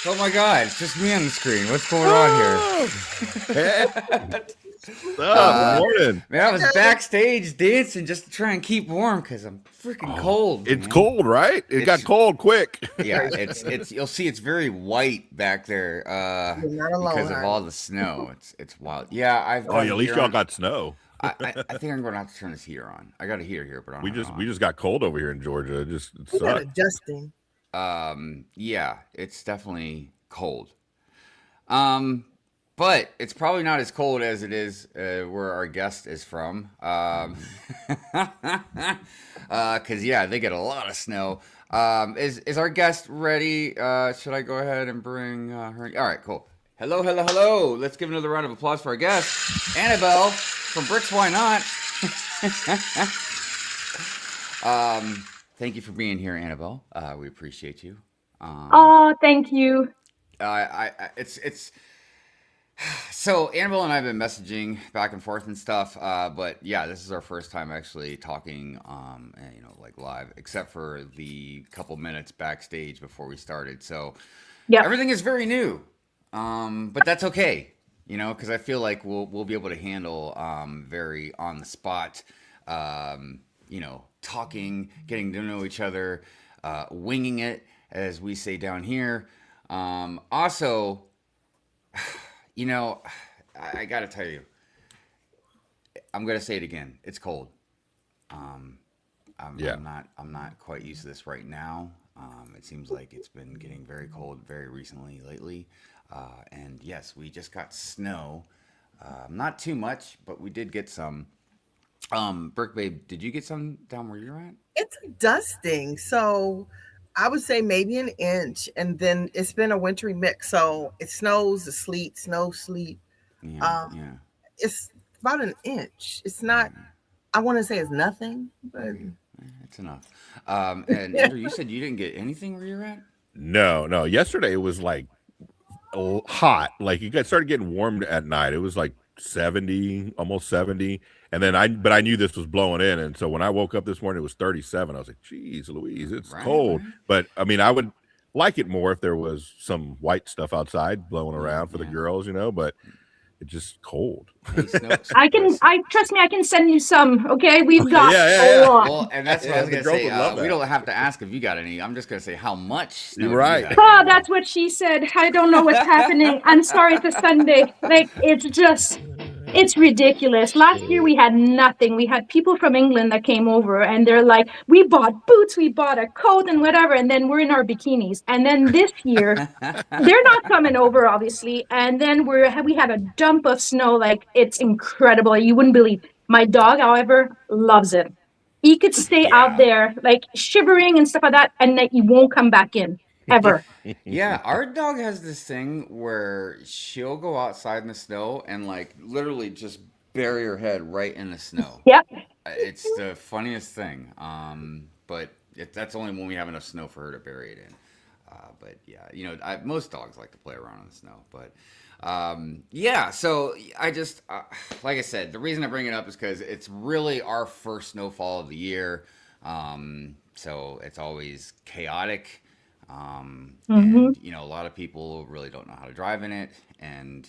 Oh my God, it's just me on the screen. What's going on Hey, here? good morning. Man, I was backstage dancing just to try and keep warm because I'm freaking Oh, cold, it's man. cold, right? It got It's cold quick. yeah, it's you'll see it's very white back there You're not alone, because of honey. all the snow. It's wild. Yeah, I've Oh, got yeah, a at least heater y'all on. got snow. I think I'm gonna have to turn this heater on. I got a heater here, but I don't We have it just on. we just got cold over here in Georgia. It We got sucked. adjusting. Yeah, it's definitely cold. Um, but it's probably not as cold as it is where our guest is from. Cause yeah, they get a lot of snow. Is our guest ready? Should I go ahead and bring her? All right, cool. Hello, hello, hello. Let's give another round of applause for our guest, Annabelle from Bricks. Why not? Thank you for being here, Annabelle. We appreciate you. Um, Oh, thank you. it's so Annabelle and I have been messaging back and forth and stuff, but yeah, this is our first time actually talking, and, like live, except for the couple minutes backstage before we started. So Yep. everything is very new, but that's okay, because I feel like we'll be able to handle very on the spot, talking, getting to know each other, winging it, as we say down here. Also, you know, I got to tell you, I'm gonna say it again. It's cold. Um, Yeah. I'm not quite used to this right now. It seems like it's been getting very cold very recently lately. And yes, we just got snow. Not too much, but we did get some. Brick Babe, did you get some down where you're at? It's dusting. So I would say maybe an inch. And then it's been a wintry mix. So it snows, the sleet, snow, sleet. Yeah, Um, yeah, it's about an inch. It's not, yeah. I want to say it's nothing, but It's enough. And Andrew, you said you didn't get anything where you're at? No. Yesterday it was like hot. Like it started getting warm at night. It was like 70, almost 70. And then but I knew this was blowing in. And so when I woke up this morning, it was 37. I was like, geez, Louise, it's Right, cold. right. But I mean, I would like it more if there was some white stuff outside blowing Yeah, around for the yeah. girls, but it's just cold. Hey, snow. I trust me, I can send you some. Okay, we've Okay, got a yeah. lot. Well, and that's what I Yeah, was the gonna girls say. would love We that. don't have to ask if you got any. I'm just gonna say how much snow You're do you right. have? Oh, that's what she said. I don't know what's happening. I'm sorry, it's a Sunday. Like, it's ridiculous. Last year we had nothing. We had people from England that came over and they're like, we bought boots, we bought a coat and whatever, and then we're in our bikinis. And then this year, they're not coming over, obviously. And then we have a dump of snow. Like, it's incredible. You wouldn't believe. My dog, however, loves it. He could stay out Yeah. there, like shivering and stuff like that, and then he won't come back in ever. Yeah, our dog has this thing where she'll go outside in the snow and like literally just bury her head right in the snow. Yep. It's the funniest thing. But that's only when we have enough snow for her to bury it in. But yeah, most dogs like to play around in the snow. But yeah, so I just, like I said, the reason I bring it up is because it's really our first snowfall of the year. So it's always chaotic. Hmm. And, a lot of people really don't know how to drive in it. And,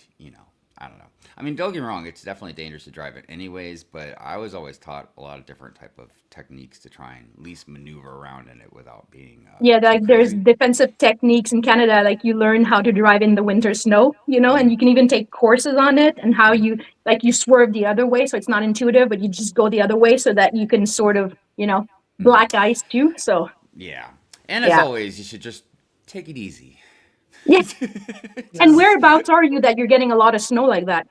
I don't know. I mean, don't get me wrong, it's definitely dangerous to drive it anyways, but I was always taught a lot of different type of techniques to try and at least maneuver around in it without being Yeah, too like there's crazy. defensive techniques in Canada. Like you learn how to drive in the winter snow, and Mm, you can even take courses on it and how mm, you swerve the other way. So it's not intuitive, but you just go the other way so that you can sort of, mm. black ice too. So Yeah. And as yeah. always, you should just take it easy. Yeah. And yes. whereabouts are you that you're getting a lot of snow like that?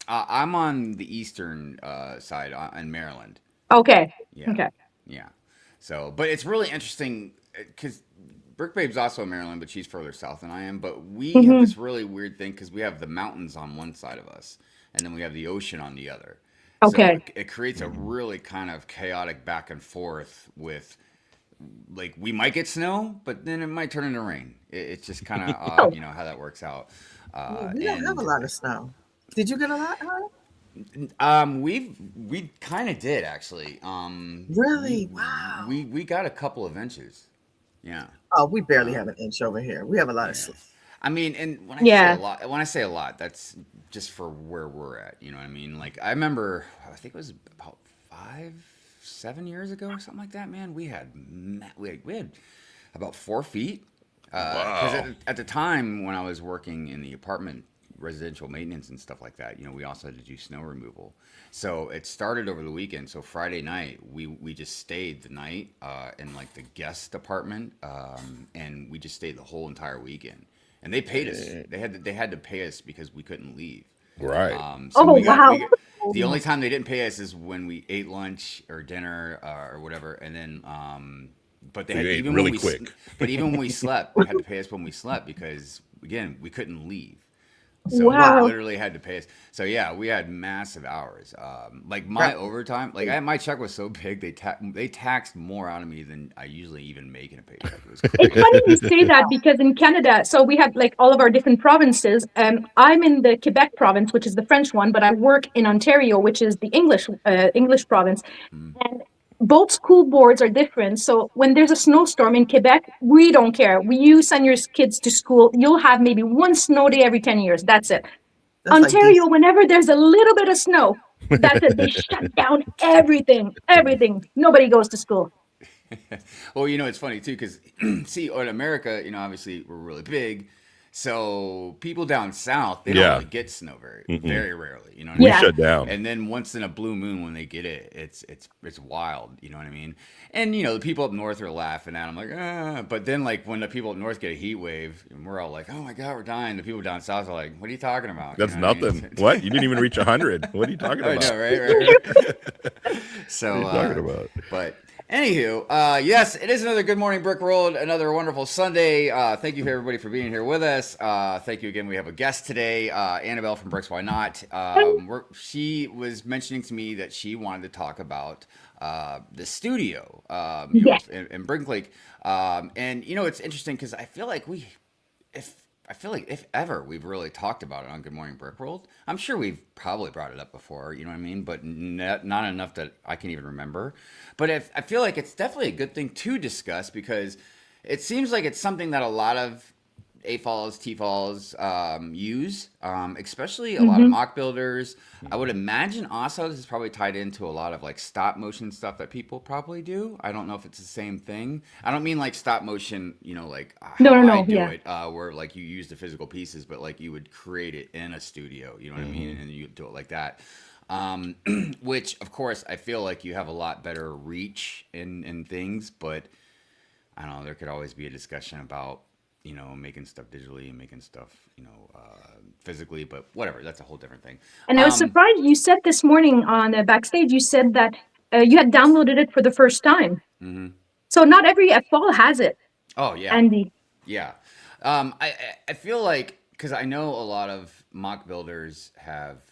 I'm on the eastern side in Maryland. Okay. Yeah, Okay. yeah. So, but it's really interesting because Brick Babe's also in Maryland, but she's further south than I am. But we have Hmm. this really weird thing because we have the mountains on one side of us, and then we have the ocean on the other. So Okay. it creates a really kind of chaotic back and forth with like we might get snow, but then it might turn into rain. It's just kind of Oh, odd, how that works out. We don't have a And lot of snow. Did you get a lot, huh? we kind of did actually. We Really? Wow. we got a couple of inches. Yeah, Oh, we barely uh, have an inch over here. We have a lot of yeah. sleet. I mean, and when I Yeah. say a lot, that's just for where we're at. You know what I mean? Like I remember, I think it was about 7 years ago or something like that. Man, we had about 4 feet. Because Wow. at the time when I was working in the apartment residential maintenance and stuff like that, we also had to do snow removal. So it started over the weekend. So Friday night, we just stayed the night in like the guest apartment, and we just stayed the whole entire weekend. And they paid us. They had to pay us because we couldn't leave. Right. So Oh, wow. the only time they didn't pay us is when we ate lunch or dinner or whatever, and then but they So had you ate even really when we quick. but even when we slept, they had to pay us when we slept because again we couldn't leave. So they Wow. literally had to pay us. So yeah, we had massive hours. Like my overtime, like my check was so big they taxed more out of me than I usually even make in a paycheck. It was It's crazy. funny you say that because in Canada, so we have like all of our different provinces. I'm in the Quebec province, which is the French one, but I work in Ontario, which is the English province. And both school boards are different. So when there's a snowstorm in Quebec, we don't care. You send your kids to school. You'll have maybe one snow day every 10 years. That's it. That's like Ontario, whenever there's a little bit of snow, that's it. They shut down everything. Everything. Nobody goes to school. Well, it's funny too because see, in America, obviously we're really big, so people down south they don't Yeah. really get snow very rarely. You know what We I Yeah. mean? shut down. And then once in a blue moon when they get it, it's wild. You know what I mean? And the people up north are laughing at them like, but then like when the people up north get a heat wave, and we're all like, oh my god, we're dying. The people down south are like, what are you talking about? That's You know what I mean? nothing. What? You didn't even reach 100. What are you talking I about? know, right? So, What are you talking about? but anywho, yes, it is another Good Morning Brick World, another wonderful Sunday. Thank you everybody for being here with us. Thank you again. We have a guest today, Annabelle from Bricks Why Not. She was mentioning to me that she wanted to talk about the studio Yes. in Bricklink. And it's interesting because I feel like if ever we've really talked about it on Good Morning Brick World, I'm sure we've probably brought it up before, you know what I mean? But not enough that I can even remember. But I feel like it's definitely a good thing to discuss because it seems like it's something that a lot of AFOLs, TFOLs use, especially a lot of mock builders. I would imagine also this is probably tied into a lot of like stop motion stuff that people probably do. I don't know if it's the same thing. I don't mean like stop motion, like how No, I do yeah. it, where like you use the physical pieces, but like you would create it in a studio, you know what I mean? And you do it like that. Which of course I feel like you have a lot better reach in things, but I don't know, there could always be a discussion about making stuff digitally and making stuff, physically, but whatever, that's a whole different thing. And I was surprised you said this morning on backstage, you said that you had downloaded it for the first time. So not every FBall has it, Oh yeah, Andy. yeah. I feel like because I know a lot of mock builders have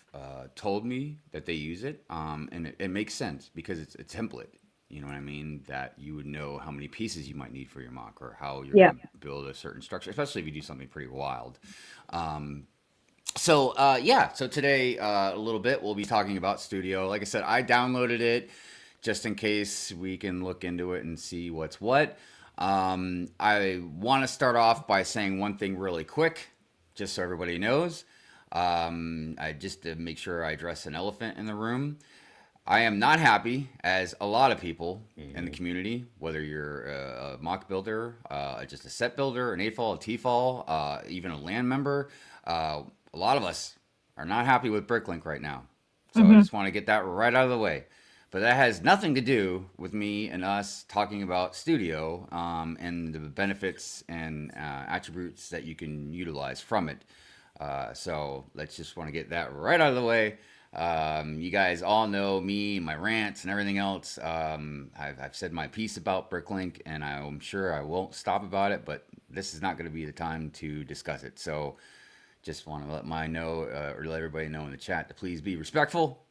told me that they use it, and it makes sense because it's a template. You know what I mean? That you would know how many pieces you might need for your mock or how you're Yeah. going to build a certain structure, especially if you do something pretty wild. So today a little bit we'll be talking about Studio. Like I said, I downloaded it just in case we can look into it and see what's what. I want to start off by saying one thing really quick, just so everybody knows. Just to make sure I address an elephant in the room. I am not happy, as a lot of people in the community, whether you're a mock builder, just a set builder, an AFOL, a TFOL, even a land member. A lot of us are not happy with Bricklink right now. So I just want to get that right out of the way. But that has nothing to do with me and us talking about Studio and the benefits and attributes that you can utilize from it. So let's just want to get that right out of the way. You guys all know me, my rants and everything else. I've said my piece about Bricklink, and I'm sure I won't stop about it, but this is not going to be the time to discuss it. So just want to let let everybody know in the chat to please be respectful.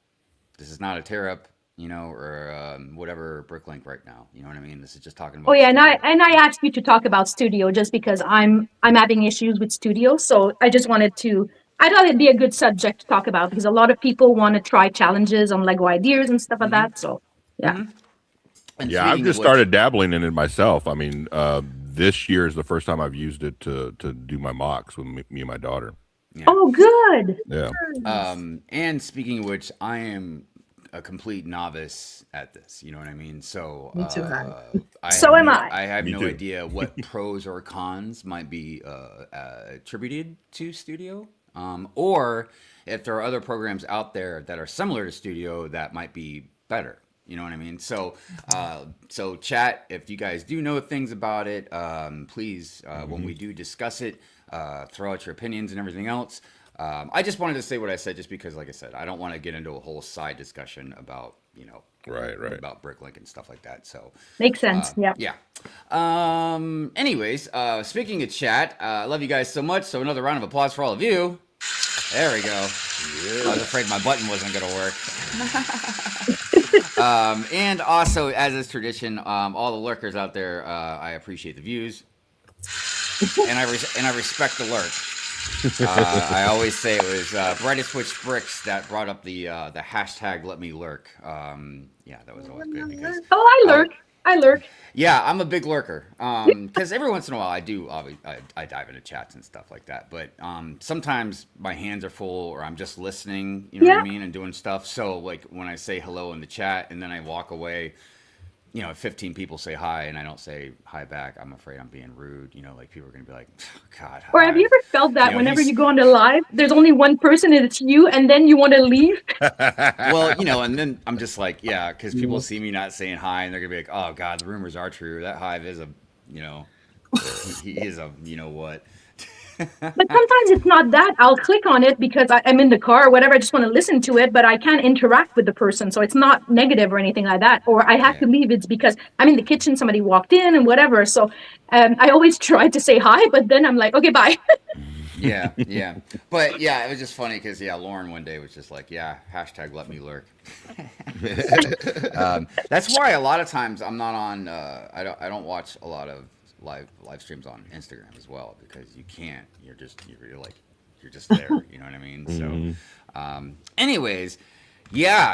This is not a tear up, or whatever Bricklink right now. You know what I mean? This is just talking about. Oh yeah, Studio. and I asked you to talk about Studio just because I'm having issues with Studio, so I just wanted to. I thought it'd be a good subject to talk about because a lot of people want to try challenges on Lego ideas and stuff like that. So yeah. And Yeah, I've speaking just of which- started dabbling in it myself. I mean, this year is the first time I've used it to do my mocks with me and my daughter. Yeah. Oh, good. Yeah. And speaking of which, I am a complete novice at this. You know what I mean? So Me too, So am I. I have Me no too. idea what pros or cons might be attributed to Studio, or if there are other programs out there that are similar to Studio that might be better. You know what I mean? So, so chat, if you guys do know things about it, please, when we do discuss it, throw out your opinions and everything else. I just wanted to say what I said, just because, like I said, I don't want to get into a whole side discussion about, Right. about Bricklink and stuff like that. So Makes sense. Yeah. yeah. Anyways, speaking of chat, I love you guys so much. So another round of applause for all of you. There we go. Yeah. I was afraid my button wasn't going to work. And also, as is tradition, all the lurkers out there, I appreciate the views, and I respect the lurk. I always say it was Brightest Witch Bricks that brought up the hashtag Let Me Lurk. Yeah, that was always good because. Oh, I lurk. I lurk. Yeah, I'm a big lurker. Because every once in a while I dive into chats and stuff like that. But sometimes my hands are full, or I'm just listening. You know what I mean, and doing stuff. So like when I say hello in the chat and then I walk away, if 15 people say hi and I don't say hi back, I'm afraid I'm being rude. Like people are gonna be like, oh, God. Or hi. have you ever felt that whenever he's- you go on the live, there's only one person and it's you, and then you want to leave? Well, and then I'm just like, yeah, because people see me not saying hi and they're gonna be like, oh God, the rumors are true. That Hive is a, he is a, what. But sometimes it's not that. I'll click on it because I'm in the car or whatever. I just want to listen to it, but I can't interact with the person. So it's not negative or anything like that. Or I have to leave. It's because I'm in the kitchen, somebody walked in and whatever. So I always try to say hi, but then I'm like, okay, bye. Yeah. But yeah, it was just funny because, Lauren one day was just like, hashtag Let Me Lurk. That's why a lot of times I'm not on, I don't watch a lot of live streams on Instagram as well, because you can't. You're just there. You know what I mean? So, anyways,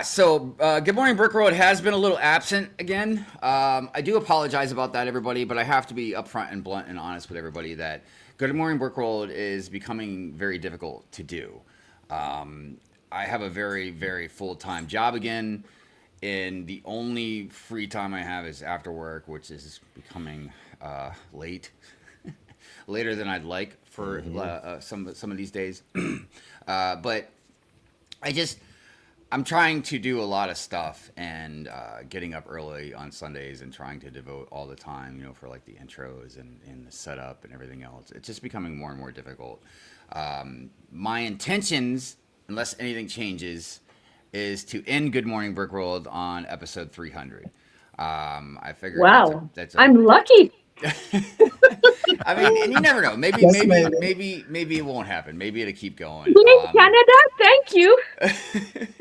so Good Morning Brick Road has been a little absent again. I do apologize about that, everybody, but I have to be upfront and blunt and honest with everybody that Good Morning Brick Road is becoming very difficult to do. I have a very, very full-time job again, and the only free time I have is after work, which is becoming later than I'd like for some of these days. But I'm trying to do a lot of stuff, and getting up early on Sundays and trying to devote all the time, for like the intros and the setup and everything else. It's just becoming more and more difficult. My intentions, unless anything changes, is to end Good Morning Brick World on episode 300. I figured. Wow, that's I'm lucky. I mean, and you never know. Maybe it won't happen. Maybe it'll keep going. In Canada, thank you.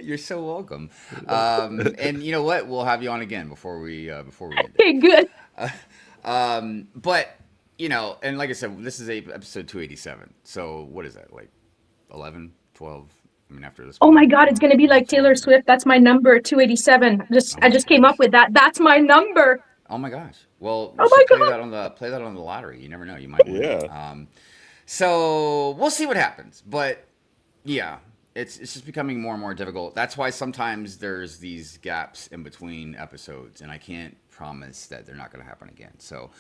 You're so welcome. And you know what? We'll have you on again before we end it. Okay, good. But and like I said, this is episode 287. So what is that, like 11, 12? I mean, after this. Oh my God, it's gonna be like Taylor Swift. That's my number, 287. I just came up with that. That's my number. Oh my gosh. Well, God. Play that on the lottery. You never know. You might win. Yeah. So we'll see what happens. But yeah, it's just becoming more and more difficult. That's why sometimes there's these gaps in between episodes, and I can't promise that they're not going to happen again. So,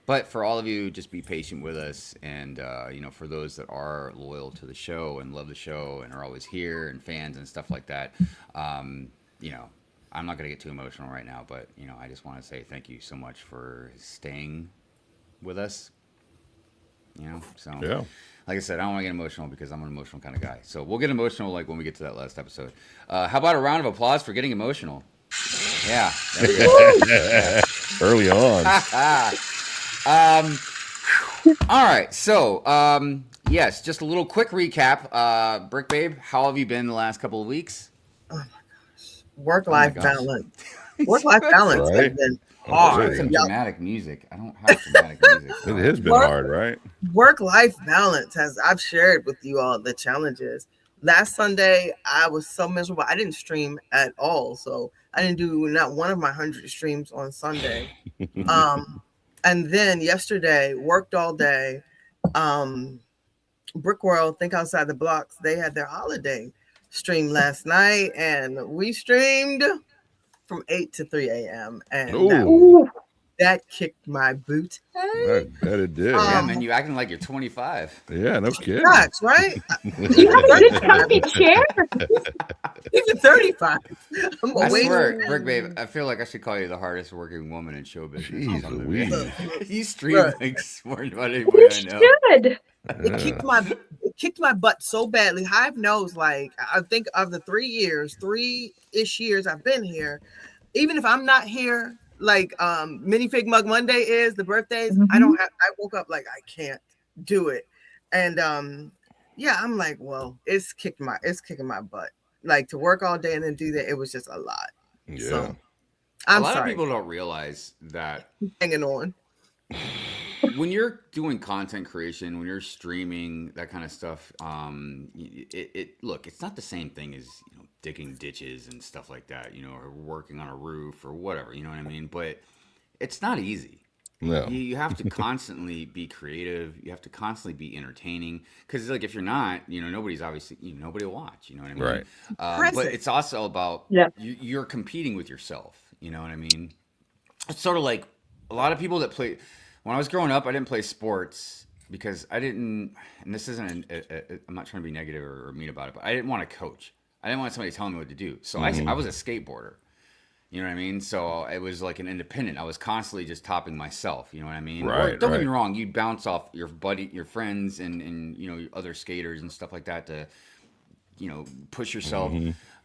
but for all of you, just be patient with us. And, for those that are loyal to the show and love the show and are always here and fans and stuff like that, I'm not going to get too emotional right now, but, I just want to say thank you so much for staying with us. So Yeah. like I said, I don't want to get emotional because I'm an emotional kind of guy. So we'll get emotional like when we get to that last episode. How about a round of applause for getting emotional? Yeah. There we go. Early on. All right. So, yes, just a little quick recap. Brick Babe, how have you been the last couple of weeks? Oh my gosh. Work-life gosh. balance. Work-life balance Right. has been Put hard. some Y'all- dramatic music. I don't have dramatic music. It has been Work- hard, right? Work-life balance I've shared with you all the challenges. Last Sunday, I was so miserable. I didn't stream at all. So I didn't do not one of my 100 streams on Sunday. And then yesterday, worked all day. Brick World, Think Outside the Blocks, they had their holiday stream last night, and we streamed from 8 to 3 a.m. And Ooh. that kicked my boot. I bet it did. Yeah, man, you acting like you're 25. Yeah, no kidding. Nuts, right? You have a good comfy chair. Even 35. I swear, Brick Babe, I feel like I should call you the hardest working woman in show business. Jeez Louise. You stream like more than about anybody I know. Good. It kicked my butt so badly. Hive knows, like, I think of the 3-ish years I've been here, even if I'm not here, like Minifig Mug Monday is the birthdays, I woke up like I can't do it. And yeah, I'm like, well, it's kicking my butt. Like, to work all day and then do that, it was just a lot. Yeah. So A lot of people don't realize that hanging on. when you're doing content creation, when you're streaming, that kind of stuff, look, it's not the same thing as, you know, digging ditches and stuff like that, you know, or working on a roof or whatever, you know what I mean? But it's not easy. No. You have to constantly be creative. You have to constantly be entertaining. Because, like, if you're not, you know, nobody's obviously, you know, nobody will watch. You know what I mean? Right. But it's also about you're competing with yourself. You know what I mean? It's sort of like a lot of people that play. When I was growing up, I didn't play sports because I didn't. And this isn't. I'm not trying to be negative or mean about it, but I didn't want to coach. I didn't want somebody telling me what to do. So I was a skateboarder. You know what I mean? So it was like an independent. I was constantly just topping myself. You know what I mean? Right. Don't get me wrong. You bounce off your friends, and you know, other skaters and stuff like that to, you know, push yourself.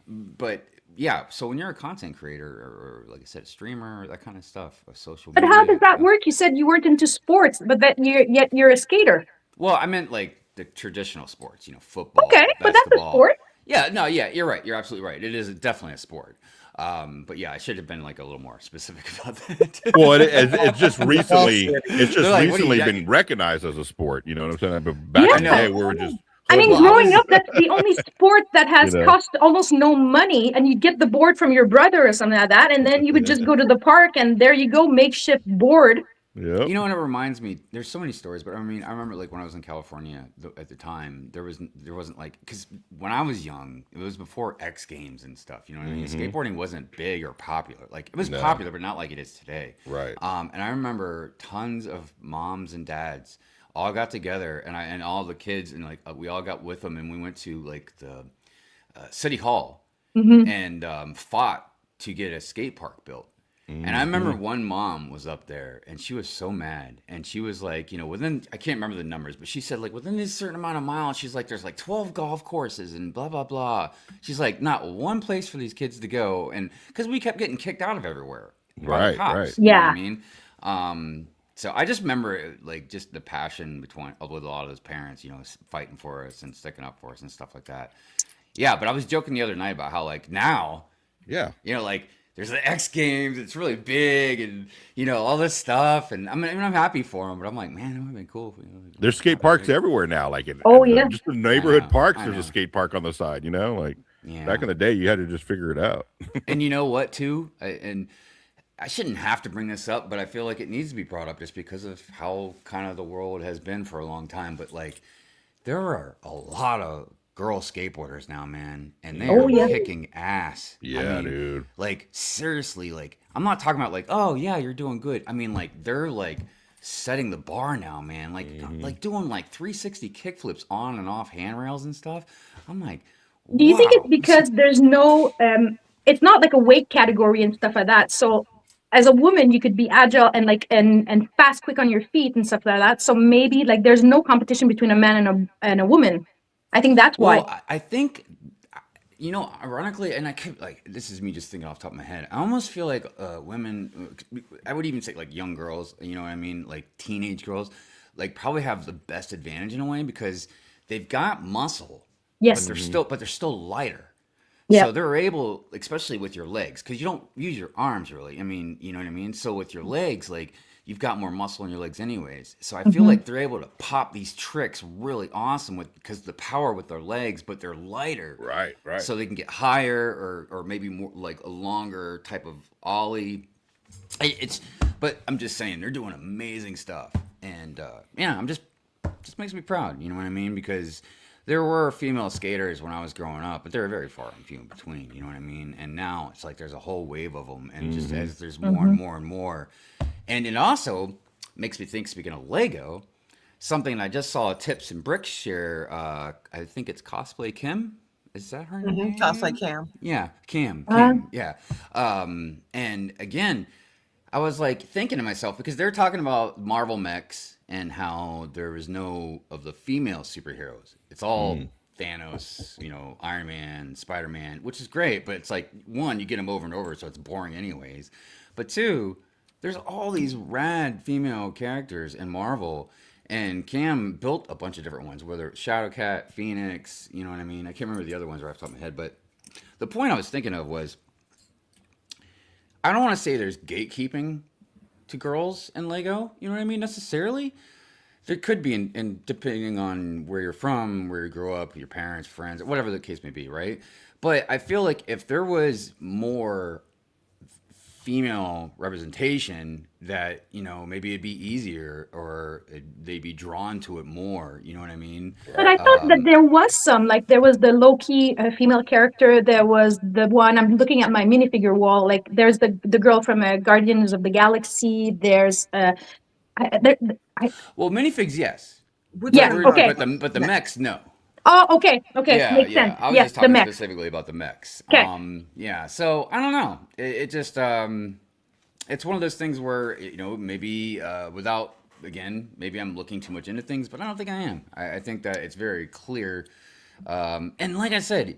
But yeah, so when you're a content creator or like I said, a streamer, that kind of stuff, a social. But media, how does that work? You said you weren't into sports, but yet you're a skater. Well, I meant like the traditional sports. You know, football. Okay, but that's a sport. Yeah. No. Yeah. You're right. You're absolutely right. It is definitely a sport. But yeah, I should have been like a little more specific about that. Well, it's just recently, like, been recognized as a sport. You know what I'm saying? But back in the day, we were just. I mean, growing up, that's the only sport that has cost almost no money, and you get the board from your brother or something like that, and then you would just go to the park, and there you go, makeshift board. Yep. You know, and it reminds me, there's so many stories, but I mean, I remember like when I was in California at the time, there wasn't like, because when I was young, it was before X Games and stuff. You know what I mean? Skateboarding wasn't big or popular. Like, it was popular, but not like it is today. Right. And I remember tons of moms and dads all got together, and all the kids, and like we all got with them, and we went to like the city hall and fought to get a skate park built. And I remember one mom was up there, and she was so mad, and she was like, you know, I can't remember the numbers, but she said like within this certain amount of miles, she's like, there's like 12 golf courses and blah blah blah. She's like, not one place for these kids to go, and because we kept getting kicked out of everywhere. By the cops, right. You know what I mean? So I just remember like just the passion with a lot of those parents, you know, fighting for us and sticking up for us and stuff like that. Yeah, but I was joking the other night about how like now, you know, like there's the X Games, it's really big, and you know all this stuff, and I'm happy for them, but I'm like, man, it would have been cool. You know, there's skate parks everywhere now, like just the neighborhood parks. There's a skate park on the side, you know, like back in the day, you had to just figure it out. And you know what, too, and I shouldn't have to bring this up, but I feel like it needs to be brought up just because of how kind of the world has been for a long time. But like, there are a lot of girl skateboarders now, man, and they are kicking ass. Yeah, I mean, dude. Like, seriously, like, I'm not talking about like, oh yeah, you're doing good. I mean, like, they're like setting the bar now, man. Like, like doing like 360 kickflips on and off handrails and stuff. I'm like, do you think it's because there's no, it's not like a weight category and stuff like that. So as a woman, you could be agile and like and fast, quick on your feet and stuff like that. So maybe like there's no competition between a man and a woman. I think that's why. Well, I think, you know, ironically, and I could like, this is me just thinking off the top of my head. I almost feel like women, I would even say like young girls, you know what I mean, like teenage girls, like probably have the best advantage in a way because they've got muscle. Yes. But they're still lighter. Yeah. So they're able, especially with your legs, because you don't use your arms really. I mean, you know what I mean? So with your legs, like you've got more muscle in your legs anyways. So I feel like they're able to pop these tricks really awesome because the power with their legs, but they're lighter. Right. So they can get higher or maybe more like a longer type of ollie. It's But I'm just saying they're doing amazing stuff, and yeah, just makes me proud. You know what I mean? Because there were female skaters when I was growing up, but they were very far and few in between. You know what I mean? And now it's like there's a whole wave of them, and just as there's more and more and more, and it also makes me think. Speaking of Lego, something I just saw Tips and Bricks share. I think it's Cosplay Kim. Is that her name? Cosplay Cam. Yeah, Kim. Yeah. And again, I was like thinking to myself because they're talking about Marvel mechs and how there was no of the female superheroes. It's all Thanos, you know, Iron Man, Spider-Man, which is great, but it's like, one, you get them over and over, so it's boring anyways. But two, there's all these rad female characters in Marvel, and Cam built a bunch of different ones, whether it's Shadowcat, Phoenix, you know what I mean? I can't remember the other ones right off the top of my head, but the point I was thinking of was, I don't want to say there's gatekeeping to girls in Lego, you know what I mean, necessarily. There could be, in depending on where you're from, where you grew up, your parents, friends, whatever the case may be, right? But I feel like if there was more female representation, that, you know, maybe it'd be easier, or they'd be drawn to it more, you know what I mean? But I thought that there was some, like there was the low-key female character. There was the one, I'm looking at my minifigure wall, like there's the girl from Guardians of the Galaxy. There's well, minifigs, yes. Yeah, okay. But the mechs, no. Oh, okay, Yeah, makes yeah. sense. I was Yes, just the talking mech. specifically about the mechs. Okay. Yeah, so I don't know. It just it's one of those things where, you know, maybe without, again, maybe I'm looking too much into things, but I don't think I am. I think that it's very clear. And like I said,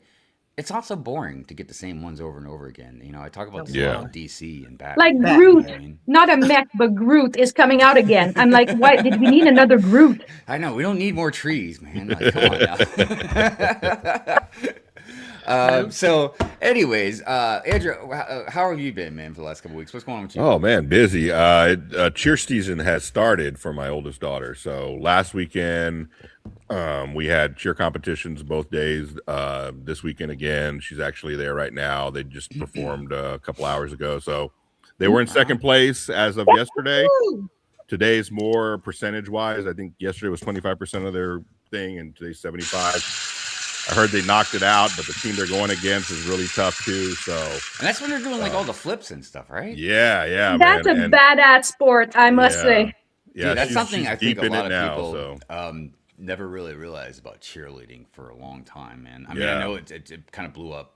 it's also boring to get the same ones over and over again. You know, I talk about this about DC and Batman. Like Groot, not a mech, but Groot is coming out again. I'm like, why did we need another Groot? I know, we don't need more trees, man. Like, come on now. So, anyways, Andrew, how have you been, man, for the last couple of weeks? What's going on with you? Oh man, busy. Cheer season has started for my oldest daughter. So last weekend, we had cheer competitions both days. This weekend again, she's actually there right now. They just performed a couple hours ago. So they were in second place as of yesterday. Today's more percentage wise. I think yesterday was 25% of their thing, and today's 75. I heard they knocked it out, but the team they're going against is really tough too. So, and that's when they're doing like all the flips and stuff, right? Yeah, that's man. a badass sport, I must say. Yeah, dude, that's something I think a lot of people never really realized about cheerleading for a long time, man. I mean, I know it kind of blew up.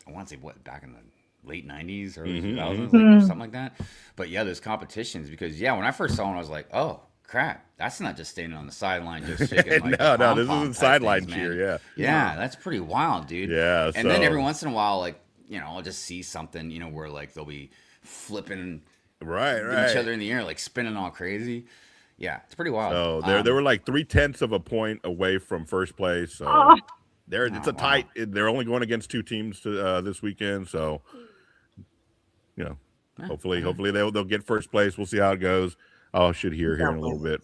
I want to say back in the late 90s, early 2000s, like, something like that. But yeah, there's competitions because when I first saw one, I was like, oh crap, that's not just standing on the sideline just shaking like no, this isn't sideline cheer. Yeah, that's pretty wild, dude. Yeah, and then every once in a while, like, you know, I'll just see something, you know, where like they'll be flipping right each other in the air, like spinning all crazy. Yeah, it's pretty wild. So they were like 0.3 of a point away from first place. So it's a tight. They're only going against two teams this weekend. So, you know, hopefully they'll get first place. We'll see how it goes. I should hear here in a little bit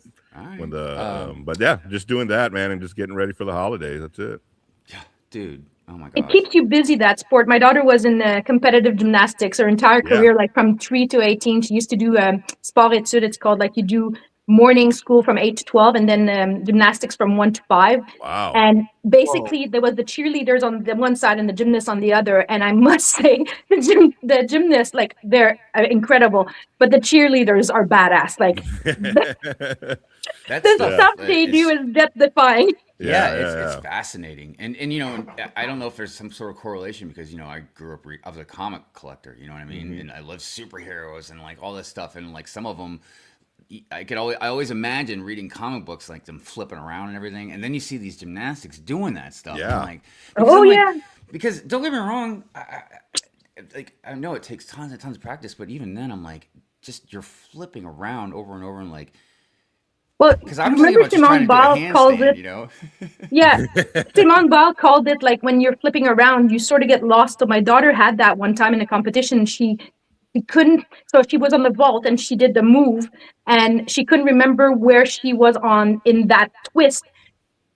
when the but yeah, just doing that, man, and just getting ready for the holidays. That's it. Yeah, dude. Oh my god. It keeps you busy, that sport. My daughter was in competitive gymnastics her entire career, like from 3 to 18. She used to do sport études. It's called, like, you do morning school from 8 to 12, and then gymnastics from 1 to 5. Wow. And basically there was the cheerleaders on the one side and the gymnasts on the other. And I must say, the gymnasts, like, they're incredible, but the cheerleaders are badass. Like, that's the stuff they do is death defying. It's fascinating. And you know, I don't know if there's some sort of correlation because, you know, I grew up, I was a comic collector, you know what I mean? And I love superheroes and like all this stuff. And like some of them, I always imagine reading comic books, like them flipping around and everything, and then you see these gymnastics doing that stuff. Yeah. Like, Oh, because don't get me wrong, I know it takes tons and tons of practice, but even then, I'm like, just you're flipping around over and over, and like, well, because I'm thinking about just trying to do a handstand, you know? Yeah, Simone Ball called it, like, when you're flipping around, you sort of get lost. So my daughter had that one time in a competition. She couldn't, so she was on the vault and she did the move and she couldn't remember where she was on in that twist.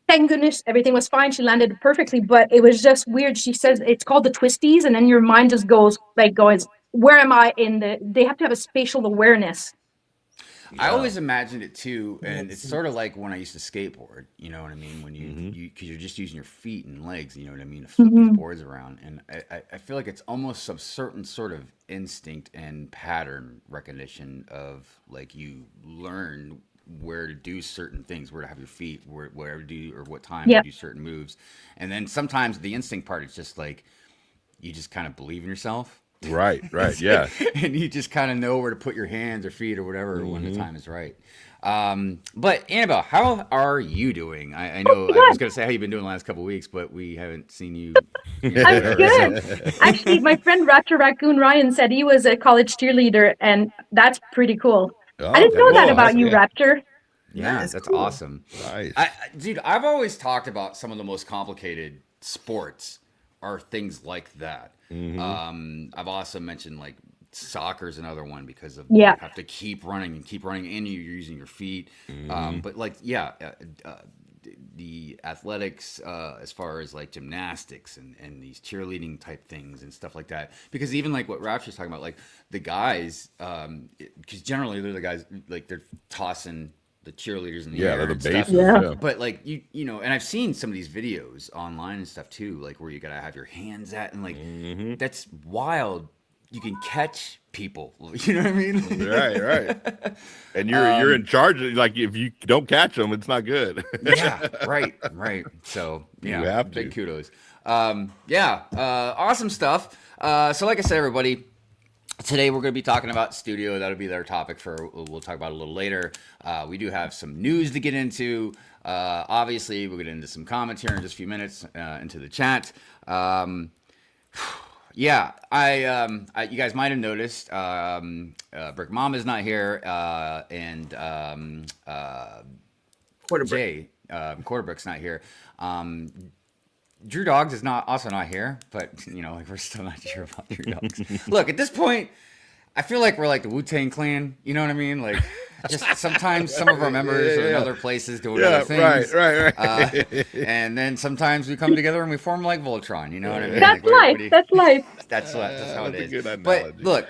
Thank goodness everything was fine. She landed perfectly, but it was just weird. She says it's called the twisties, and then your mind just goes, where am I in they have to have a spatial awareness I always imagined it too, and it's sort of like when I used to skateboard. You know what I mean? When you because you're just using your feet and legs. You know what I mean? To flip these boards around, and I feel like it's almost some certain sort of instinct and pattern recognition of like you learn where to do certain things, where to have your feet, where to do or what time to do certain moves, and then sometimes the instinct part is just like you just kind of believe in yourself. Right, yeah. And you just kind of know where to put your hands or feet or whatever when the time is right. But Annabelle, how are you doing? I know I was going to say how you've been doing the last couple of weeks, but we haven't seen you. I'm good. Actually, my friend Raptor Raccoon Ryan said he was a college cheerleader, and that's pretty cool. I didn't know that about you, Raptor. Yeah, that's cool. Awesome. Nice. Dude, I've always talked about some of the most complicated sports are things like that. I've also mentioned like soccer's another one because of you have to keep running and you're using your feet. But like the athletics as far as like gymnastics and these cheerleading type things and stuff like that, because even like what Rapture's talking about, like the guys, because generally they're the guys like they're tossing the cheerleaders in the air, the and stuff. bases, But like you know, and I've seen some of these videos online and stuff too, like where you gotta have your hands at, and like that's wild. You can catch people, you know what I mean? right. And you're in charge. Like if you don't catch them, it's not good. Yeah, right. So yeah, you have big kudos. Awesome stuff. So like I said, everybody. Today we're going to be talking about studio. That'll be our topic we'll talk about it a little later. We do have some news to get into. Obviously, we'll get into some comments here in just a few minutes into the chat. You guys might have noticed Brick Mom is not here, and Quarterbrick's not here. DrewDawg is also not here, but you know, like we're still not sure about DrewDawg. Look, at this point, I feel like we're like the Wu-Tang Clan. You know what I mean? Like, just sometimes some of our members are in other places doing other things. Right. And then sometimes we come together and we form like Voltron. You know what I mean? That's like, life. That's life. That's how it is. Good but look,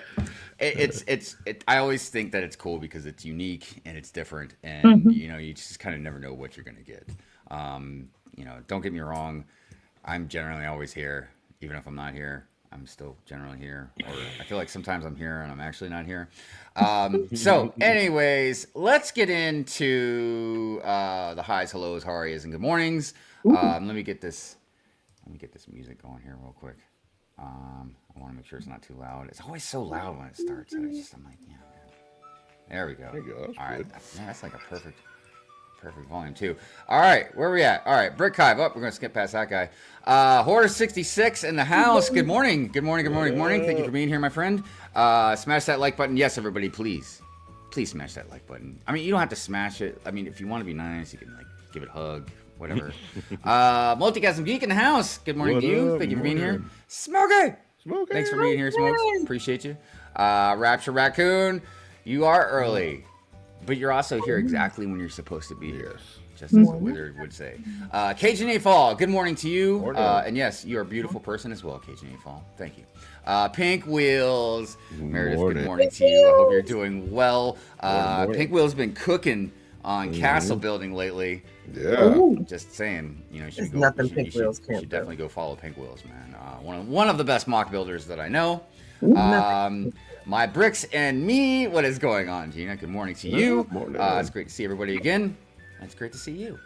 I always think that it's cool because it's unique and it's different, and you know, you just kind of never know what you're gonna get. You know, don't get me wrong. I'm generally always here, even if I'm not here. I'm still generally here. Or I feel like sometimes I'm here and I'm actually not here. So, anyways, let's get into the highs, hellos, how are yous, and good mornings. Let me get this music going here real quick. I want to make sure it's not too loud. It's always so loud when it starts. I'm like, yeah. There we go. There you go. All right, that's like a perfect volume too. All right, where are we at? All right, Brick Hive up. We're gonna skip past that guy. Hoarder 66 in the house. Good morning. Good morning. Thank you for being here, my friend. Smash that like button. Yes, everybody, please smash that like button. I mean, you don't have to smash it. I mean, if you want to be nice, you can like give it a hug, whatever. Multicasting Geek in the house. Good morning to you. Thank you for being here. Smokey. Thanks for being here, Smokes. Appreciate you. Rapture Raccoon, you are early. But you're also here exactly when you're supposed to be here, just as the wizard would say. Cajun A Fall, good morning to you. And yes, you're a beautiful person as well, Cajun A Fall. Thank you. Pink Wheels, Meredith, good morning to you. I hope you're doing well. Pink Wheels been cooking on castle building lately. Yeah. Just saying, you know, you should definitely go follow Pink Wheels, man. One of the best mock builders that I know. My bricks and me. What is going on, Gina? Good morning to you. It's great to see everybody again. It's great to see you.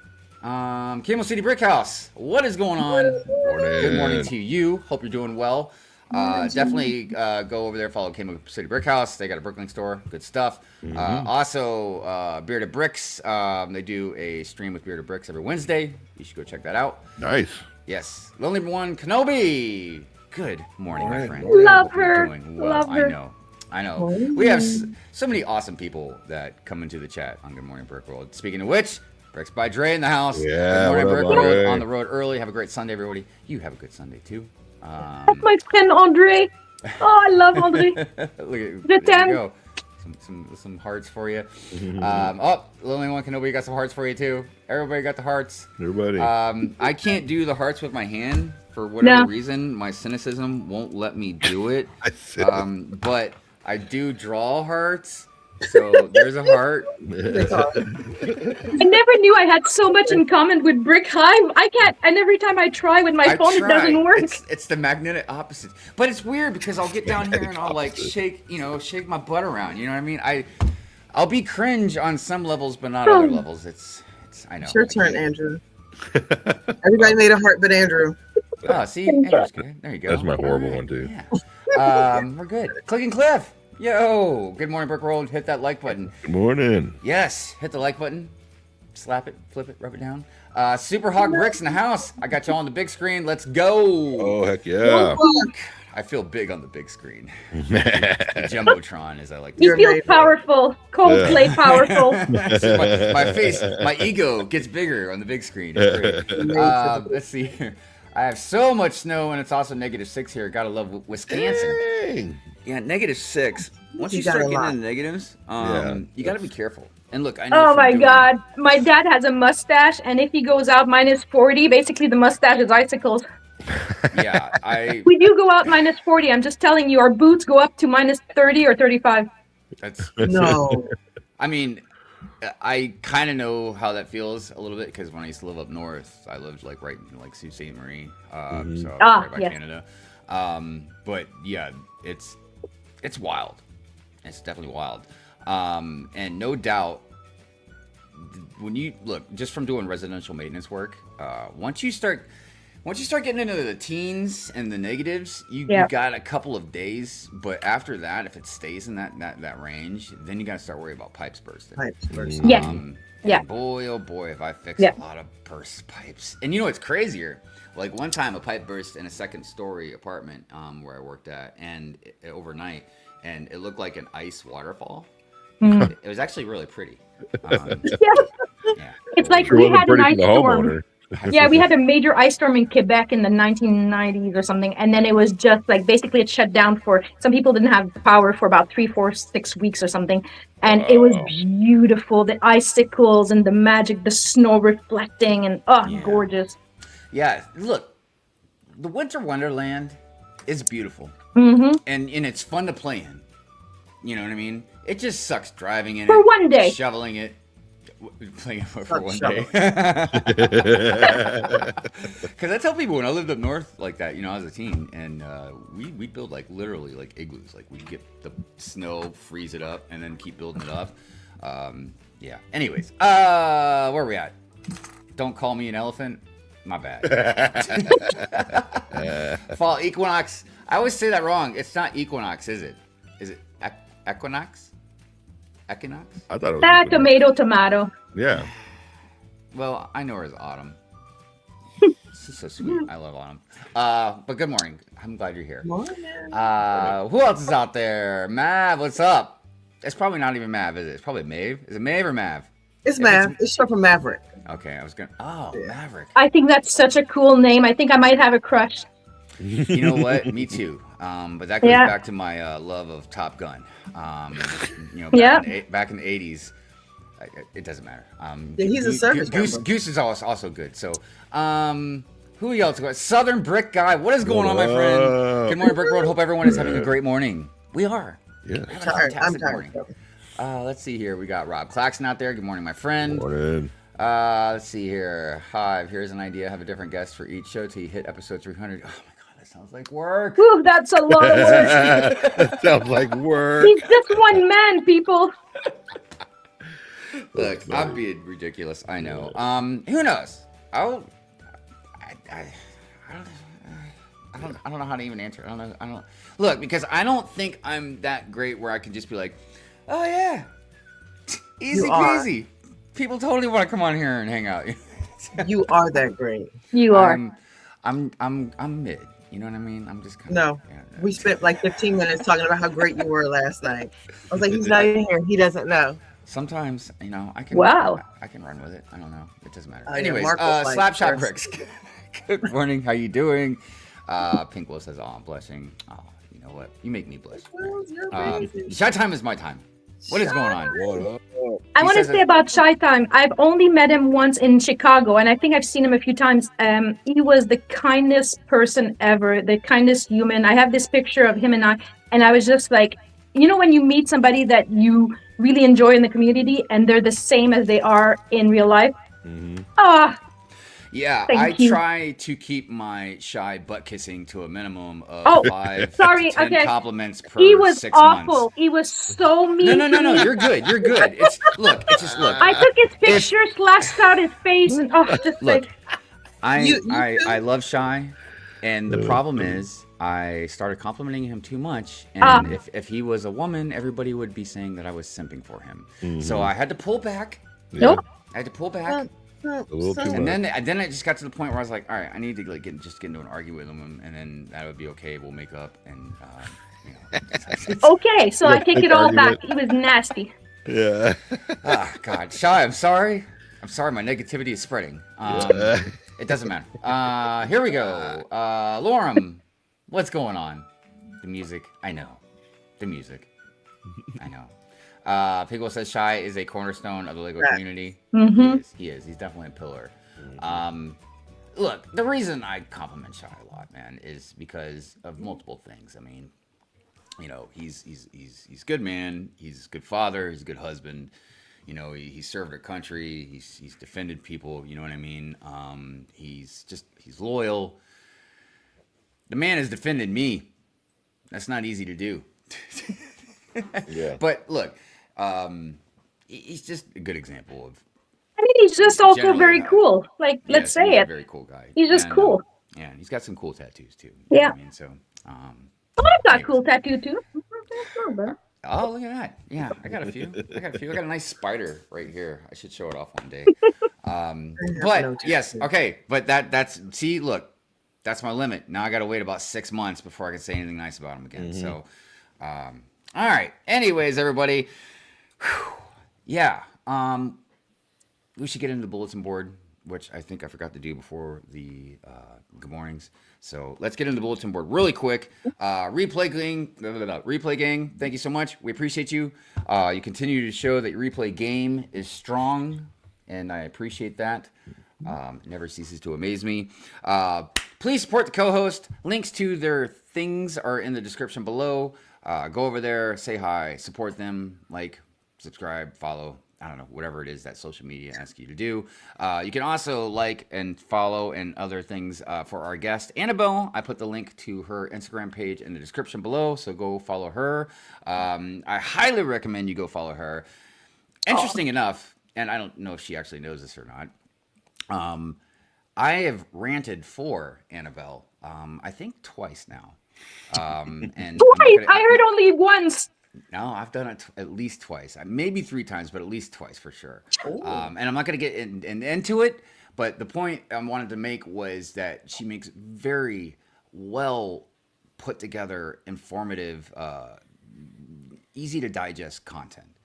Camel City Brick House. What is going on? Good morning to you. Hope you're doing well. Definitely go over there. Follow Camel City Brick House. They got a Brooklyn store. Good stuff. Also, Bearded Bricks. They do a stream with Bearded Bricks every Wednesday. You should go check that out. Nice. Yes. Lonely One Kenobi. Good morning, my friend. Love her. Doing well. Love her. I know. We have so many awesome people that come into the chat on Good Morning Brick World. Speaking of which, Bricks by Dre in the house. Yeah, Good morning, Brick up, World. On the road early. Have a great Sunday, everybody. You have a good Sunday too. That's my friend Andre. Oh, I love Andre. Look there you go. Some hearts for you. Lonely One Kenobi got some hearts for you too. Everybody got the hearts. Everybody. I can't do the hearts with my hand for whatever reason. My cynicism won't let me do it. But I do draw hearts, So there's a heart. I never knew I had so much in common with Brick Hive. I can't, and every time I try with my phone, it doesn't work. It's the magnetic opposite. But it's weird because I'll get down here and I'll like shake my butt around. You know what I mean? I'll be cringe on some levels, but not other levels. It's I know. It's your turn, Andrew. Everybody made a heart, but Andrew. Oh, see, Andrew's good. There you go. That's my horrible one too. Yeah. We're good. Click and Cliff. Yo, good morning, Brick World. Hit that like button. Good morning. Yes, hit the like button. Slap it, flip it, rub it down. Super Hog Bricks in the house. I got you all on the big screen. Let's go. Oh, heck yeah. I feel big on the big screen. The Jumbotron, as I like to You feel powerful. Coldplay powerful. my face, my ego gets bigger on the big screen. It's great. Let's see here. I have so much snow, and it's also -6 here. Gotta love Wisconsin. Dang. Yeah, -6. Once you start getting into negatives, you gotta be careful. And look, I know. Oh my God, my dad has a mustache, and if he goes out -40, basically the mustache is icicles. Yeah, We do go out -40. I'm just telling you, our boots go up to -30 or 35. That's No. I mean, I kind of know how that feels a little bit because when I used to live up north, I lived like right in like Sault Ste. Marie, so right by Canada. But yeah, it's wild. It's definitely wild. And no doubt, when you look just from doing residential maintenance work, once you start getting into the teens and the negatives, you got a couple of days. But after that, if it stays in that range, then you got to start worrying about pipes bursting. Pipes bursting. Yeah. Boy, oh boy, have I fixed a lot of burst pipes. And you know what's crazier? Like one time, a pipe burst in a second-story apartment where I worked at, and overnight, and it looked like an ice waterfall. It was actually really pretty. It's like we had an ice storm. Yeah, we had a major ice storm in Quebec in the 1990s or something, and then it was just like basically it shut down for some people didn't have power for about 3, 4, 6 weeks or something, and it was beautiful. The icicles and the magic, the snow reflecting, and gorgeous. Yeah, look, the Winter Wonderland is beautiful, and it's fun to play in. You know what I mean? It just sucks driving in for one day, shoveling it. Playing it for one day. Because I tell people when I lived up north like that, I was a teen, and we'd build like literally like igloos. Like we'd get the snow, freeze it up, and then keep building it up. Yeah. Anyways, where are we at? Don't call me an elephant. My bad. Fall equinox. I always say that wrong. It's not equinox, is it? Is it equinox? Equinox? I thought it was tomato. Yeah. Well, I know her as Autumn. She's so sweet. I love Autumn. But good morning. I'm glad you're here. Morning. Who else is out there? Mav, what's up? It's probably not even Mav, is it? It's probably Maeve. Is it Maeve or Mav? It's Mav. It's short for Maverick. Okay, I was gonna. Maverick. I think that's such a cool name. I think I might have a crush. You know what? Me too. But that goes back to my love of Top Gun. Back in the 80s. It doesn't matter. He's a service Goose is also good. So, who else? Southern Brick Guy. What is going on, my friend? Good morning, Brick Road. Hope everyone is having a great morning. We are. Yeah. I'm tired. Let's see here. We got Rob Claxton out there. Good morning, my friend. Morning. Let's see here. Hive. Here's an idea. Have a different guest for each show till you hit episode 300. Oh my God. Sounds like work. Ooh, that's a lot of work. That sounds like work. He's just one man, people. Look, I'm being ridiculous. I know. Who knows? I don't know how to even answer. I don't. Look, because I don't think I'm that great where I can just be like, oh yeah, easy peasy. People totally want to come on here and hang out. You are that great. You are. I'm mid. You know what I mean? I'm just kind of. We spent like 15 minutes talking about how great you were last night. I was like, he's not in here. He doesn't know. Sometimes, I can. Wow. I can run with it. I don't know. It doesn't matter. I know, Anyways, Mark was like, Slapshot Bricks. Good morning. How you doing? Pinkwo says, "Oh, I'm blushing." Oh, you know what? You make me blush. Shy time is my time. What is going on? What up? I want to say about Shy Time. I've only met him once in Chicago, and I think I've seen him a few times. He was the kindest person ever, the kindest human. I have this picture of him and I was just like, when you meet somebody that you really enjoy in the community, and they're the same as they are in real life. Ah, Yeah, Thank I you. try to keep my shy butt kissing to a minimum of Oh, 5 sorry, to 10 okay. compliments per he was 6 months. awful. He was so mean. No, to me. you're good. You're good. It's look. I took his picture, slashed out his face, and just Look, like I love Shy, and the problem is I started complimenting him too much, and Ah. if he was a woman, everybody would be saying that I was simping for him. So I had to pull back. nope. I had to pull back. A little too And much. then I just got to the point where I was like, all right, I need to like get into an argument with him, and then that would be okay. We'll make up, and you know. Okay, so I take it all back. He was nasty. Yeah. Ah, God, Shy, I'm sorry. I'm sorry. My negativity is spreading. It doesn't matter. Here we go. Lorem, what's going on? The music. I know. The music. I know. Pigo says Shy is a cornerstone of the Lego community. He is. He's definitely a pillar. Look, the reason I compliment Shy a lot, man, is because of multiple things. I mean, you know, he's a good man. He's a good father. He's a good husband. You know, he served our country. He's defended people. You know what I mean? He's loyal. The man has defended me. That's not easy to do. Yeah. But look, he's just a good example of. I mean, he's just also Generally very not. cool. Like, let's Yes, say he's a it. very cool guy. He's just And, cool. Yeah, and he's got some cool tattoos too. You know Yeah. what I mean, so. Oh, I've got anyways. cool tattoo too. Oh, look at that. Yeah, I got a few. I got a nice spider right here. I should show it off one day. But yes, okay. But that's see, look, that's my limit. Now I got to wait about 6 months before I can say anything nice about him again. So, all right. Anyways, everybody, yeah. We should get into the bulletin board, which I think I forgot to do before the good mornings. So let's get into the bulletin board really quick. Replay gang, thank you so much. We appreciate you. You continue to show that your replay game is strong, and I appreciate that. It never ceases to amaze me. Please support the co-host. Links to their things are in the description below. Go over there, say hi, support them, like, subscribe, follow. I don't know, whatever it is that social media asks you to do. You can also like and follow and other things for our guest, Annabelle. I put the link to her Instagram page in the description below, so go follow her. I highly recommend you go follow her. Interesting enough, and I don't know if she actually knows this or not, I have ranted for Annabelle, I think twice now. And Twice? I heard only once. No, I've done it at least twice. Maybe 3 times, but at least twice for sure. And I'm not going to get into it, but the point I wanted to make was that she makes very well put together, informative, easy to digest content.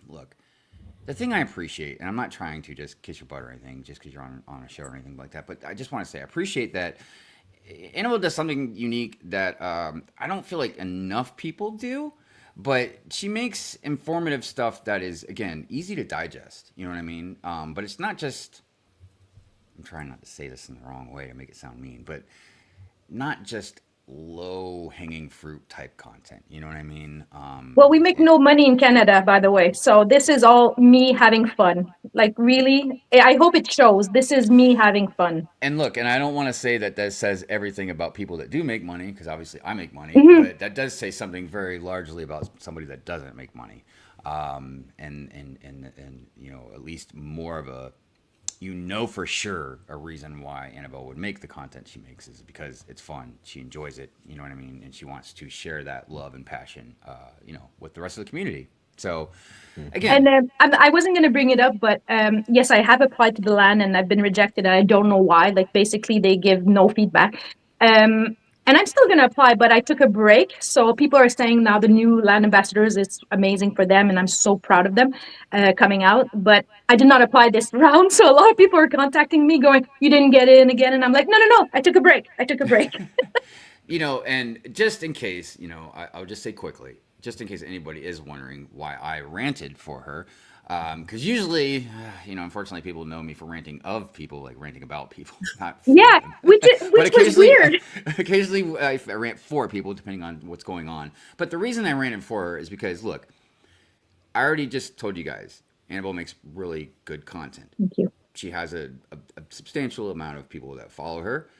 Look, the thing I appreciate, and I'm not trying to just kiss your butt or anything, just because you're on a show or anything like that, but I just want to say I appreciate that. Annabelle does something unique that I don't feel like enough people do, but she makes informative stuff that is, again, easy to digest. You know what I mean? But it's not just, I'm trying not to say this in the wrong way to make it sound mean, but not just low-hanging fruit type content. You know what I mean? Well, we make no money in Canada, by the way. So this is all me having fun. Like, really, I hope it shows. This is me having fun. And look, and I don't want to say that says everything about people that do make money, because obviously I make money, but that does say something very largely about somebody that doesn't make money. And you know, at least more of a, you know, for sure a reason why Annabelle would make the content she makes is because it's fun. She enjoys it. You know what I mean? And she wants to share that love and passion, you know, with the rest of the community. So again, and I wasn't going to bring it up, but yes, I have applied to the LAN and I've been rejected. I don't know why. Like, basically they give no feedback. And I'm still going to apply, but I took a break. So people are saying now the new LAN ambassadors, it's amazing for them. And I'm so proud of them coming out. But I did not apply this round. So a lot of people are contacting me going, you didn't get in again. And I'm like, no, I took a break. you know, and just in case, you know, I'll just say quickly, just in case anybody is wondering why I ranted for her. Because usually, unfortunately, people know me for ranting of people, like ranting about people, not for Yeah, them. which But was weird. occasionally I rant for people, depending on what's going on. But the reason I ranted for her is because, look, I already just told you guys, Annabelle makes really good content. Thank you. She has a substantial amount of people that follow her.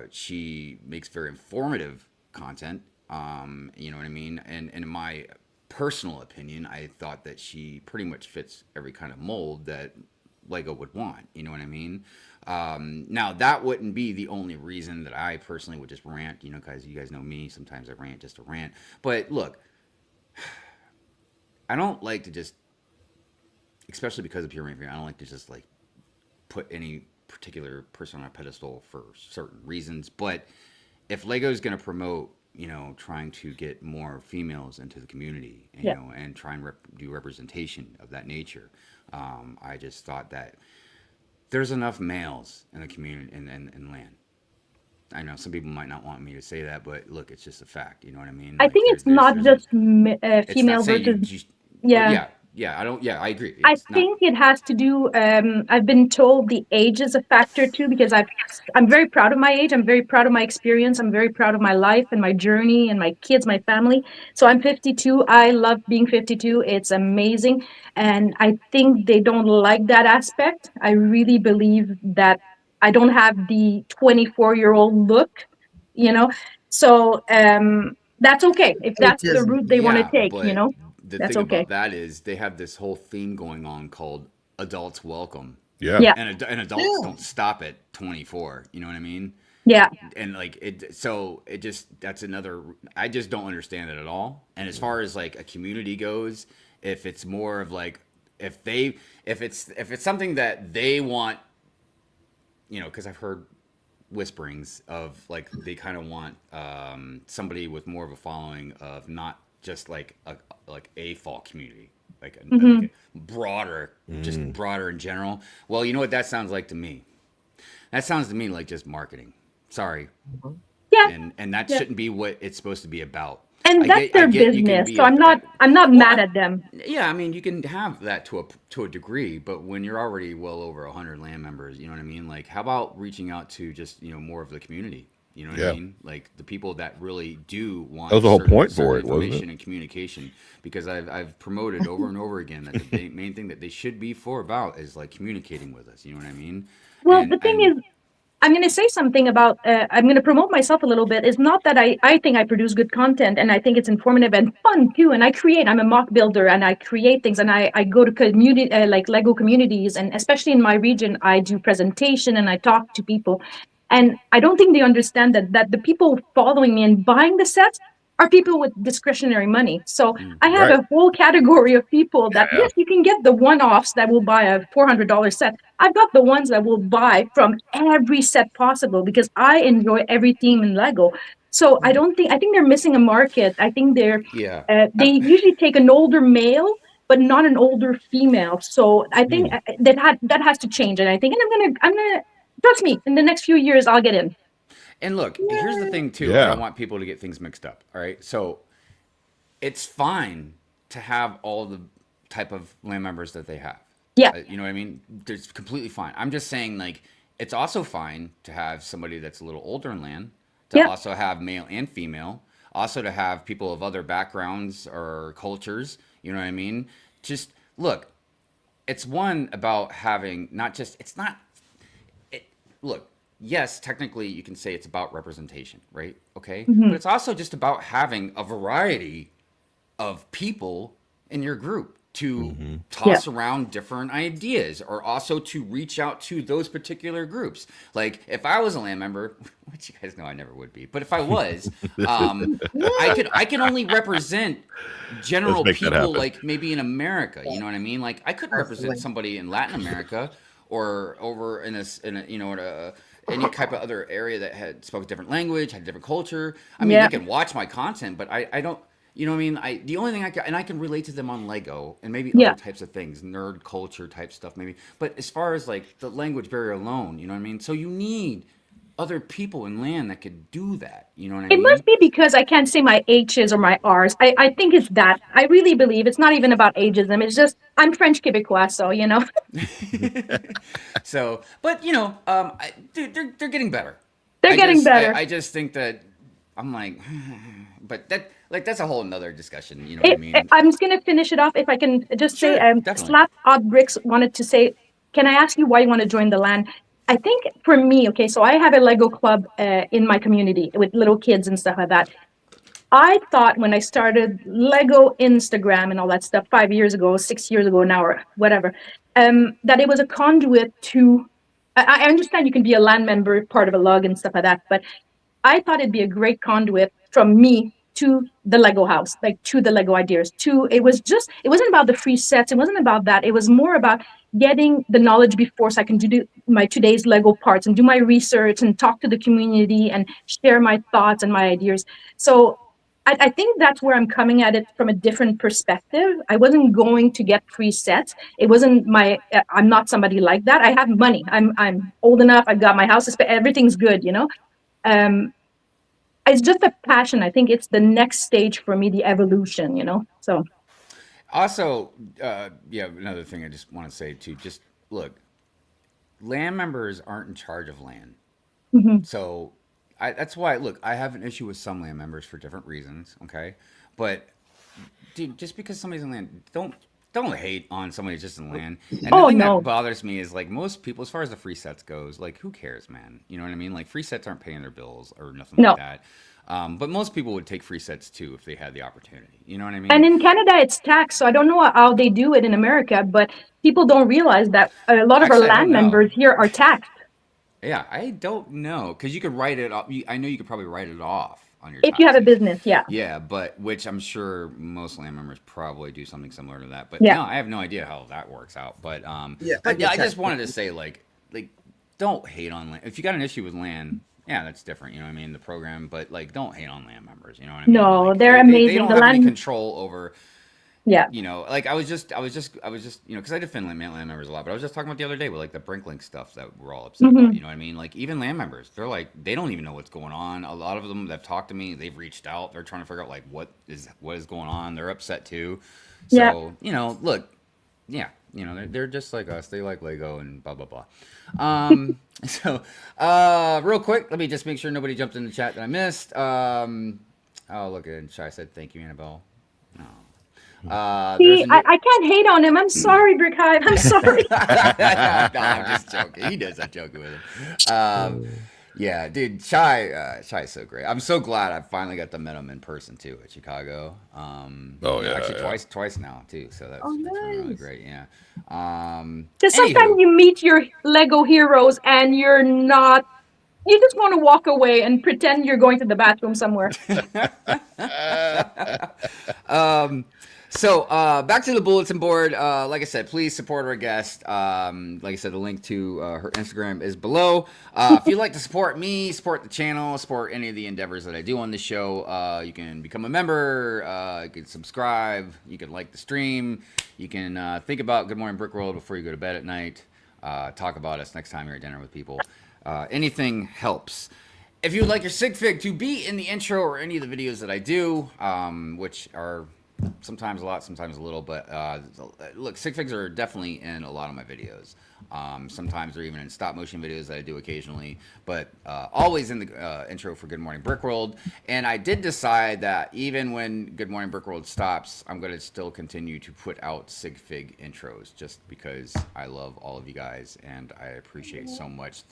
She makes very informative content. You know what I mean? And in my personal opinion, I thought that she pretty much fits every kind of mold that Lego would want. You know what I mean? Now, that wouldn't be the only reason that I personally would just rant, because you guys know me. Sometimes I rant just to rant. But look, I don't like to just, especially because of pure ranting, I don't like to just like put any particular person on a pedestal for certain reasons. But if Lego's going to promote, trying to get more females into the community, and try and do representation of that nature, I just thought that there's enough males in the community in land. I know some people might not want me to say that, but look, it's just a fact. You know what I mean? I Like, think it's not just female versus. yeah. Yeah, I don't. Yeah, I agree. I think it has to do. I've been told the age is a factor too, because I'm very proud of my age. I'm very proud of my experience. I'm very proud of my life and my journey and my kids, my family. So I'm 52. I love being 52. It's amazing, and I think they don't like that aspect. I really believe that I don't have the 24-year-old look, So that's okay if that's the route they want to take. But the That's thing okay. about that is they have this whole theme going on called adults welcome. Yeah. Yeah. And adults don't stop at 24. You know what I mean? Yeah. And like that's another. I just don't understand it at all. And as far as like a community goes, if it's more of like if it's something that they want, because I've heard whisperings of like they kind of want somebody with more of a following of not just like a fall community, like a broader, just broader in general. Well, you know what that sounds like to me? That sounds to me like just marketing. Sorry. Yeah. And that shouldn't be what it's supposed to be about. And that's their business. So I'm not mad at them. Yeah, I mean, you can have that to a degree, but when you're already well over 100 land members, you know what I mean? Like, how about reaching out to just, more of the community? You know what I mean? Like the people that really do want that was the whole point for it, wasn't information it? and communication. Because I've promoted over and over again that the main thing that they should be about is like communicating with us. You know what I mean? Well, the thing is, I'm going to say something about, I'm going to promote myself a little bit. It's not that I think I produce good content, and I think it's informative and fun too. And I'm a mock builder, and I create things, and I go to community, like Lego communities. And especially in my region, I do presentation and I talk to people. And I don't think they understand that the people following me and buying the sets are people with discretionary money. So I have a whole category of people that, yes, you can get the one-offs that will buy a $400 set. I've got the ones that will buy from every set possible because I enjoy every theme in Lego. So I think they're missing a market. I think they usually take an older male, but not an older female. So I think that has to change. And I think, and I'm gonna trust me, in the next few years, I'll get in. And look, here's the thing too. I don't want people to get things mixed up. All right, so it's fine to have all the type of land members that they have. Yeah, you know what I mean. It's completely fine. I'm just saying, like, it's also fine to have somebody that's a little older in land, to also have male and female, also to have people of other backgrounds or cultures. You know what I mean? Just look, it's one about having not just. It's not. Look. Yes, technically you can say it's about representation, right? Okay. But it's also just about having a variety of people in your group to toss around different ideas, or also to reach out to those particular groups. Like if I was a land member, which you guys know I never would be, but if I was, I can only represent general people, like maybe in America, you know what I mean? Like I couldn't represent somebody in Latin America or over in any type of other area that had spoke a different language, had a different culture. I mean, they can watch my content, but I don't, you know what I mean? The only thing I can relate to them on Lego and maybe other types of things, nerd culture type stuff maybe. But as far as like the language barrier alone, you know what I mean? So you need other people in land that could do that. You know what I It mean? must be because I can't say my H's or my R's. I think it's that. I really believe it's not even about ageism. It's just I'm French Quebecois, so you know. So, but dude, they're getting better. They're getting better. I just think that I'm like, but that's a whole nother discussion. You know what I mean? I'm just gonna finish it off if I can just Sure, say, definitely. Slap Odd Bricks wanted to say, can I ask you why you want to join the LAN? I think for me, okay, so I have a Lego club in my community with little kids and stuff like that. I thought when I started Lego Instagram and all that stuff 5 years ago, 6 years ago now, or whatever, that it was a conduit to. I understand you can be a LAN member, part of a lug and stuff like that, but I thought it'd be a great conduit from me to the Lego house, like to the Lego ideas. It wasn't about the free sets. It wasn't about that. It was more about getting the knowledge before so I can do my today's Lego parts and do my research and talk to the community and share my thoughts and my ideas. So I think that's where I'm coming at it from a different perspective. I wasn't going to get free sets. It wasn't I'm not somebody like that. I have money. I'm old enough. I've got my house. Everything's good, you know? It's just a passion. I think it's the next stage for me, the evolution, you know? So. Also, another thing I just want to say too, just look, LAN members aren't in charge of LAN. Mm-hmm. So that's why, look, I have an issue with some LAN members for different reasons, okay? But, dude, just because somebody's in LAN, don't hate on somebody just in LAN. And the thing that bothers me is, like, most people, as far as the free sets goes, like, who cares, man? You know what I mean? Like, free sets aren't paying their bills or nothing like that. But most people would take free sets, too, if they had the opportunity. You know what I mean? And in Canada, it's taxed, so I don't know how they do it in America, but people don't realize that a lot of our LAN members here are taxed. Yeah, I don't know, because you could write it off. I know you could probably write it off on your if you have a business, yeah. Yeah, but which I'm sure most LAN members probably do something similar to that. But yeah. No, I have no idea how that works out. But I just wanted to say, like don't hate on LAN. If you got an issue with LAN, yeah, that's different. You know what I mean? The program, but like, don't hate on LAN members. You know what I mean? No, like, they're amazing. They don't have any control over. Yeah. You know, like I was just, you know, because I defend LAN members a lot, but I was just talking about the other day with like the Brinklink stuff that we're all upset about. You know what I mean? Like even LAN members, they're like, they don't even know what's going on. A lot of them that have talked to me, they've reached out. They're trying to figure out like what is going on. They're upset too. So, you know, look, yeah, you know, they're just like us. They like Lego and blah, blah, blah. So, real quick, let me just make sure nobody jumped in the chat that I missed. Oh, look at Shy said, thank you, Annabelle. Oh. See, I can't hate on him. I'm sorry, Brick Hive. I'm sorry. No, I'm just joking. He does. I'm joking with him. Yeah, dude, Shy is so great. I'm so glad I finally got to meet him in person too at Chicago. Actually, twice now too. So that's really great. Yeah. Because sometimes you meet your Lego heroes and you're not. You just want to walk away and pretend you're going to the bathroom somewhere. So back to the bulletin board. Like I said, please support our guest. Like I said, the link to her Instagram is below. If you'd like to support me, support the channel, support any of the endeavors that I do on the show, you can become a member. You can subscribe. You can like the stream. You can think about Good Morning Brick World before you go to bed at night. Talk about us next time you're at dinner with people. Anything helps. If you would like your sigfig to be in the intro or any of the videos that I do, which are sometimes a lot, sometimes a little, but look, sigfigs are definitely in a lot of my videos. Sometimes they're even in stop motion videos that I do occasionally, but always in the intro for Good Morning Brick World. And I did decide that even when Good Morning Brick World stops, I'm going to still continue to put out sigfig intros just because I love all of you guys and I appreciate so much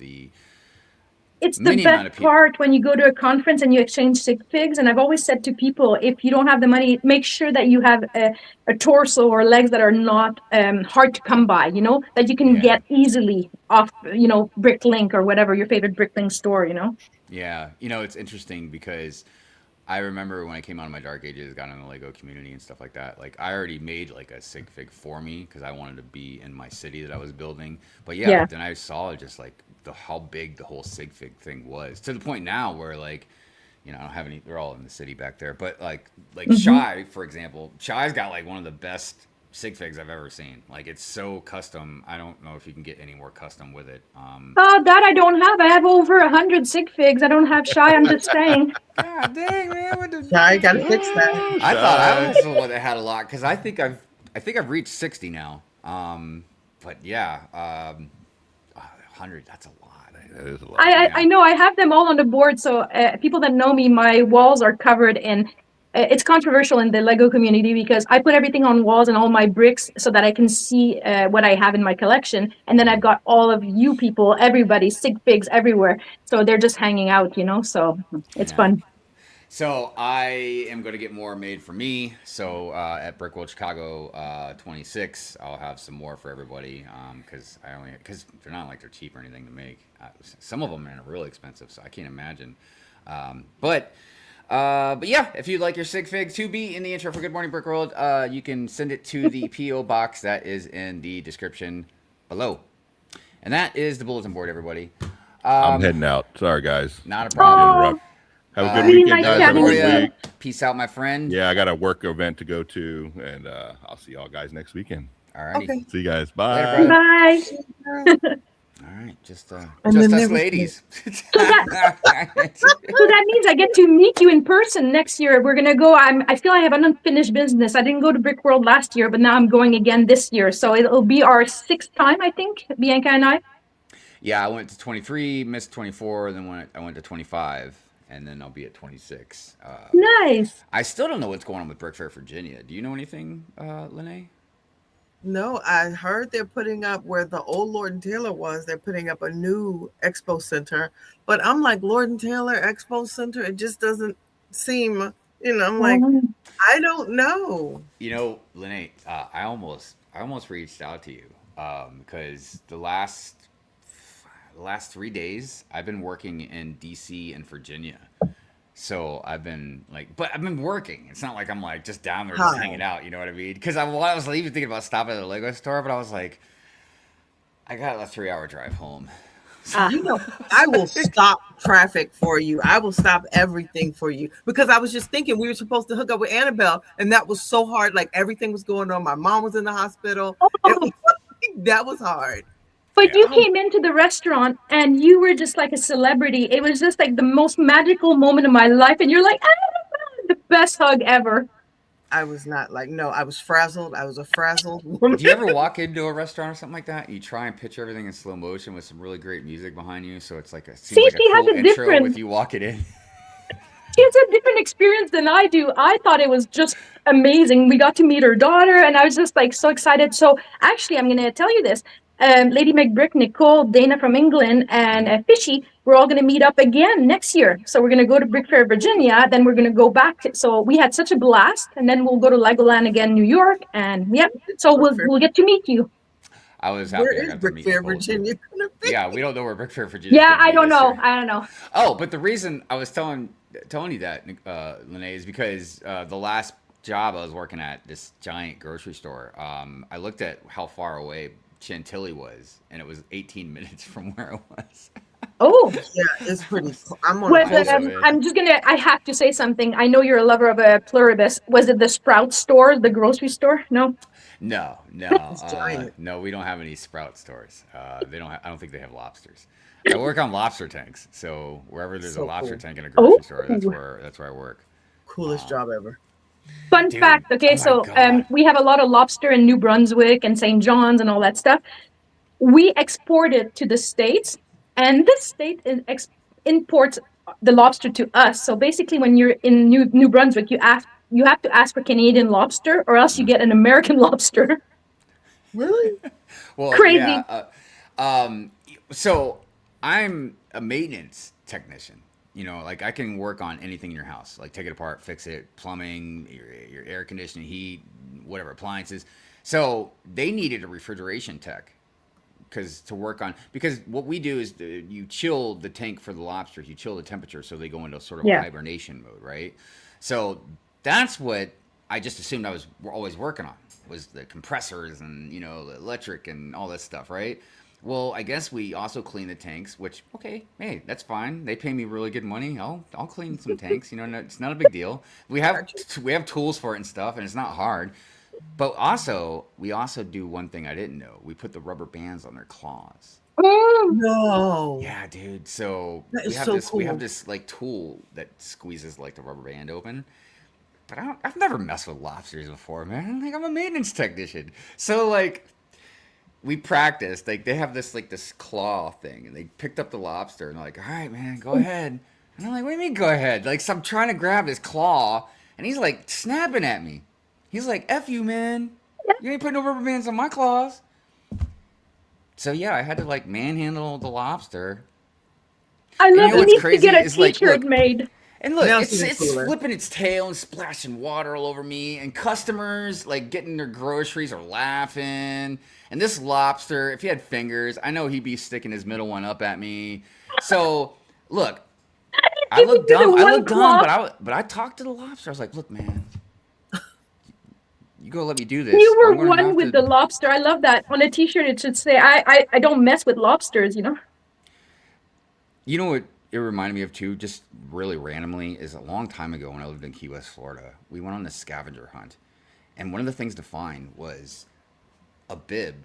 it's the best part when you go to a conference and you exchange sigfigs. And I've always said to people, if you don't have the money, make sure that you have a torso or legs that are not hard to come by, you know, that you can get easily off, you know, Bricklink or whatever, your favorite Bricklink store, you know? Yeah. You know, it's interesting because I remember when I came out of my dark ages, got in the Lego community and stuff like that. Like I already made like a sigfig for me because I wanted to be in my city that I was building. But then I saw just like how big the whole sigfig thing was, to the point now where like, you know, I don't have any. They're all in the city back there, but like Shy, for example, Shy's got like one of the best sig figs I've ever seen. Like, it's so custom. I don't know if you can get any more custom with it. That I don't have. I have over 100 sig figs. I don't have shy. I'm just saying. God dang, man! What the... I gotta fix that. I thought I was the one that had a lot because I think I've reached 60 now. But yeah, 100. That's a lot. That is a lot. I know I have them all on the board. So people that know me, my walls are covered in. It's controversial in the Lego community because I put everything on walls and all my bricks so that I can see what I have in my collection. And then I've got all of you people, everybody, sig figs everywhere. So they're just hanging out, So it's fun. So I am going to get more made for me. So at Brick World Chicago 26, I'll have some more for everybody because they're not like they're cheap or anything to make. Some of them are really expensive, so I can't imagine. But yeah, if you'd like your sig fig to be in the intro for Good Morning Brick World, you can send it to the PO box that is in the description below. And that is the bulletin board, everybody. I'm heading out. Sorry, guys. Not a problem. Have a good weekend, nice guys. Have a good Gloria, week. peace out, my friend. Yeah, I got a work event to go to, and I'll see y'all guys next weekend. All righty. Okay. See you guys. Later, Bye. brother. Bye. All right, just then us there was- ladies. So that means I get to meet you in person next year. We're gonna go. I feel I have an unfinished business. I didn't go to Brick World last year, but now I'm going again this year. So it'll be our 6th time, I think, Bianca and I. Yeah, I went to 23, missed 24, then I went to 25, and then I'll be at 26. Nice. I still don't know what's going on with Brick Fair, Virginia. Do you know anything, Lene? No, I heard they're putting up where the old Lord and Taylor was. They're putting up a new expo center, but I'm like, Lord and Taylor Expo Center. It just doesn't seem, I'm like, I don't know. Lene, I almost reached out to you because the last 3 days I've been working in DC and Virginia. So I've been working. It's not like I'm like just down there just hanging out. You know what I mean? Because I was even thinking about stopping at a Lego store, but I was like, I got a 3-hour drive home. I will stop traffic for you. I will stop everything for you because I was just thinking we were supposed to hook up with Annabelle, and that was so hard. Like everything was going on. My mom was in the hospital. That was hard. But you came into the restaurant and you were just like a celebrity. It was just like the most magical moment of my life. And you're like, the best hug ever. I was not like, no, I was frazzled. I was a frazzled woman. Do you ever walk into a restaurant or something like that? You try and picture everything in slow motion with some really great music behind you. So it's like a She cool has a intro different- with you walking in. It's a different experience than I do. I thought it was just amazing. We got to meet her daughter and I was just like so excited. So actually, I'm going to tell you this. Lady McBrick, Nicole, Dana from England, and Fishy, we're all going to meet up again next year. So we're going to go to Brick Fair, Virginia. Then we're going to go back. So we had such a blast. And then we'll go to Legoland again, New York. And so we'll get to meet you. I was happy. Where I is got to Brick meet Fair, you both. Virginia gonna be? Yeah, we don't know where Brick Fair, Virginia. Yeah, I don't know. Oh, but the reason I was telling you that, Lene, is because the last job I was working at, this giant grocery store, I looked at how far away Chantilly was, and it was 18 minutes from where I was. Oh, Yeah, it's pretty. I'm on. was the it, coast. I have to say something. I know you're a lover of a pluribus. Was it the Sprout store, the grocery store? No. No, giant. no, we don't have any Sprout stores. They don't. I don't think they have lobsters. I work on lobster tanks, so wherever there's So a lobster cool. tank in a grocery store, Oh. that's where I work. Coolest job ever. Fun Dude, fact, okay, oh my so God. we have a lot of lobster in New Brunswick and St. John's and all that stuff. We export it to the States, and this state imports the lobster to us. So basically, when you're in New Brunswick, you have to ask for Canadian lobster, or else you get an American lobster. Really? Well, Crazy. Yeah, so I'm a maintenance technician. Like I can work on anything in your house, like take it apart, fix it, plumbing, your air conditioning, heat, whatever, appliances. So they needed a refrigeration tech because what we do is you chill the tank for the lobsters, you chill the temperature so they go into sort of hibernation mode, right? So that's what I just assumed we're always working on was the compressors and the electric and all this stuff, right? Well, I guess we also clean the tanks, which, okay, hey, that's fine. They pay me really good money. I'll clean some tanks. It's not a big deal. We have tools for it and stuff, and it's not hard. But also, we also do one thing I didn't know. We put the rubber bands on their claws. Mm. No. Yeah, dude. So That we is have so this we have cool. this like tool that squeezes like the rubber band open. But I've never messed with lobsters before, man. Like I'm a maintenance technician. So like we practiced. Like they have this claw thing, and they picked up the lobster and they're like, "All right, man, go ahead." And I'm like, "What do you mean, go ahead?" Like, so I'm trying to grab his claw, and he's like snapping at me. He's like, "F you, man! You ain't putting no rubber bands on my claws." So yeah, I had to like manhandle the lobster. I And you love know it. what's Needs to crazy get a is like, T-shirt look, made. and look, Now it's it's even cooler. flipping its tail and splashing water all over me, and customers like getting their groceries are laughing. And this lobster, if he had fingers, I know he'd be sticking his middle one up at me. So look, I Give look you the dumb. I one look dumb, claw. but I talked to the lobster. I was like, look, man, you go let me do this. You were I'm gonna one have with to. the lobster. I love that. On a T-shirt, it should say, I don't mess with lobsters." You know. You know what it reminded me of too, just really randomly, is a long time ago when I lived in Key West, Florida. We went on this scavenger hunt, and one of the things to find was a bib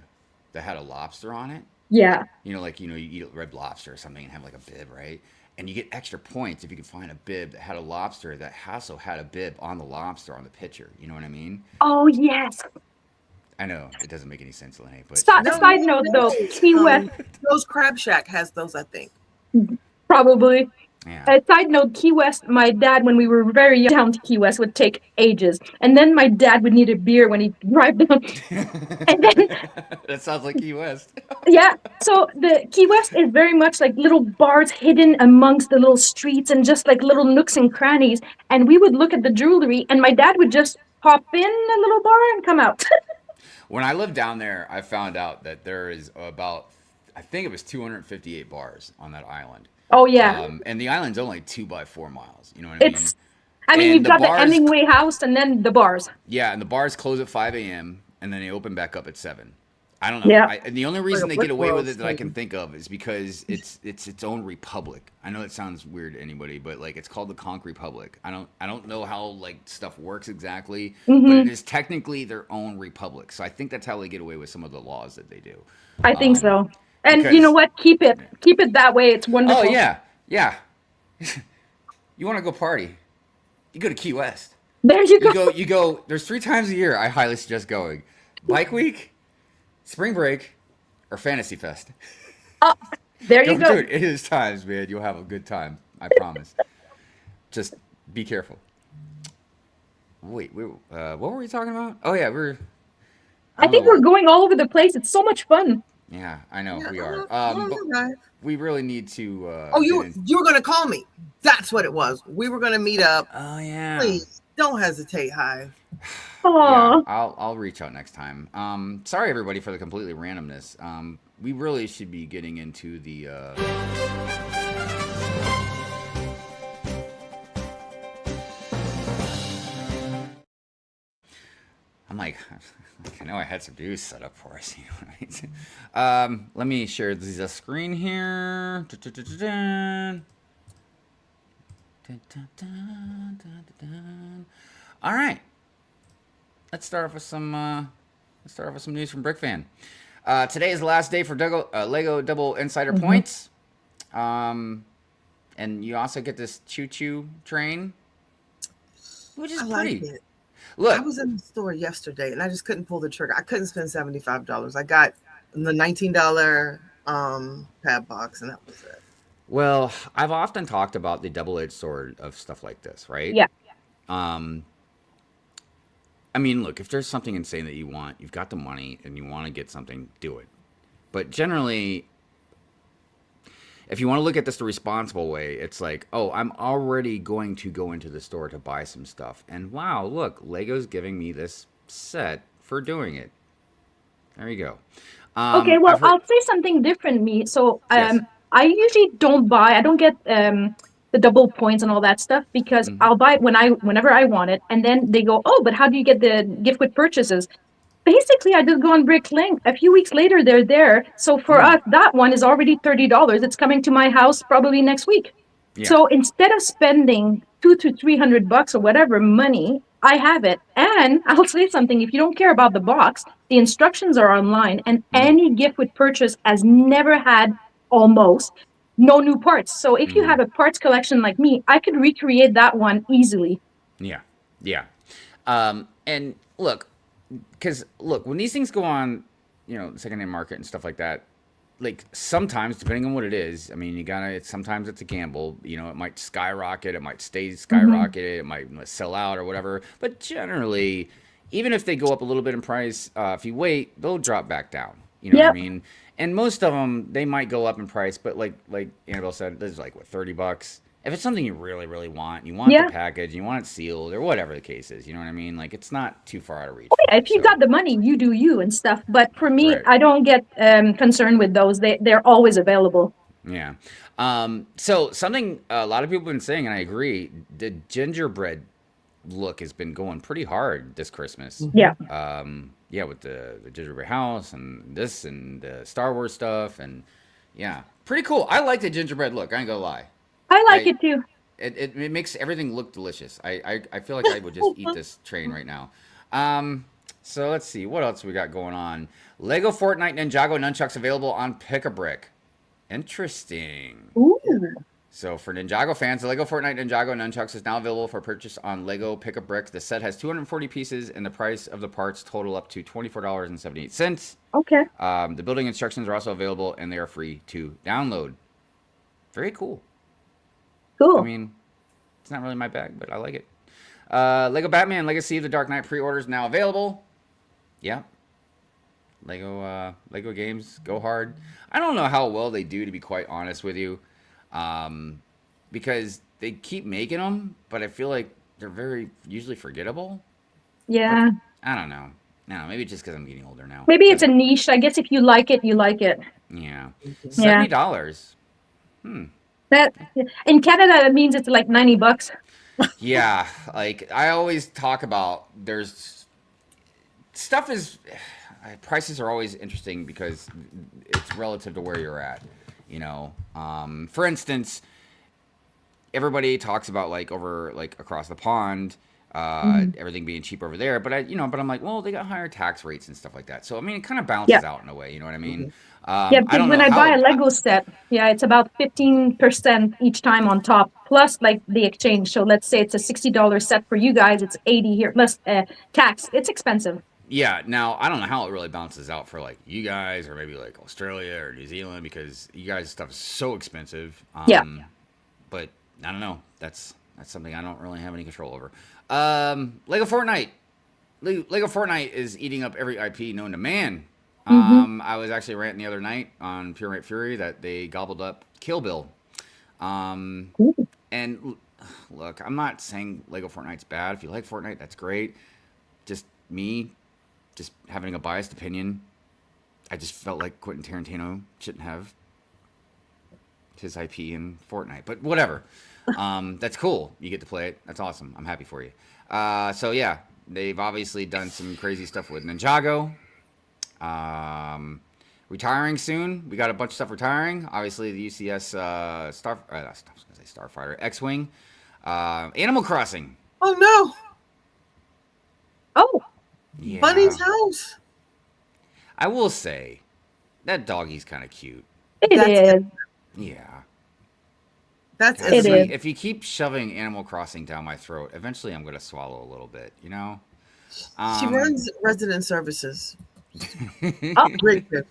that had a lobster on it. Yeah. You eat red lobster or something and have like a bib, right? And you get extra points if you can find a bib that had a lobster that also had a bib on the lobster on the picture. You know what I mean? Oh yes. I know it doesn't make any sense, Lenny, but No, Side no, note though, no. Key West Those Crab Shack has those, I think. probably. yeah. Side note, Key West, my dad, when we were very young, down to Key West would take ages. And then my dad would need a beer when he'd drive down. And then, That sounds like Key West. yeah, so the Key West is very much like little bars hidden amongst the little streets and just like little nooks and crannies. And we would look at the jewelry, and my dad would just pop in a little bar and come out. When I lived down there, I found out that there is about, I think it was 258 bars on that island. Oh, yeah. And the island's only 2 by 4 miles. You know what I mean? I mean, And you've the got the bars- Hemingway house and then the bars. Yeah, and the bars close at 5 a.m. and then they open back up at 7. I don't know. Yeah. And the only reason they Brick get away with World it that I thing. can think of is because it's its own republic. I know it sounds weird to anybody, but like it's called the Conch Republic. I don't know how like stuff works exactly, but it is technically their own republic. So I think that's how they get away with some of the laws that they do. I think so. And because- you know what? Keep it that way. It's wonderful. Oh yeah, yeah. You want to go party? You go to Key West. There you go. You go. There's 3 times a year I highly suggest going: Bike Week, Spring Break, or Fantasy Fest. There you go. Dude, it is times, man. You'll have a good time. I promise. Just be careful. Wait, what were we talking about? Oh yeah, I think we're going all over the place. It's so much fun. Yeah, I know we Yeah, are. I'm But alright. we really need to. Oh, get you in- were gonna call me. That's what it was. We were gonna meet up. Oh yeah. Please don't hesitate, Hive. Aw. Yeah, I'll reach out next time. Sorry everybody for the completely randomness. We really should be getting into the. I'm like, I know I had some news set up for us. You know, right? Let me share the screen here. All right. Let's start off with some news from BrickFan. Today is the last day for Lego Double Insider Points. And you also get this choo-choo train, which is I like pretty. it. Look, I was in the store yesterday and I just couldn't pull the trigger. I couldn't spend $75. I got the $19 pad box and that was it. well, I've often talked about the double-edged sword of stuff like this, right? Yeah. I mean, look, if there's something insane that you want, you've got the money and you want to get something, do it. But generally, if you want to look at this the responsible way, it's like, oh, I'm already going to go into the store to buy some stuff. And wow, look, Lego's giving me this set for doing it. There you go. Okay, well, I've heard- I'll say something different, me. So, Yes. I usually I don't get the double points and all that stuff because I'll buy it whenever I want it, and then they go, oh, but how do you get the gift with purchases? Basically, I just go on Brick Link. A few weeks later, they're there. So for us, that one is already $30. It's coming to my house probably next week. Yeah. So instead of spending $200 to $300 or whatever money, I have it. And I'll say something. If you don't care about the box, the instructions are online, and any gift with purchase has never had almost no new parts. So if you have a parts collection like me, I could recreate that one easily. Yeah. Yeah. And look, because look, when these things go on, you know, secondhand market and stuff like that, like sometimes, depending on what it is, I mean, you gotta. Sometimes it's a gamble. You know, it might skyrocket, it might stay skyrocketed, it might sell out or whatever. But generally, even if they go up a little bit in price, if you wait, they'll drop back down. You know what I mean? And most of them, they might go up in price, but like Annabelle said, this is like what, $30. If it's something you really, really want, you want the package, you want it sealed, or whatever the case is, you know what I mean? Like, it's not too far out of reach. Oh, yeah, if you got the money, you do you and stuff. But for me, I don't get concerned with those. They're always available. Yeah. So something a lot of people have been saying, and I agree, the gingerbread look has been going pretty hard this Christmas. Yeah. Yeah, with the gingerbread house and this and the Star Wars stuff, and yeah, pretty cool. I like the gingerbread look. I ain't gonna lie. I like it too. It makes everything look delicious. I feel like I would just eat this train right now. So let's see what else we got going on. Lego Fortnite Ninjago nunchucks available on Pick-a-Brick. Interesting. Ooh. So for Ninjago fans, the Lego Fortnite Ninjago nunchucks is now available for purchase on Lego Pick-a-Brick. The set has 240 pieces, and the price of the parts total up to $24.78. Okay. The building instructions are also available, and they are free to download. Very cool. Cool. I mean, it's not really my bag, but I like it. Lego Batman Legacy of the Dark Knight pre-orders now available. Yeah. Lego games go hard. I don't know how well they do, to be quite honest with you, because they keep making them, but I feel like they're very usually forgettable. Yeah. But I don't know. No, maybe just because I'm getting older now. Maybe it's a niche. I guess if you like it, you like it. Yeah. $70. That in Canada, that means it's like $90. Yeah, like I always talk about, there's stuff is prices are always interesting because it's relative to where you're at, you know. For instance, everybody talks about like over like across the pond, everything being cheap over there, but I'm like, well, they got higher tax rates and stuff like that. So I mean, it kind of balances out in a way, you know what I mean? Because when I buy a Lego set, it's about 15% each time on top, plus like the exchange. So let's say it's a $60 set for you guys, it's 80 here plus tax. It's expensive. Yeah. Now I don't know how it really balances out for like you guys or maybe like Australia or New Zealand, because you guys' stuff is so expensive. But I don't know. That's something I don't really have any control over. Lego Fortnite. Lego Fortnite is eating up every IP known to man. I was actually ranting the other night on Pure Right Fury that they gobbled up Kill Bill. And look, I'm not saying Lego Fortnite's bad. If you like Fortnite, that's great. Just me, just having a biased opinion. I just felt like Quentin Tarantino shouldn't have his IP in Fortnite, but whatever. That's cool. You get to play it. That's awesome. I'm happy for you. So yeah, they've obviously done some crazy stuff with Ninjago. Retiring soon. We got a bunch of stuff retiring. Obviously, the UCS Starfighter, X-Wing, Animal Crossing. Oh no! Oh, Yeah. Bunny's house. I will say that doggy's kind of cute. it is. Yeah. That's It it. is. If you keep shoving Animal Crossing down my throat, eventually I'm going to swallow a little bit, you know? She runs resident services. Oh. Great. Come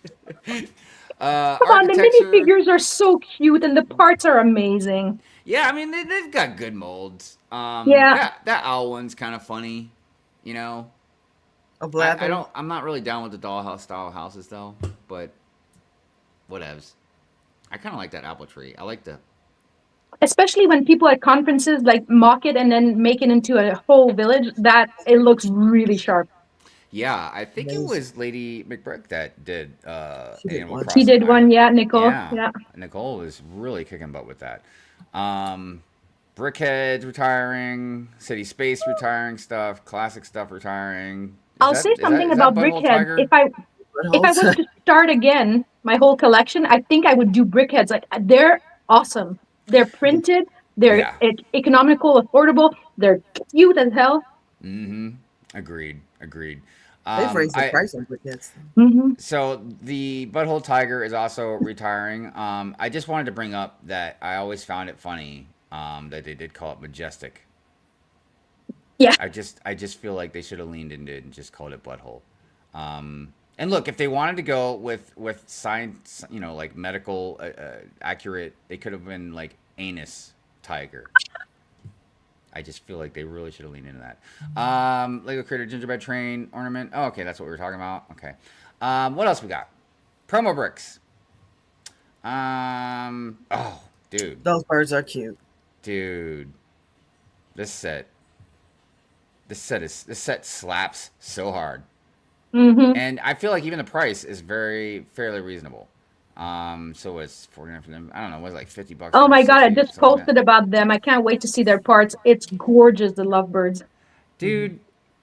on, the minifigures are so cute and the parts are amazing. Yeah, I mean, they've got good molds. Yeah. That owl one's kind of funny, you know? A blather. I'm not really down with the dollhouse style houses, though, but whatevs. I kind of like that apple tree. I like the... Especially when people at conferences like mock it and then make it into a whole village, that it looks really sharp. Yeah, I think it was Lady McBrick that did Animal one. Crossing. She did one, Nicole. Yeah. Nicole was really kicking butt with that. Brickheads retiring, City Space retiring stuff, classic stuff retiring. I'll say something about Brickheads. If I was to start again my whole collection, I think I would do Brickheads. Like, they're awesome. They're printed. They're economical, affordable. They're cute as hell. Mm-hmm. Agreed. They've raised the I price on briquettes. Hmm. So the Butthole Tiger is also retiring. I just wanted to bring up that I always found it funny that they did call it Majestic. Yeah. I just feel like they should have leaned into it and just called it Butthole. And look, if they wanted to go with science, like medical accurate, they could have been like Anus Tiger. I just feel like they really should have leaned into that. Lego Creator Gingerbread Train ornament. Oh, okay, that's what we were talking about. Okay. What else we got? Promo bricks. Oh, dude. Those birds are cute. Dude. This set slaps so hard. Hmm. And I feel like even the price is fairly reasonable. So it's 49 for them. I don't know, was it like $50? Oh my God, I 60, just something like that. posted about them. I can't wait to see their parts. It's gorgeous, the lovebirds. Dude,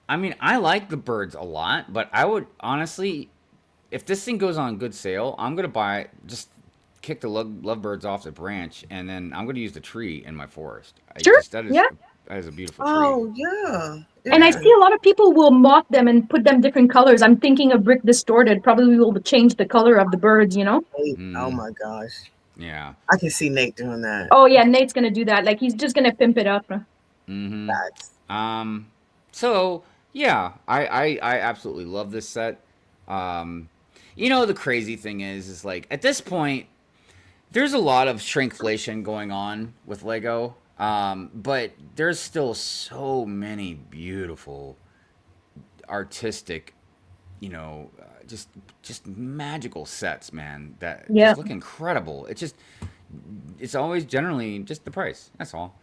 I mean, I like the birds a lot, but I would honestly, if this thing goes on good sale, I'm gonna buy it, just kick the lovebirds off the branch, and then I'm gonna use the tree in my forest. Sure, That yeah. is a beautiful tree. Oh yeah. And I Yeah. see a lot of people will mock them and put them different colors. I'm thinking of Brick Distorted probably will change the color of the birds, you know? Nate, Mm. oh my gosh. Yeah. I can see Nate doing that. Oh yeah, Nate's gonna do that. Like he's just gonna pimp it up. Mm-hmm. Facts. So yeah, I absolutely love this set. The crazy thing is like at this point, there's a lot of shrinkflation going on with Lego. But there's still so many beautiful, artistic, just magical sets, man. That Yeah. just look incredible. It's always generally just the price. That's all.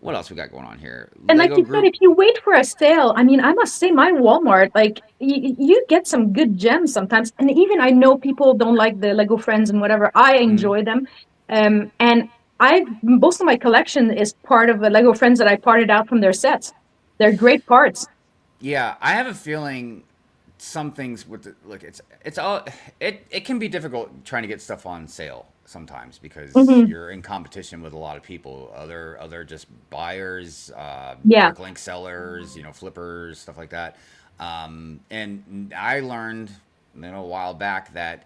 What else we got going on here? And Lego like you said, if you wait for a sale, I mean, I must say, my Walmart, like you get some good gems sometimes. And even I know people don't like the Lego Friends and whatever. I enjoy them, and most of my collection is part of the Lego Friends that I parted out from their sets. They're great parts. Yeah, I have a feeling some things with it can be difficult trying to get stuff on sale sometimes because Mhm. you're in competition with a lot of people, other just buyers, Yeah. bricklink sellers, flippers, stuff like that. And I learned, a while back that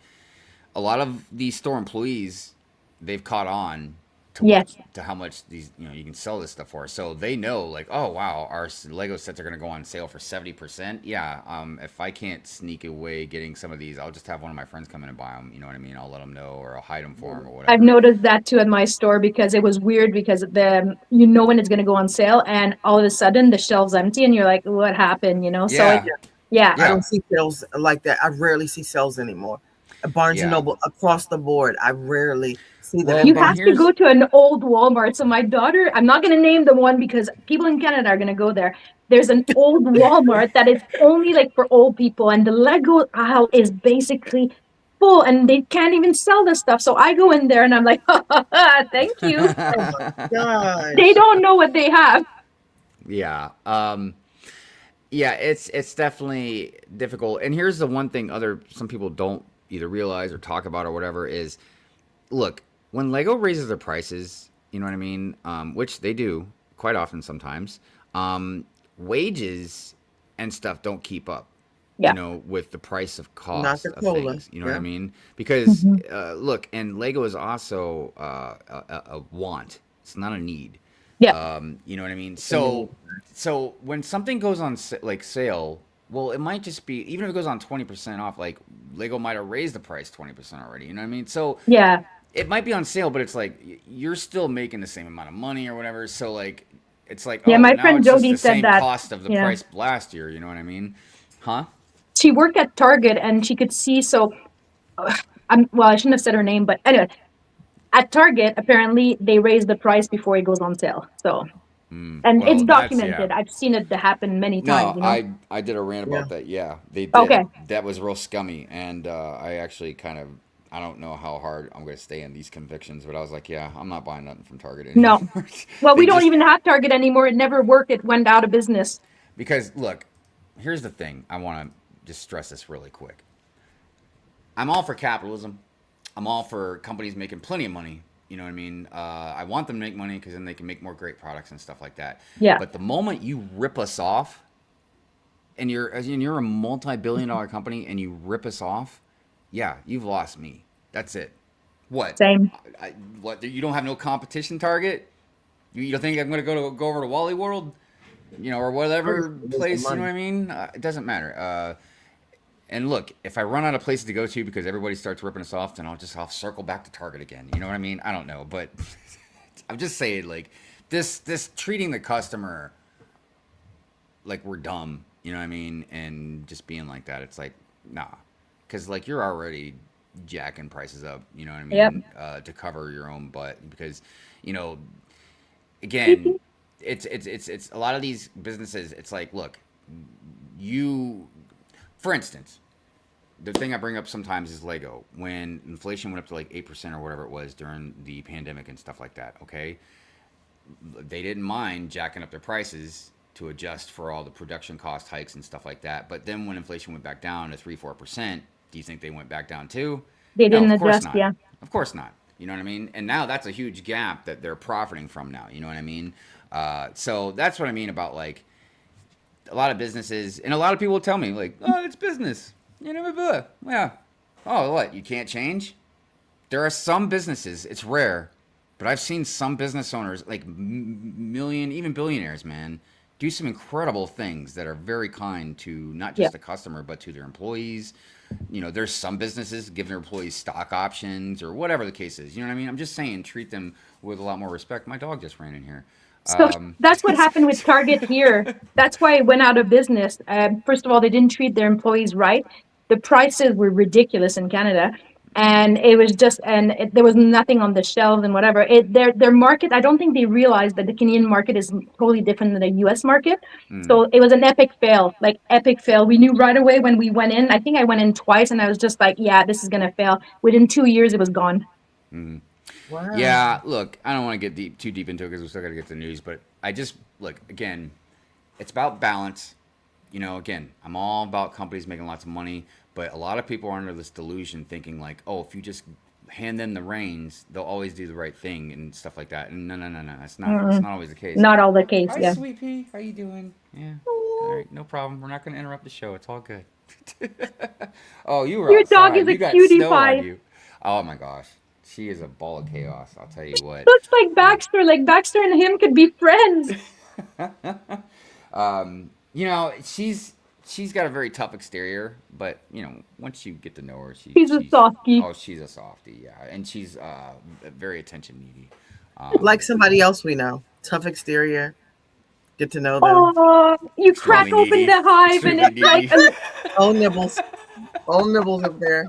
a lot of these store employees, they've caught on to Yes. to how much these you can sell this stuff for. So they know like, oh wow, our Lego sets are going to go on sale for 70%. Yeah, if I can't sneak away getting some of these, I'll just have one of my friends come in and buy them. You know what I mean? I'll let them know, or I'll hide them for them, or whatever. I've noticed that too at my store because it was weird because when it's going to go on sale and all of a sudden the shelves empty and you're like, what happened? So Yeah. yeah. I don't see sales like that. I rarely see sales anymore. At Barnes and Yeah. Noble across the board, I rarely see Well, them. You but have to here's- go to an old Walmart. So my daughter, I'm not going to name the one because people in Canada are going to go there. There's an old Walmart that is only like for old people, and the Lego aisle is basically full, and they can't even sell the stuff. So I go in there and I'm like, thank you. Gosh. They don't know what they have. Yeah. Yeah, it's definitely difficult. And here's the one thing some people don't either realize or talk about or whatever is, look, when Lego raises their prices, you know what I mean? Which they do quite often sometimes, wages and stuff don't keep up. Yeah. With the price of cost of Coca-Cola, things. You know what I yeah. mean? Because Mhm. look, and Lego is also a want. It's not a need. Yeah. You know what I mean? So when something goes on sale, well, it might just be, even if it goes on 20% off, like Lego might have raised the price 20% already. You know what I mean? So Yeah. it might be on sale, but it's like you're still making the same amount of money or whatever. So like it's like, Yeah, oh, my now friend it's just Jody the said same that. cost of the Yeah. price last year. You know what I mean? Huh? She worked at Target and she could see. So, I shouldn't have said her name, but anyway, at Target, apparently they raise the price before it goes on sale. So, and Well, it's that's- documented. yeah. I've seen it happen many No, times. I did a rant about Yeah. that. Yeah, they did. Okay. That was real scummy, and I actually I don't know how hard I'm going to stay in these convictions, but I was like, yeah, I'm not buying nothing from Target No. anymore. Well, They we don't just- even have Target anymore. It never worked. It went out of business. Because look, here's the thing. I want to just stress this really quick. I'm all for capitalism. I'm all for companies making plenty of money, You know what I mean? I want them to make money because then they can make more great products and stuff like that. Yeah. But the moment you rip us off, and you're a multi-billion-dollar company, and you rip us off, yeah, you've lost me. That's it. What? Same. What? You don't have no competition target? You don't think I'm going to go over to Wally World, or whatever place? You know what I mean? It doesn't matter. And look, if I run out of places to go to because everybody starts ripping us off, then I'll circle back to Target again. You know what I mean? I don't know, but I'm just saying, like, this treating the customer like we're dumb. You know what I mean? And just being like that, it's like, nah, because like you're already jacking prices up. You know what I mean? Yep. To cover your own butt, because again, it's a lot of these businesses. It's like, look, for instance, the thing I bring up sometimes is Lego. When inflation went up to like 8% or whatever it was during the pandemic and stuff like that, okay? They didn't mind jacking up their prices to adjust for all the production cost hikes and stuff like that. But then when inflation went back down to 3-4%, do you think they went back down too? They didn't of course adjust, not. yeah. Of course not. You know what I mean? And now that's a huge gap that they're profiting from now. You know what I mean? So that's what I mean about like a lot of businesses, and a lot of people will tell me like, oh, it's business. Blah, blah. Yeah. Oh, what? You can't change? There are some businesses, it's rare, but I've seen some business owners, like even billionaires, man, do some incredible things that are very kind to not just the customer, but to their employees. There's some businesses give their employees stock options or whatever the case is. You know what I mean? I'm just saying, treat them with a lot more respect. My dog just ran in here. So that's what happened with Target here. That's why it went out of business. First of all, they didn't treat their employees right. The prices were ridiculous in Canada. And it was just, there was nothing on the shelves and whatever. Their market, I don't think they realized that the Canadian market is totally different than the US market. So it was an epic fail, like epic fail. We knew right away when we went in. I think I went in twice and I was just like, yeah, this is going to fail. Within 2 years, it was gone. Wow. Yeah, look, I don't want to get too deep into it because we still got to get to the news, but look, again, it's about balance. Again, I'm all about companies making lots of money, but a lot of people are under this delusion thinking like, oh, if you just hand them the reins, they'll always do the right thing and stuff like that. And no, that's not always the case. Not all the case, Hi, yeah. Sweet Pea, how you doing? Yeah, all right, no problem. We're not going to interrupt the show. It's all good. Oh, you were Your outside. dog is You a got cutie snow pie. on you. Oh my gosh, she is a ball of chaos. I'll tell you what. Looks like Baxter. Like Baxter and him could be friends. She's got a very tough exterior, but once you get to know her, She's a softie. Oh, she's a softie, yeah, and she's very attention needy. Like somebody else we know. Tough exterior. Get to know them. Oh, you crack Extremely open needy. the hive and it's like Oh, nibbles. Oh, nibbles up there.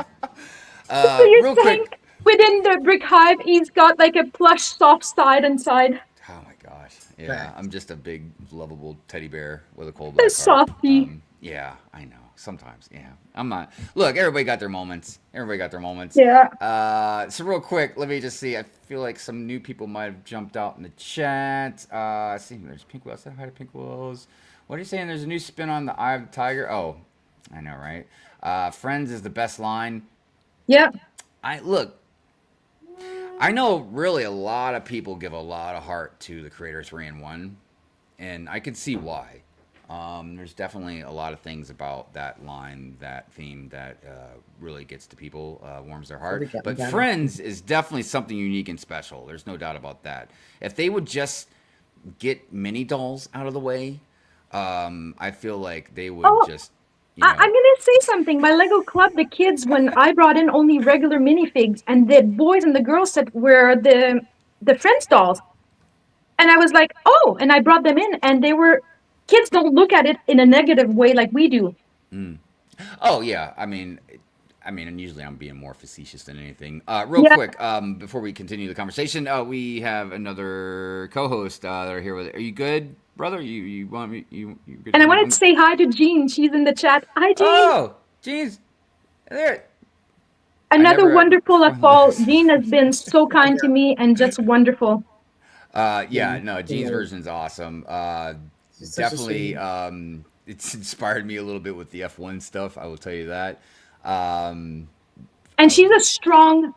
so you're real saying quick. within the Brick Hive, he's got like a plush, soft side inside. Oh my gosh, yeah, I'm just a big, lovable teddy bear with a cold A black heart. softie. Yeah, I know. Sometimes, yeah. I'm not. Look, everybody got their moments. Yeah. So real quick, let me just see. I feel like some new people might have jumped out in the chat. See, there's Pink Willows. Hi to Pink Willows. What are you saying? There's a new spin on the Eye of the Tiger. Oh, I know, right? Friends is the best line. Yeah. I know really a lot of people give a lot of heart to the Creator 3-in-1, and I can see why. There's definitely a lot of things about that line, that theme that really gets to people, warms their heart. But Friends is definitely something unique and special. There's no doubt about that. If they would just get mini dolls out of the way, I feel like they would just... I'm going to say something. My Lego club, the kids, when I brought in only regular minifigs, and the boys and the girls said were the Friends dolls. And I was like, oh, and I brought them in, and they were... Kids don't look at it in a negative way like we do. Oh, yeah. I mean, and usually I'm being more facetious than anything. Real quick, before we continue the conversation, we have another co-host that are here with it. Are you good, brother? You want me? You good? And I wanted to say hi to Jean. She's in the chat. Hi, Jean. Oh, Jean's there. Another wonderful fall. Jean has been so kind to me and just wonderful. Jean's version's awesome. Definitely, it's inspired me a little bit with the F1 stuff. I will tell you that. And she's a strong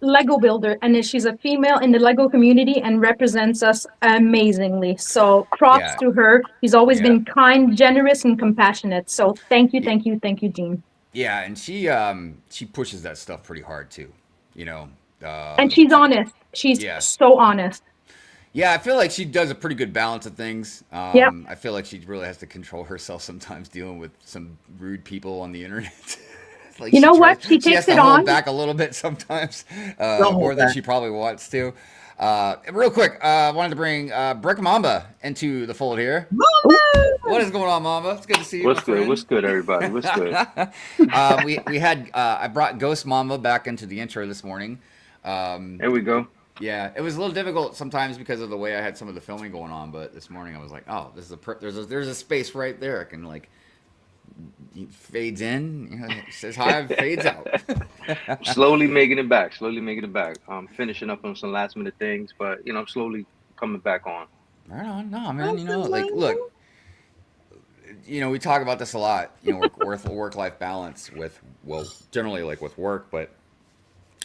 Lego builder, and she's a female in the Lego community and represents us amazingly. So props Yeah. to her. She's always Yeah. been kind, generous, and compassionate. So thank you, Jean. Yeah, and she pushes that stuff pretty hard too. You know. And she's honest. She's Yeah. so honest. Yeah, I feel like she does a pretty good balance of things. Yep. I feel like she really has to control herself sometimes dealing with some rude people on the internet. Like You know what? She She takes has to it hold on. back a little bit sometimes, hold more than back. she probably wants to. Real quick, I wanted to bring Brick Mamba into the fold here. What is going on, Mamba? It's good to see you. What's my good? friend. What's good, everybody? What's good? We had I brought Ghost Mamba back into the intro this morning. There we go. Yeah, it was a little difficult sometimes because of the way I had some of the filming going on. But this morning I was like, oh, this is there's a space right there. I can like he fades in, you know, says hi, fades out. Slowly making it back. Slowly making it back. I'm finishing up on some last minute things, but I'm slowly coming back on. Right on, no man, you know, like look, we talk about this a lot. Work-life balance with generally like with work, but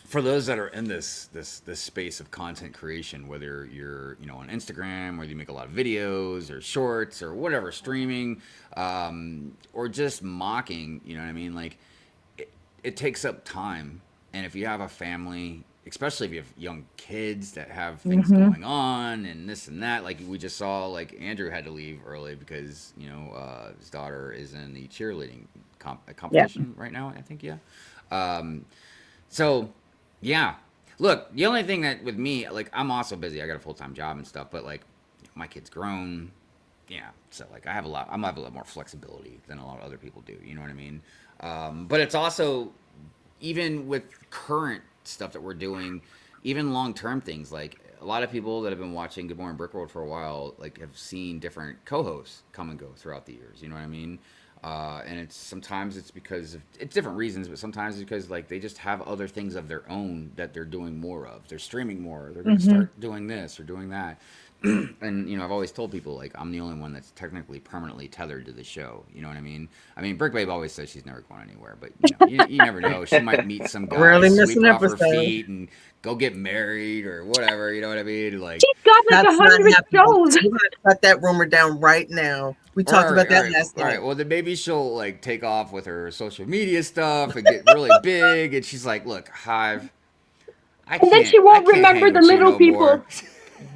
for those that are in this space of content creation, whether you're on Instagram, whether you make a lot of videos or shorts or whatever, streaming, or just mocking, you know what I mean? Like it takes up time, and if you have a family, especially if you have young kids that have things going on and this and that, like we just saw, like Andrew had to leave early because his daughter is in the cheerleading competition right now. I think so. Yeah. Look, the only thing that with me, like I'm also busy. I got a full-time job and stuff, but like my kid's grown. Yeah. So like I have a lot more flexibility than a lot of other people do. You know what I mean? But it's also, even with current stuff that we're doing, even long-term things, like a lot of people that have been watching Good Morning Brick World for a while, like have seen different co-hosts come and go throughout the years. You know what I mean? And sometimes it's because of different reasons, but sometimes it's because like they just have other things of their own that they're doing more of. They're streaming more. They're going to start doing this or doing that. And I've always told people like I'm the only one that's technically permanently tethered to the show. You know what I mean? Brick Babe always says she's never going anywhere, but you never know. She might meet some guy, Rarely miss sweep an off her episode. feet, and go get married or whatever. You know what I mean? Like She's got like That's not 100 happening. shows. We're gonna cut that rumor down right now. We talked about that last all night. right. Well, then maybe she'll like take off with her social media stuff and get really big. And she's like, "Look, Hive, And then she won't I can't remember hang the with you little no people. more."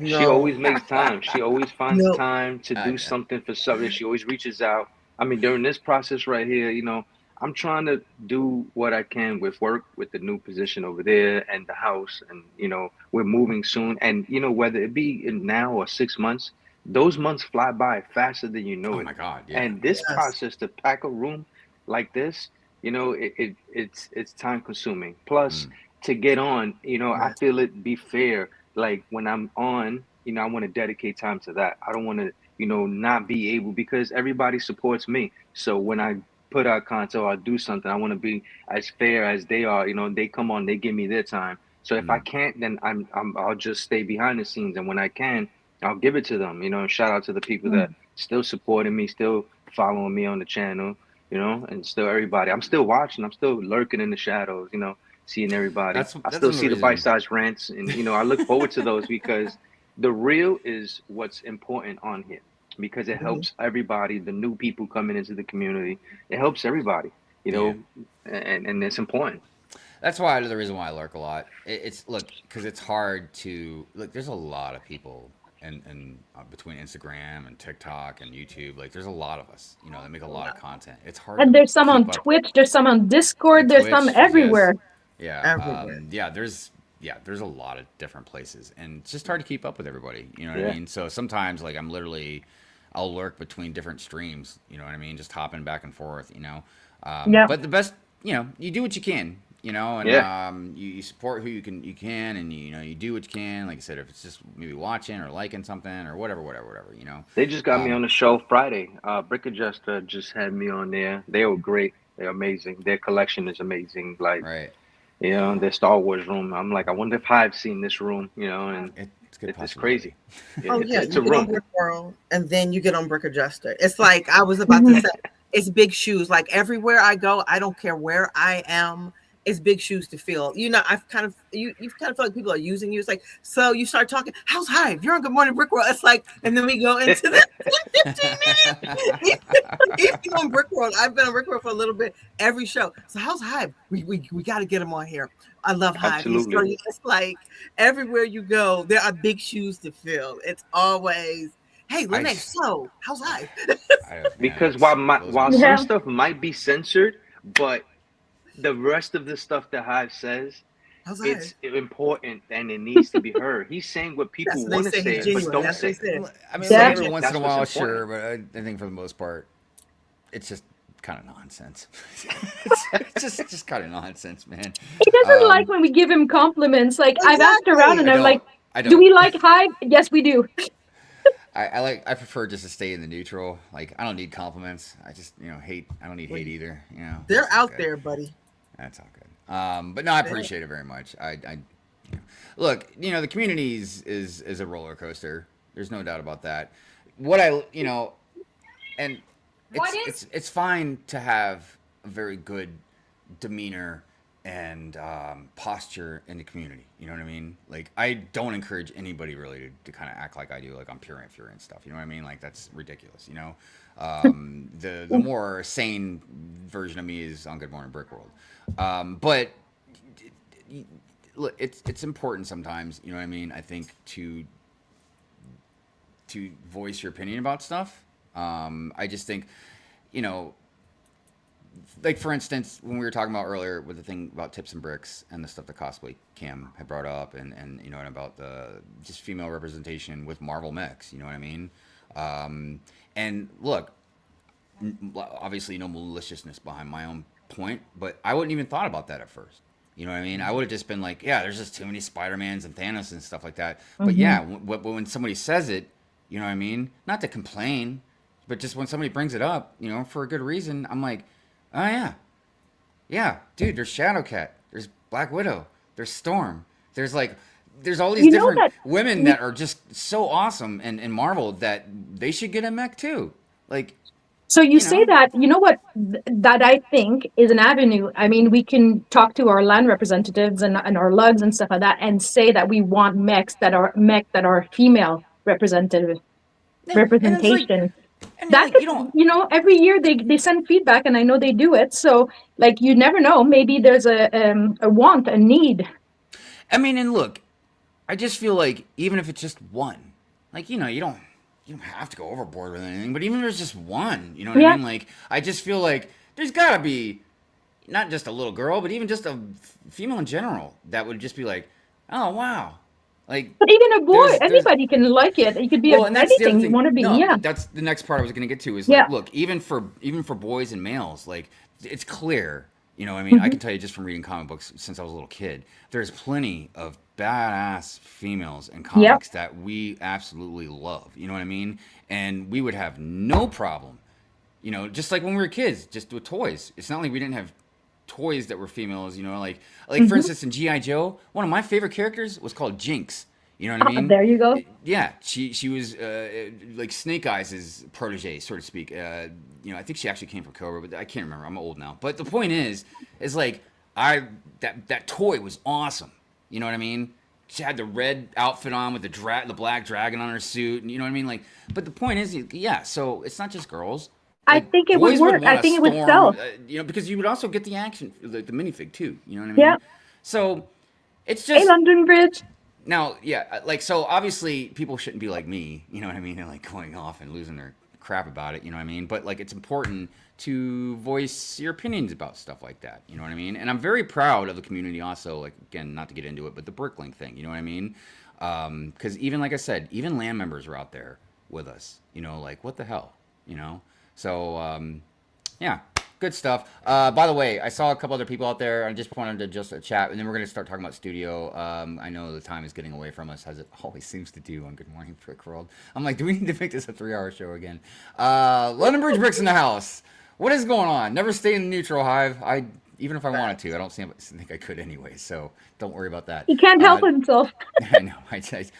She always makes time. She always finds No. time to do something for something. She always reaches out. During this process right here, I'm trying to do what I can with work, with the new position over there and the house. And, we're moving soon. And, whether it be in now or 6 months, those months fly by faster than you know Oh it. my God! Yeah. And this Yes. process to pack a room like this, it's time consuming. Plus, to get on, I feel it be fair. Like when I'm on, I want to dedicate time to that. I don't want to, not be able, because everybody supports me. So when I put out content or I do something, I want to be as fair as they are. They come on, they give me their time. So if I can't, then I'll just stay behind the scenes. And when I can, I'll give it to them. Shout out to the people that still supporting me, still following me on the channel, and still everybody. I'm still watching. I'm still lurking in the shadows, seeing everybody. That's I still see the reason. bite-sized rants, and I look forward to those because the real is what's important on here, because it helps everybody, the new people coming into the community. It helps everybody, and it's important. That's why the reason why I lurk a lot. It's because it's hard to look. There's a lot of people, and between Instagram and TikTok and YouTube, like there's a lot of us, that make a lot of content. It's hard. And to there's some on keep up. Twitch, there's some on Discord, there's some Twitch, everywhere. yes. Everywhere. There's a lot of different places, and it's just hard to keep up with everybody. You know what I mean? So sometimes, like I'll lurk between different streams. You know what I mean? Just hopping back and forth. But the best, you do what you can. And you support who you can, and you do what you can. Like I said, if it's just maybe watching or liking something or whatever. They just got me on the show Friday. Brick Adjuster just had me on there. They were great. They're amazing. Their collection is amazing. Like, Right. Their Star Wars room. I'm like, I wonder if Hive's seen this room. And it's crazy. It's You a get on room. Brick World, and then you get on Brick Adjuster. It's like I was about to say, it's big shoes. Like everywhere I go, I don't care where I am. it's big shoes to fill. You know, I've kind of you kind of feel like people are using you. It's like, so you start talking, how's Hive? You're on Good Morning Brick World. It's like, and then we go into the 10, 15 minutes. Even on Brick World, I've been on Brick World for a little bit. Every show. So how's Hive? We got to get him on here. I love Hive. Absolutely. It's like everywhere you go, there are big shoes to fill. It's always, hey, Lene, so how's Hive? Because while some stuff might be censored, but the rest of the stuff that Hive says, it's important and it needs to be heard. He's saying what people want to say, but don't say. I mean, every once in a while, sure, but I think for the most part, it's just kind of nonsense. it's just kind of nonsense, man. He doesn't like when we give him compliments. Like, I've asked around and I'm like, do we like Hive? Yes, we do. I prefer just to stay in the neutral. Like, I don't need compliments. I just, hate. I don't need hate either. They're out there, buddy. That's all good. But no, I appreciate it very much. Look, the community is a roller coaster. There's no doubt about that. And it's fine to have a very good demeanor and posture in the community. You know what I mean? Like, I don't encourage anybody really to kind of act like I do, like I'm pure and stuff. You know what I mean? Like, that's ridiculous. The more sane version of me is on Good Morning Brick World. But look, it's important sometimes. You know what I mean? I think to voice your opinion about stuff. I just think, like, for instance, when we were talking about earlier with the thing about tips and bricks and the stuff that Cosplay Cam had brought up and and about the just female representation with Marvel mechs, you know what I mean? And look, obviously no maliciousness behind my own point, but I wouldn't even thought about that at first. You know what I mean? I would have just been like, yeah, there's just too many Spider-Mans and Thanos and stuff like that. Mm-hmm. But yeah, when somebody says it, you know what I mean? Not to complain, but just when somebody brings it up, for a good reason, I'm like, oh yeah, dude, there's Shadowcat, there's Black Widow, there's Storm, there's all these different women that are just so awesome in Marvel that they should get a mech too. Like, so you say that, what, that I think is an avenue. I mean, we can talk to our land representatives and our lugs and stuff like that and say that we want mechs that are female representation. Every year they send feedback and I know they do it. So, like, you never know. Maybe there's a want, a need. I mean, and look, I just feel like even if it's just one, like, you don't have to go overboard with anything, but even if there's just one, you know what I mean? Like, I just feel like there's got to be not just a little girl, but even just a female in general that would just be like, oh, wow. Like, but even a boy, anybody can like it. It could be anything you want to be. No, that's the next part I was going to get to is like, look, even for boys and males, like, it's clear. You know what I mean? Mm-hmm. I can tell you just from reading comic books since I was a little kid, there's plenty of badass females in comics that we absolutely love. You know what I mean? And we would have no problem, just like when we were kids, just with toys. It's not like we didn't have toys that were females, like mm-hmm. for instance, in G.I. Joe, one of my favorite characters was called Jinx. You know what I mean? There you go. Yeah, she was like Snake Eyes' protege, so to speak. I think she actually came from Cobra, but I can't remember. I'm old now. But the point is like that toy was awesome. You know what I mean? She had the red outfit on with the black dragon on her suit. You know what I mean? Like, but the point is, so it's not just girls. Like, I think it would work. I think it would sell. Because you would also get the action, like the minifig too. You know what I mean? Yeah. So it's just. Hey, London Bridge. Now, so obviously people shouldn't be like me. You know what I mean? And like going off and losing their crap about it. You know what I mean? But like, it's important to voice your opinions about stuff like that. You know what I mean? And I'm very proud of the community also. Like, again, not to get into it, but the Bricklink thing. You know what I mean? Because even like I said, even land members are out there with us. Like, what the hell? So, yeah, good stuff. By the way, I saw a couple other people out there. I just wanted to chat, and then we're going to start talking about studio. I know the time is getting away from us, as it always seems to do on Good Morning Brick World. I'm like, do we need to make this a 3-hour show again? London Bridge Bricks in the house. What is going on? Never stay in the neutral, Hive. Even if I wanted to, I don't think I could anyway, so don't worry about that. He can't help himself. I know.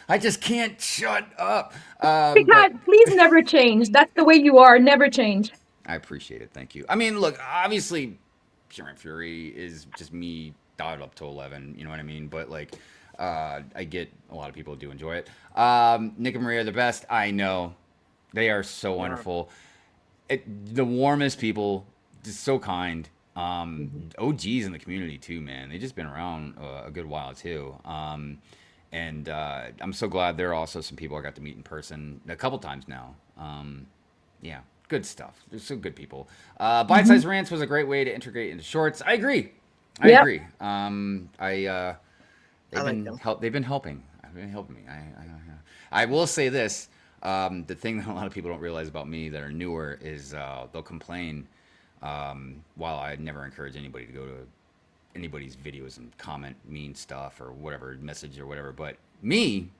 I just can't shut up. Please never change. That's the way you are. Never change. I appreciate it. Thank you. I mean, look, obviously, Pure and Fury is just me dialed up to 11. You know what I mean? But like, I get a lot of people do enjoy it. Nick and Maria are the best. I know. They are so wonderful. The warmest people, just so kind. OGs in the community too, man. They've just been around a good while too. And I'm so glad there are also some people I got to meet in person a couple times now. Yeah, good stuff. They're so good people. Bite-sized rants was a great way to integrate into shorts. I agree. I agree. They've been helping. They've been helping me. I will say this. The thing that a lot of people don't realize about me that are newer is they'll complain while I never encourage anybody to go to anybody's videos and comment mean stuff or whatever, message or whatever. But me,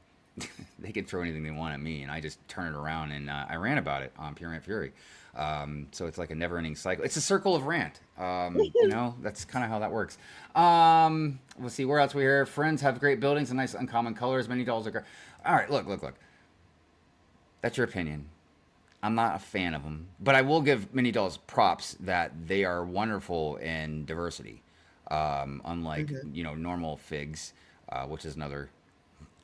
they can throw anything they want at me, and I just turn it around, and I rant about it on Pure Rant Fury. So it's like a never-ending cycle. It's a circle of rant. You know, that's kind of how that works. Let's see, where else we here? Friends have great buildings and nice uncommon colors. Many dolls are great. All right, look. That's your opinion. I'm not a fan of them, but I will give Mini Dolls props that they are wonderful in diversity. Unlike, normal figs, which is another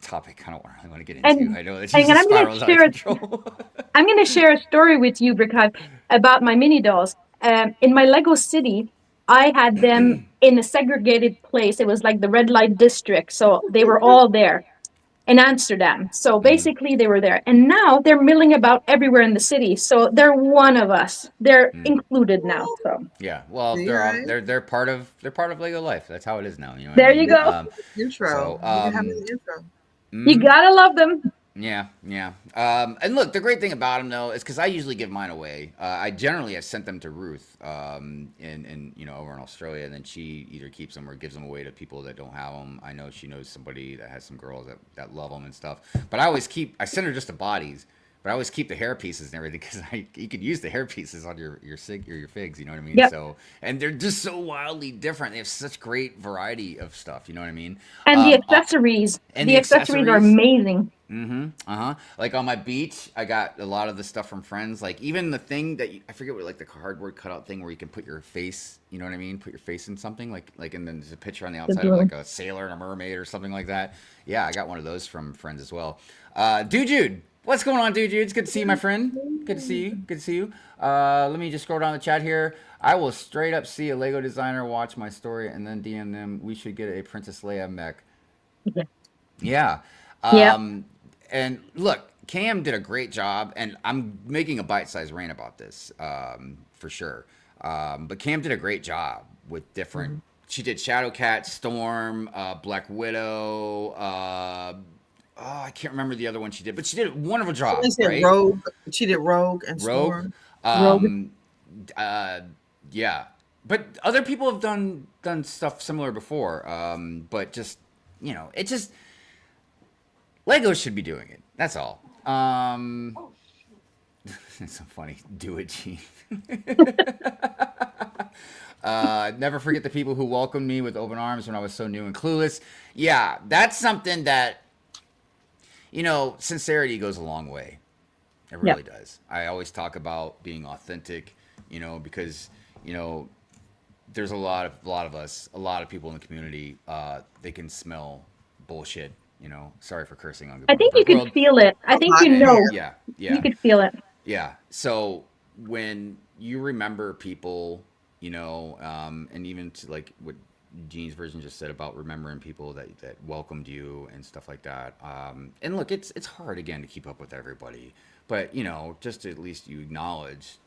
topic I don't really want to get into. I know it's just spirals out of control. I'm going to share a story with you, Brick Hive, about my Mini Dolls. In my Lego city, I had them in a segregated place. It was like the red light district, so they were all there. In Amsterdam. So basically they were there. And now they're milling about everywhere in the city. So they're one of us. They're included now. So yeah. Well, they're part of Lego life. That's how it is now. You know there you go. Intro. Intro. You gotta love them. Yeah. And look, the great thing about them though is because I usually give mine away. I generally have sent them to Ruth, in over in Australia, and then she either keeps them or gives them away to people that don't have them. I know she knows somebody that has some girls that love them and stuff. But I send her just the bodies. But I always keep the hair pieces and everything because you could use the hair pieces on your sig or your figs. You know what I mean? Yep. So, and they're just so wildly different. They have such great variety of stuff. You know what I mean? And the accessories. The accessories are amazing. Like on my beach, I got a lot of the stuff from friends. Like even the thing that I forget what, like the cardboard cutout thing where you can put your face. You know what I mean? Put your face in something like, and then there's a picture on the outside of like a sailor and a mermaid or something like that. Yeah, I got one of those from friends as well. Jude. What's going on, dude? It's good to see you, my friend. Good to see you. Let me just scroll down the chat here. I will straight up see a Lego designer watch my story and then DM them. We should get a Princess Leia mech. Yeah. And look, Cam did a great job, and I'm making a bite-sized rant about this for sure. But Cam did a great job with different. She did Shadowcat, Storm, Black Widow. I can't remember the other one she did, but she did a wonderful job. Right? Rogue. She did Rogue and Storm. Yeah, but other people have done stuff similar before. But just it just Lego should be doing it. That's all. It's so funny. Do it, Gene. Never forget the people who welcomed me with open arms when I was so new and clueless. Yeah, that's something that. Sincerity goes a long way. It really does. I always talk about being authentic, because, there's a lot of us, a lot of people in the community, they can smell bullshit, Sorry for cursing on Good I think you can feel it. I think Yeah. You could feel it. Yeah. So when you remember people, and even to like what Gene's version just said about remembering people that welcomed you and stuff like that. And look, it's hard again to keep up with everybody, but just at least you acknowledge,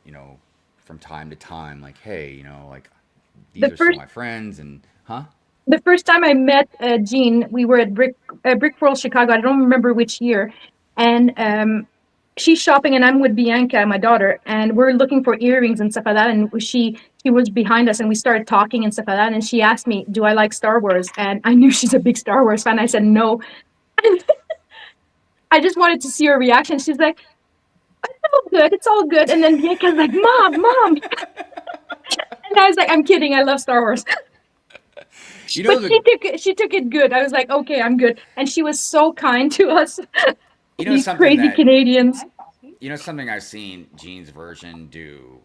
from time to time, like, hey, like these are some of my friends, and The first time I met Gene, we were at Brick World Chicago. I don't remember which year, and she's shopping, and I'm with Bianca, my daughter, and we're looking for earrings and stuff like that. And she was behind us, and we started talking and stuff like that. And she asked me, "Do I like Star Wars?" And I knew she's a big Star Wars fan. I said no. I just wanted to see her reaction. She's like, "It's all good." And then Bianca's like, "Mom." And I was like, "I'm kidding. I love Star Wars." But she took it good. I was like, "Okay, I'm good." And she was so kind to us. These crazy Canadians. Something I've seen Gene's version do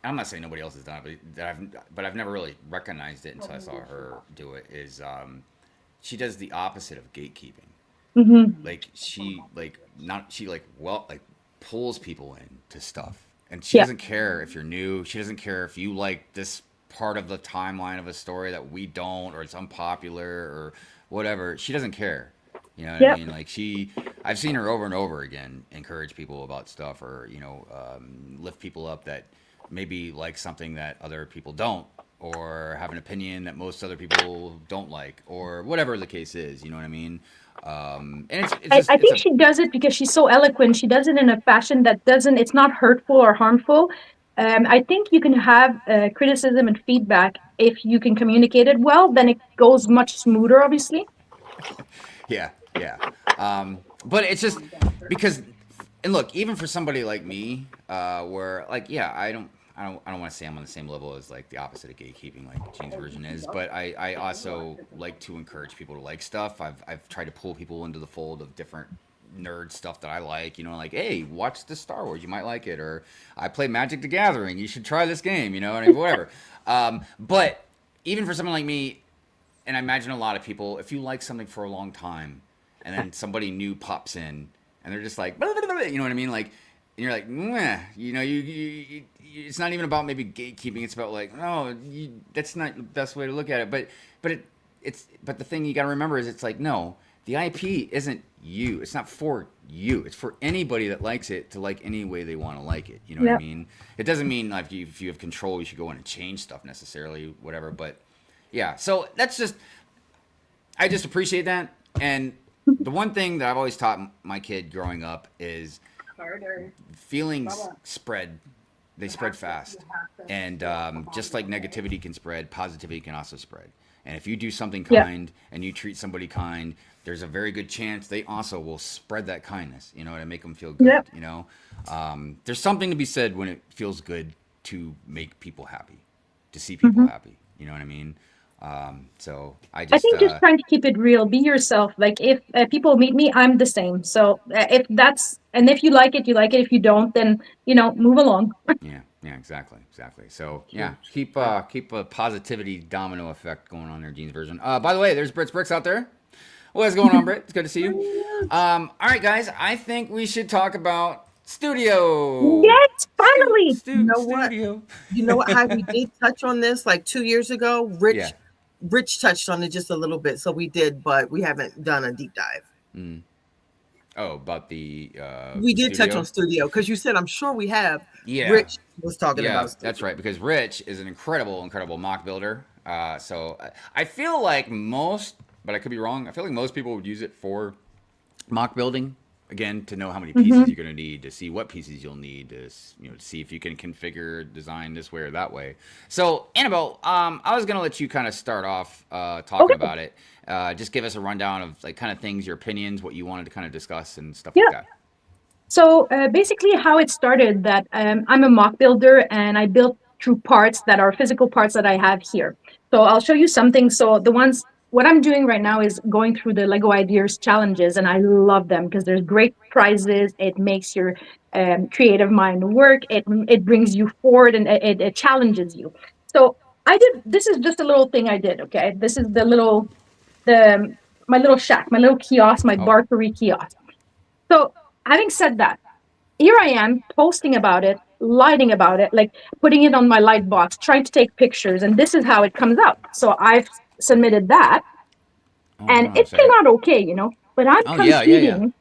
I'm not saying nobody else has done it, but I've never really recognized it until I saw her do it. Is she does the opposite of gatekeeping. Mm-hmm. Like she pulls people into stuff, and she Yeah. doesn't care if you're new. She doesn't care if you like this part of the timeline of a story that we don't, or it's unpopular or whatever. She doesn't care. You know what I Yep. mean? Like I've seen her over and over again encourage people about stuff, or lift people up that maybe like something that other people don't, or have an opinion that most other people don't like, or whatever the case is. You know what I mean? And I think she does it because she's so eloquent. She does it in a fashion that doesn't, it's not hurtful or harmful. I think you can have criticism and feedback if you can communicate it well, then it goes much smoother, obviously. Yeah. But it's just because, and look, even for somebody like me, where like, yeah, I don't want to say I'm on the same level as like the opposite of gatekeeping, like Jane's version is, but I also like to encourage people to like stuff. I've tried to pull people into the fold of different nerd stuff that I like, like, hey, watch the Star Wars, you might like it, or I play Magic the Gathering, you should try this game, whatever. But even for someone like me, and I imagine a lot of people, if you like something for a long time, and then somebody new pops in, and they're just like, blah, blah, blah, you know what I mean? Like, and you're like, meh, you it's not even about maybe gatekeeping. It's about like, no, that's not the best way to look at it. But the thing you got to remember is, it's like, no, the IP isn't you. It's not for you. It's for anybody that likes it to like any way they want to like it. You know what I mean? It doesn't mean like if you have control, you should go in and change stuff necessarily, whatever. But yeah, so I just appreciate that. And the one thing that I've always taught my kid growing up is feelings spread. They spread fast. And just like negativity can spread, positivity can also spread. And if you do something kind and you treat somebody kind, there's a very good chance they also will spread that kindness, to make them feel good, There's something to be said when it feels good to make people happy, to see people happy. You know what I mean? So I think just trying to keep it real, be yourself. Like if people meet me, I'm the same. So if you like it, you like it. If you don't, then, move along. Yeah, exactly. So yeah, keep a positivity domino effect going on there, Gene's version. By the way, there's Brickz out there. What's going on, Britt? It's good to see you. All right, guys, I think we should talk about Studio. Yes, finally. You know what? Studio. You know what? How we did touch on this like 2 years ago. Rich touched on it just a little bit, so we did, but we haven't done a deep dive. Oh, about the we did Studio? touch on Studio because you said, I'm sure we have. Yeah, Rich was talking about Studio. That's right, because Rich is an incredible mock builder. So I feel like most, but I could be wrong, I feel like most people would use it for mock building. Again, to know how many pieces you're going to need, to see what pieces you'll need, to see if you can configure design this way or that way. So, Annabelle, I was going to let you kind of start off talking about it. Just give us a rundown of like kind of things, your opinions, what you wanted to kind of discuss and stuff like that. So basically how it started that I'm a mock builder and I built through parts that are physical parts that I have here. So I'll show you something. So what I'm doing right now is going through the Lego Ideas challenges, and I love them because there's great prizes. It makes your creative mind work. It brings you forward, and it challenges you. So this is just a little thing I did, okay? This is my little shack, my little kiosk, my barkery kiosk. So having said that, here I am posting about it, lighting about it, like putting it on my light box, trying to take pictures, and this is how it comes out. So I've submitted that, and it came out okay, but I'm competing.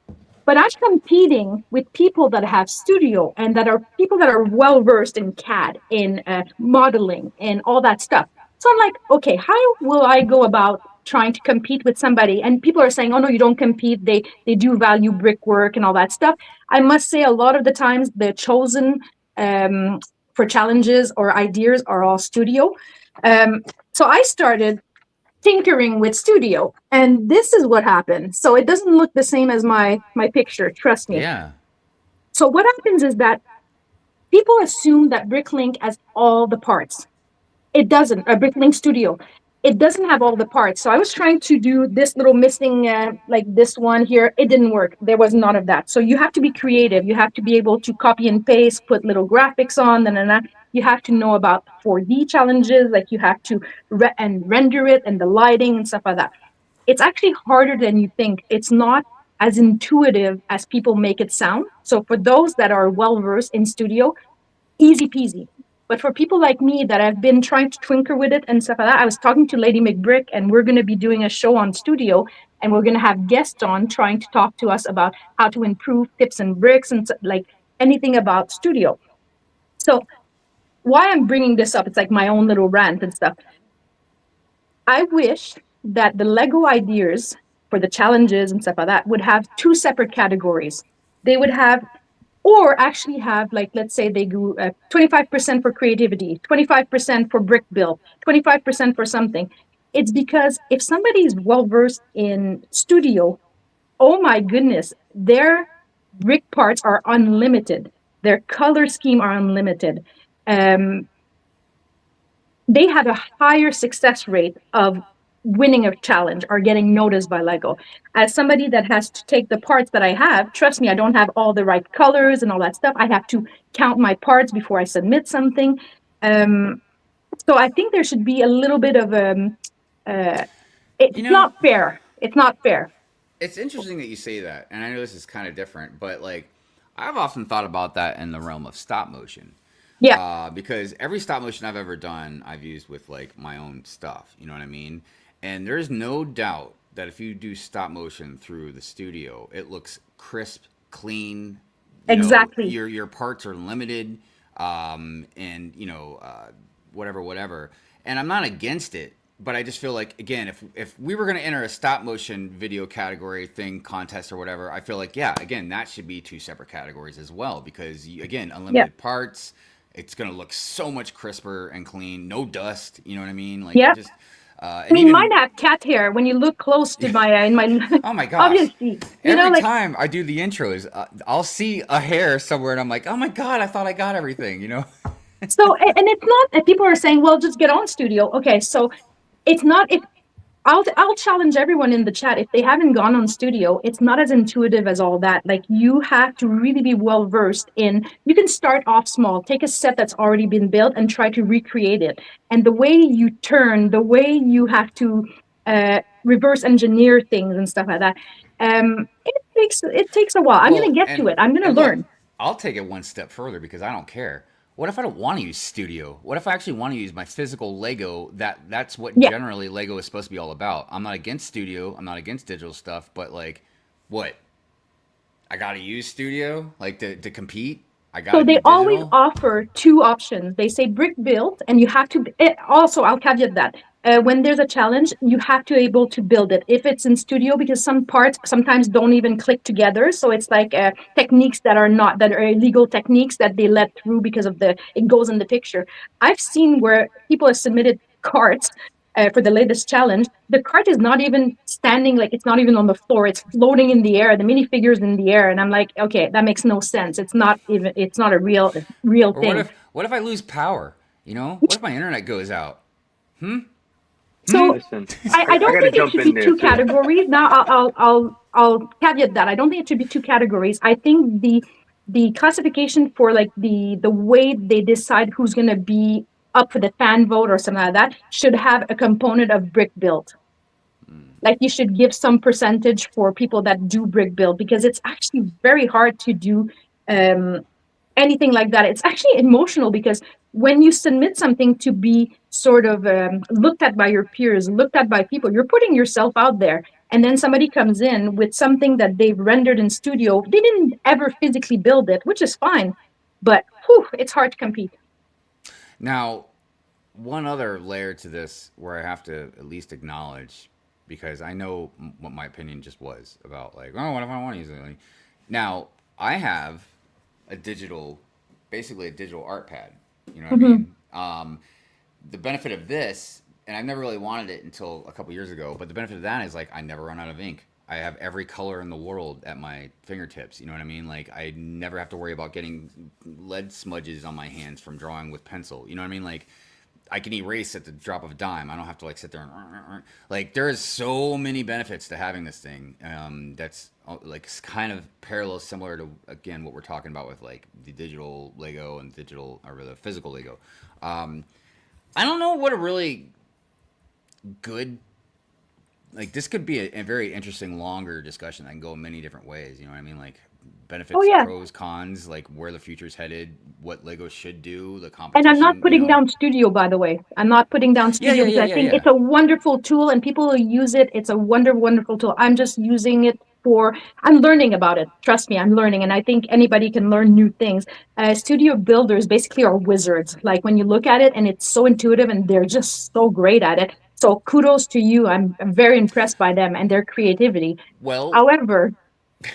But I'm competing with people that have studio and that are people that are well versed in CAD, in modeling, and all that stuff. So I'm like, okay, how will I go about trying to compete with somebody? And people are saying, oh no, you don't compete. They do value brickwork and all that stuff. I must say, a lot of the times the chosen for challenges or ideas are all studio. So I started tinkering with studio, and this is what happened. So it doesn't look the same as my picture, trust me. Yeah. So what happens is that people assume that Bricklink has all the parts. It doesn't. A Bricklink Studio, it doesn't have all the parts. So I was trying to do this little missing, like this one here. It didn't work. There was none of that. So you have to be creative. You have to be able to copy and paste, put little graphics on, and you have to know about 4D challenges. Like you have to render it and the lighting and stuff like that. It's actually harder than you think. It's not as intuitive as people make it sound. So for those that are well versed in studio, easy peasy. But for people like me that have been trying to tinker with it and stuff like that, I was talking to Lady McBrick, and we're going to be doing a show on studio, and we're going to have guests on trying to talk to us about how to improve tips and bricks and like anything about studio. So why I'm bringing this up, it's like my own little rant and stuff. I wish that the Lego ideas for the challenges and stuff like that would have 2 separate categories. They would have, or actually have, like, let's say they do 25% for creativity, 25% for brick build, 25% for something. It's because if somebody is well versed in studio, oh my goodness, their brick parts are unlimited. Their color scheme are unlimited. They have a higher success rate of winning a challenge or getting noticed by Lego. As somebody that has to take the parts that I have, trust me, I don't have all the right colors and all that stuff. I have to count my parts before I submit something. So I think there should be a little bit of it's not fair. It's not fair. It's interesting that you say that, and I know this is kind of different, but like I've often thought about that in the realm of stop motion. Yeah. Because every stop motion I've ever done, I've used with like my own stuff. You know what I mean? And there's no doubt that if you do stop motion through the studio, it looks crisp, clean. Exactly. Your parts are limited, and whatever. And I'm not against it, but I just feel like, again, if we were going to enter a stop motion video category thing, contest or whatever, I feel like, yeah, again, that should be 2 separate categories as well, because again, unlimited parts. It's going to look so much crisper and clean. No dust. You know what I mean? Like, just, I mean, mine have cat hair. When you look close to my, in my, oh my gosh. Obviously. Every time I do the intros, I'll see a hair somewhere and I'm like, oh my God, I thought I got everything, So, and it's not that people are saying, well, just get on studio. Okay. So it's not, I'll challenge everyone in the chat. If they haven't gone on studio, it's not as intuitive as all that. Like, you have to really be well versed in, you can start off small, take a set that's already been built and try to recreate it. And the way you turn, the way you have to reverse engineer things and stuff like that, it takes a while. I'm going to get to it. I'm going to learn. Look, I'll take it one step further because I don't care. What if I don't want to use studio? What if I actually want to use my physical Lego? That's what generally Lego is supposed to be all about. I'm not against studio. I'm not against digital stuff. But like, what? I got to use studio like to compete? So they always offer 2 options. They say brick build, and you have to, also I'll caveat that. When there's a challenge, you have to be able to build it. If it's in studio, because some parts sometimes don't even click together. So it's like techniques that are illegal techniques that they let through because of it goes in the picture. I've seen where people have submitted carts for the latest challenge. The cart is not even standing, like it's not even on the floor. It's floating in the air. The minifigure's in the air. And I'm like, okay, that makes no sense. It's not a real thing. What if I lose power? What if my internet goes out? So I don't think it should be 2 categories. Now I'll caveat that. I don't think it should be 2 categories. I think the classification for like the way they decide who's going to be up for the fan vote or something like that should have a component of brick build. Like, you should give some percentage for people that do brick build, because it's actually very hard to do anything like that. It's actually emotional, because when you submit something to be sort of looked at by your peers, looked at by people, you're putting yourself out there. And then somebody comes in with something that they've rendered in studio. They didn't ever physically build it, which is fine. But it's hard to compete. Now, one other layer to this where I have to at least acknowledge, because I know what my opinion just was about, like, oh, what if I want to use it? Now, I have basically a digital art pad. You know what I mean? The benefit of this, and I've never really wanted it until a couple years ago, but the benefit of that is, like, I never run out of ink. I have every color in the world at my fingertips. You know what I mean? Like, I never have to worry about getting lead smudges on my hands from drawing with pencil. You know what I mean? Like, I can erase at the drop of a dime. I don't have to like sit there and like there is so many benefits to having this thing. That's like kind of parallel, similar to again what we're talking about with like the digital Lego and digital or the physical Lego. I don't know what a really good like this could be a very interesting longer discussion that can go in many different ways. You know what I mean? Like benefits, pros, cons, like where the future's headed, what Lego should do, the competition. And I'm not putting down Studio, by the way. I'm not putting down Studio because I think it's a wonderful tool and people who use it, it's a wonderful tool. I'm just using it I'm learning about it. Trust me, I'm learning. And I think anybody can learn new things. Studio builders basically are wizards. Like when you look at it and it's so intuitive and they're just so great at it. So kudos to you. I'm very impressed by them and their creativity. Well, however,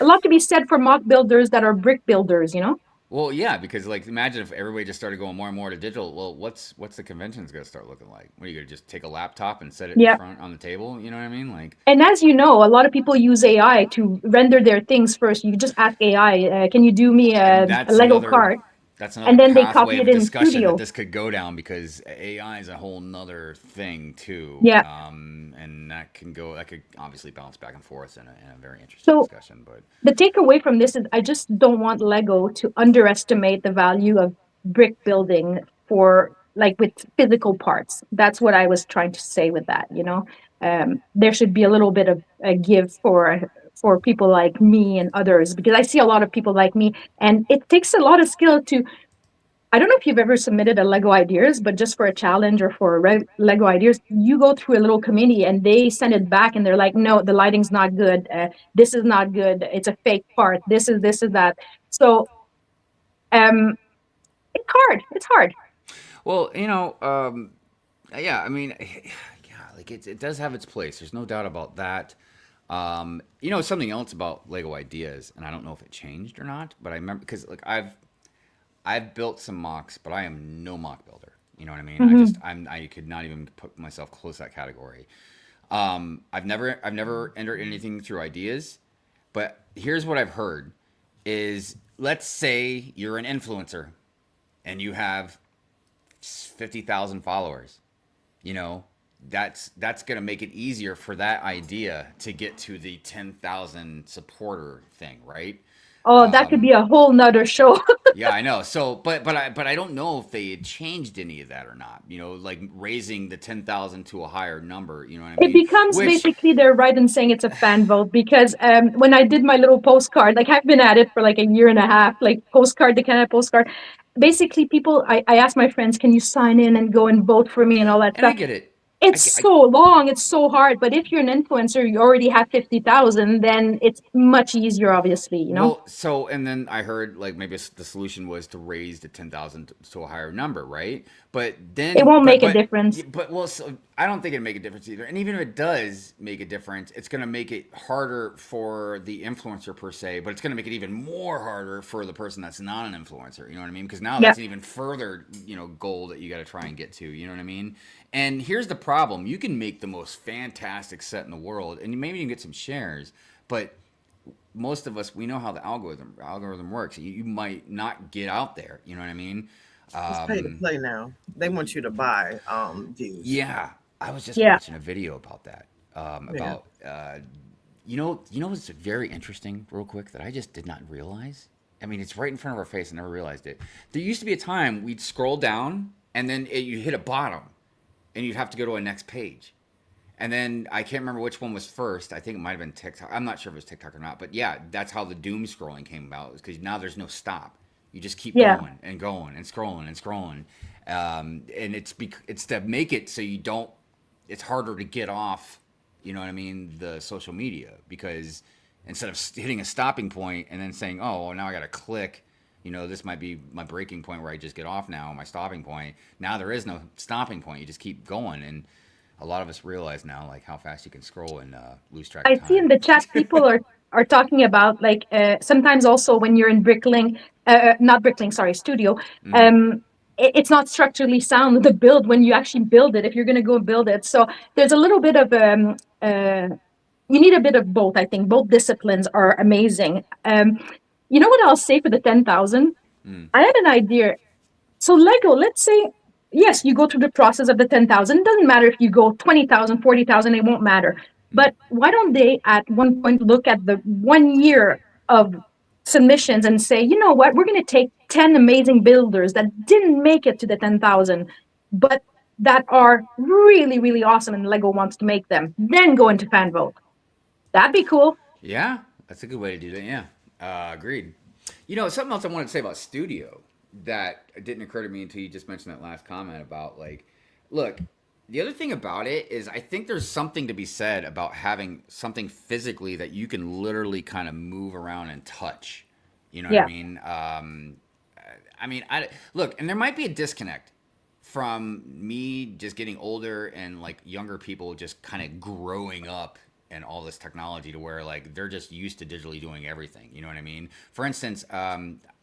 a lot to be said for mock builders that are brick builders, you know? Well, yeah, because like imagine if everybody just started going more and more to digital. Well, what's the conventions going to start looking like? What are you going to just take a laptop and set it in front on the table? You know what I mean? Like, and as you know, a lot of people use AI to render their things first. You just ask AI, can you do me a Lego cart? That's another and then they copy it in Studio. That this could go down because AI is a whole nother thing too. Yeah. And that could obviously bounce back and forth in a very interesting discussion. But the takeaway from this is I just don't want Lego to underestimate the value of brick building for like with physical parts. That's what I was trying to say with that, you know. There should be a little bit of a give for people like me and others, because I see a lot of people like me, and it takes a lot of skill to, I don't know if you've ever submitted a Lego ideas, but just for a challenge or for Lego ideas, you go through a little committee and they send it back and they're like, no, the lighting's not good. This is not good. It's a fake part. This is that. So it's hard. It's hard. Well, you know, yeah, I mean, yeah, like it does have its place. There's no doubt about that. You know, something else about Lego ideas, and I don't know if it changed or not, but I remember because like I've built some mocks, but I am no mock builder. You know what I mean? Mm-hmm. I could not even put myself close to that category. I've never entered anything through ideas, but here's what I've heard is, let's say you're an influencer and you have 50,000 followers, you know, that's going to make it easier for that idea to get to the 10,000 supporter thing, right? Oh, that could be a whole nother show. Yeah, I know. So, but I don't know if they had changed any of that or not. You know, like raising the 10,000 to a higher number. You know what I mean? It becomes basically they're right in saying it's a fan vote, because when I did my little postcard, like I've been at it for like a year and a half, like postcard, the Canada postcard. Basically, people, I asked my friends, can you sign in and go and vote for me and all that stuff? I get it. It's so long, it's so hard. But if you're an influencer, you already have 50,000, then it's much easier, obviously, you know? Well, so, and then I heard like maybe the solution was to raise the 10,000 to a higher number, right? But then it won't make a difference. But well, so I don't think it'd make a difference either. And even if it does make a difference, it's going to make it harder for the influencer per se, but it's going to make it even more harder for the person that's not an influencer. You know what I mean? Because now that's an even further, you know, goal that you got to try and get to. You know what I mean? And here's the problem. You can make the most fantastic set in the world, and maybe you can get some shares, but most of us, we know how the algorithm works. You might not get out there. You know what I mean? It's pay to play now. They want you to buy views. Yeah. I was just watching a video about that. You know what's very interesting, real quick, that I just did not realize? I mean, it's right in front of our face. I never realized it. There used to be a time we'd scroll down, and then you hit a bottom, and you'd have to go to a next page. And then I can't remember which one was first. I think it might have been TikTok. I'm not sure if it was TikTok or not. But yeah, that's how the doom scrolling came about, because now there's no stop. You just keep going and going and scrolling and scrolling. And it's to make it so you don't, it's harder to get off, you know what I mean, the social media, because instead of hitting a stopping point and then saying, oh, well, now I got to click, you know, this might be my breaking point where I just get off now, my stopping point. Now there is no stopping point. You just keep going. And a lot of us realize now, like, how fast you can scroll and lose track of time. I see in the chat people are talking about, like, sometimes also when you're in Studio, it's not structurally sound, the build, when you actually build it, if you're going to go build it. So there's a little bit of, you need a bit of both, I think. Both disciplines are amazing. You know what I'll say for the 10,000? I had an idea. So Lego, let's say yes, you go through the process of the 10,000. It doesn't matter if you go 20,000, 40,000, it won't matter. But why don't they at one point look at the 1 year of submissions and say, you know what, we're going to take 10 amazing builders that didn't make it to the 10,000, but that are really, really awesome and Lego wants to make them, then go into fan vote. That'd be cool. Yeah, that's a good way to do that. Yeah, agreed. You know, something else I wanted to say about studio that didn't occur to me until you just mentioned that last comment about like, look, the other thing about it is I think there's something to be said about having something physically that you can literally kind of move around and touch. You know what I mean? I look, and there might be a disconnect from me just getting older and like younger people just kind of growing up and all this technology to where like they're just used to digitally doing everything. You know what I mean? For instance,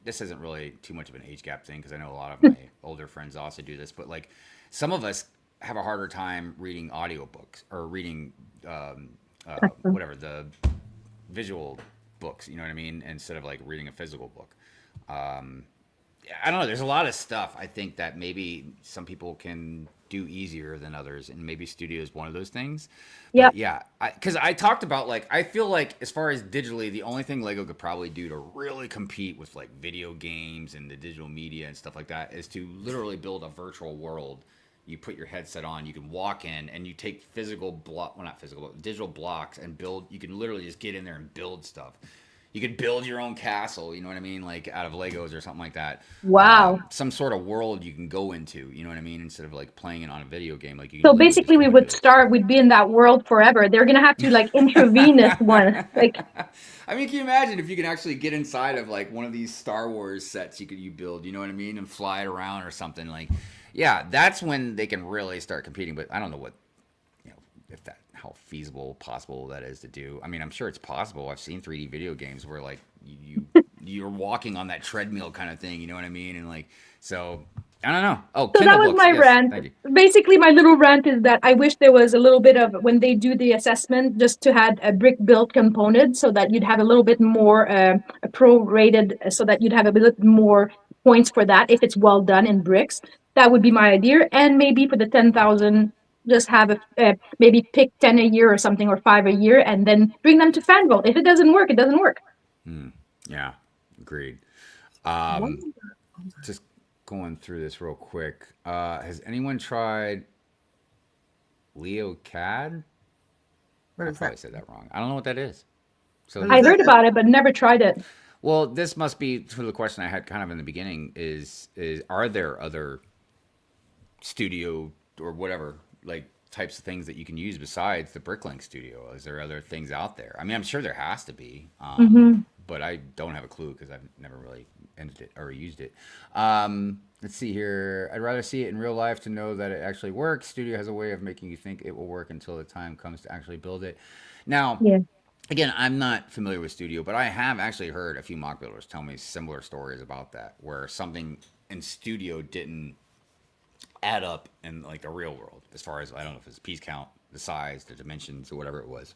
this isn't really too much of an age gap thing because I know a lot of my older friends also do this, but like some of us have a harder time reading audiobooks or reading whatever the visual books. You know what I mean? Instead of like reading a physical book. I don't know. There's a lot of stuff I think that maybe some people can do easier than others, and maybe studio is one of those things. Yeah. Yeah, because I talked about like I feel like as far as digitally, the only thing Lego could probably do to really compete with like video games and the digital media and stuff like that is to literally build a virtual world. You put your headset on, you can walk in, and you take not physical, but digital blocks and build. You can literally just get in there and build stuff. You could build your own castle, you know what I mean? Like out of Legos or something like that. Wow. Some sort of world you can go into, you know what I mean? Instead of like playing it on a video game. Like you So basically we'd be in that world forever. They're going to have to like intravenous one. Like, I mean, can you imagine if you can actually get inside of like one of these Star Wars sets you build, you know what I mean? And fly it around or something like, yeah, that's when they can really start competing. But I don't know how feasible, possible that is to do. I mean, I'm sure it's possible. I've seen 3D video games where like you're walking on that treadmill kind of thing, you know what I mean? And like, so I don't know. Oh, so that was my rant. Basically, my little rant is that I wish there was a little bit of when they do the assessment, just to have a brick built component so that you'd have a little bit more prorated, so that you'd have a bit more points for that if it's well done in bricks. That would be my idea, and maybe for the 10,000. Just have maybe pick 10 a year or something, or 5 a year, and then bring them to fan vote. If it doesn't work, it doesn't work. Yeah, agreed. Just going through this real quick. Has anyone tried LeoCAD? I probably said that wrong. I don't know what that is. So I heard about it, but never tried it. Well, this must be to the question I had kind of in the beginning is are there other studio or whatever like types of things that you can use besides the Bricklink Studio? Is there other things out there? I mean, I'm sure there has to be, but I don't have a clue because I've never really ended it or used it. Let's see here. I'd rather see it in real life to know that it actually works. Studio has a way of making you think it will work until the time comes to actually build it. Now, again, I'm not familiar with Studio, but I have actually heard a few mock builders tell me similar stories about that, where something in Studio didn't add up in like the real world, as far as I don't know if it's piece count, the size, the dimensions, or whatever it was.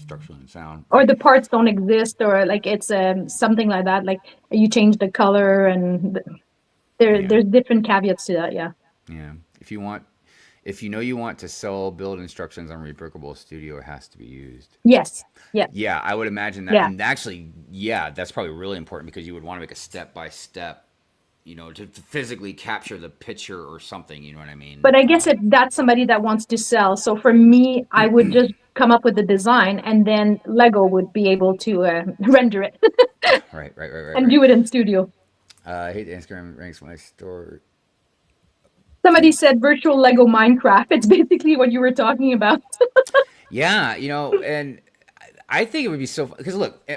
Structure and sound, or the parts don't exist, or like it's something like that. Like you change the color, and there's different caveats to that. Yeah. If you know you want to sell build instructions on Rebrickable Studio, it has to be used. Yes. Yeah, I would imagine that. And actually, that's probably really important because you would want to make a step-by-step, you know, to physically capture the picture or something, you know what I mean? But I guess if that's somebody that wants to sell. So for me, I would just come up with the design, and then Lego would be able to render it. Right. And do it in Studio. I hate Instagram ranks when I store. Somebody said virtual Lego Minecraft. It's basically what you were talking about. Yeah, you know, and I think it would be so fun. Because look,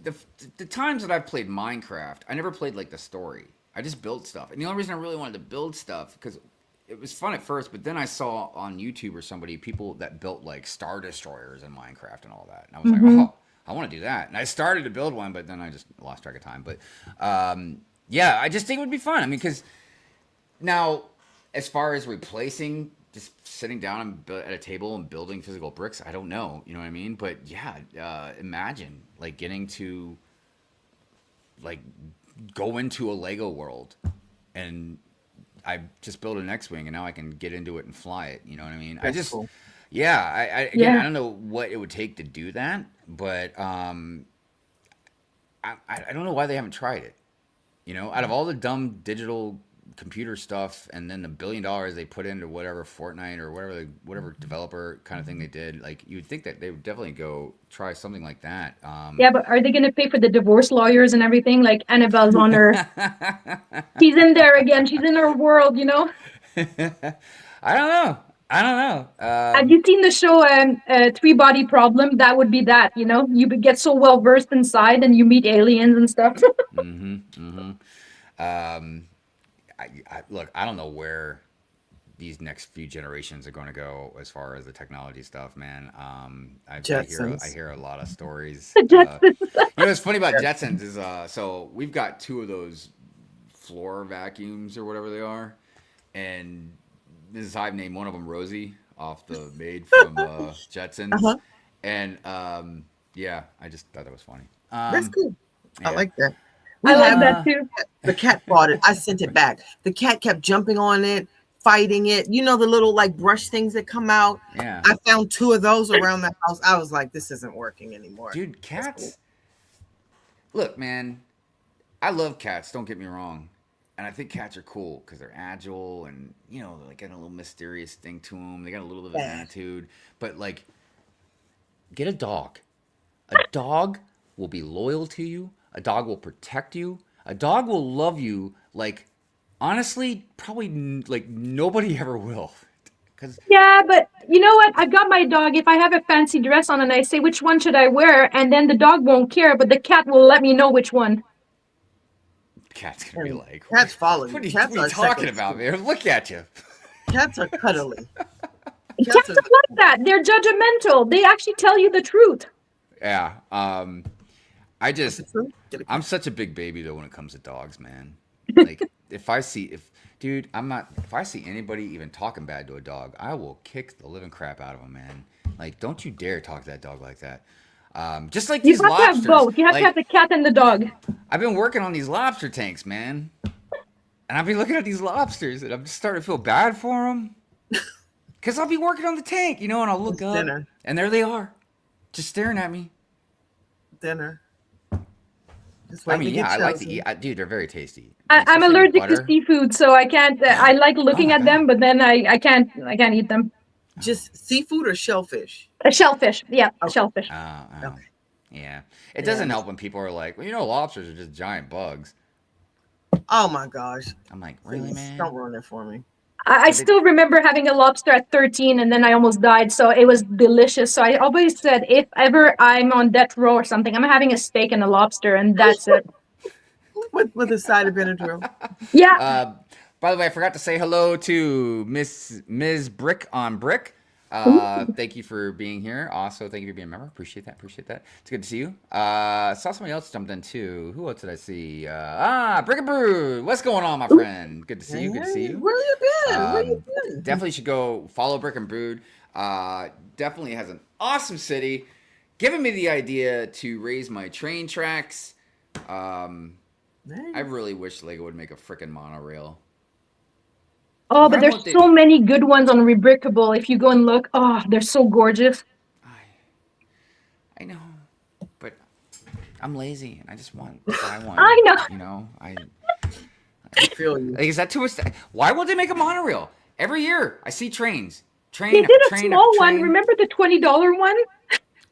the times that I've played Minecraft, I never played like the story. I just built stuff. And the only reason I really wanted to build stuff, because it was fun at first, but then I saw on YouTube or somebody, people that built like Star Destroyers in Minecraft and all that. And I was like, oh, I want to do that. And I started to build one, but then I just lost track of time. But yeah, I just think it would be fun. I mean, because now, as far as replacing just sitting down at a table and building physical bricks, I don't know. You know what I mean? But yeah, imagine like getting to like go into a Lego world and I just built an X-wing, and now I can get into it and fly it. You know what I mean? That's cool. Yeah. Again, I don't know what it would take to do that, but I don't know why they haven't tried it. You know, out of all the dumb digital computer stuff, and then the $1 billion they put into whatever Fortnite or whatever developer kind of thing they did, like you would think that they would definitely go try something like that. Yeah, but are they going to pay for the divorce lawyers and everything? Like Annabelle's on her. She's in there again. She's in her world, you know? I don't know. Have you seen the show Three Body Problem? That would be that, you know? You would get so well versed inside and you meet aliens and stuff. Look, I don't know where these next few generations are going to go as far as the technology stuff, man. I hear a lot of stories. Jetsons. You know what's funny about Jetsons is so we've got 2 of those floor vacuums or whatever they are, and Mrs. Hive named one of them Rosie off the maid from Jetsons. And yeah, I just thought that was funny. That's cool. Yeah. I like that. I like that too. The cat bought it. I sent it back. The cat kept jumping on it, fighting it. You know the little like brush things that come out. Yeah. I found 2 of those around the house. I was like, this isn't working anymore. Dude, cats. Look, man, I love cats. Don't get me wrong, and I think cats are cool because they're agile and you know they got a little mysterious thing to them. They got a little bit of an attitude, but like, get a dog. A dog will be loyal to you. A dog will protect you. A dog will love you like, honestly, probably like nobody ever will. Yeah, but you know what? I've got my dog. If I have a fancy dress on and I say, which one should I wear? And then the dog won't care, but the cat will let me know which one. Cat's going to be like, cats follow you. What are you Cats are talking about, man? Look at you. Cats are cuddly. Cats are like that. They're judgmental. They actually tell you the truth. Yeah. I'm such a big baby though when it comes to dogs, man. Like if I see anybody even talking bad to a dog, I will kick the living crap out of them, man. Like don't you dare talk to that dog like that. Just like these lobsters. You have to have both. You have to have the cat and the dog. I've been working on these lobster tanks, man. And I've been looking at these lobsters and I'm just starting to feel bad for them. Because I'll be working on the tank, you know, and I'll look up and there they are. Just staring at me. Dinner. I mean, yeah, I like to eat. Dude, they're very tasty. I'm allergic to seafood, so I can't. I like looking at them, but then I can't eat them. Just seafood or shellfish? A shellfish, yeah, shellfish. Okay. Yeah, it doesn't help when people are like, well, you know, lobsters are just giant bugs. Oh my gosh! I'm like, really, man? Don't ruin it for me. I still remember having a lobster at 13 and then I almost died. So it was delicious. So I always said, if ever I'm on death row or something, I'm having a steak and a lobster and that's it. with a side of Benadryl. Yeah. By the way, I forgot to say hello to Ms. Brick on Brick. Thank you for being here. Also, thank you for being a member. Appreciate that. It's good to see you. Saw somebody else jumped in too. Who else did I see? Brick and Brood. What's going on, my friend? Good to see you. Where you been? Definitely should go follow Brick and Brood. Definitely has an awesome city. Giving me the idea to raise my train tracks. I really wish Lego would make a freaking monorail. Oh, but there's so many good ones on Rebrickable. If you go and look, they're so gorgeous. I know, but I'm lazy and I just want to buy one. I know. You know, I feel you. Like, is that too much? Why won't they make a monorail? Every year I see trains. They did a small one. Remember the $20 one?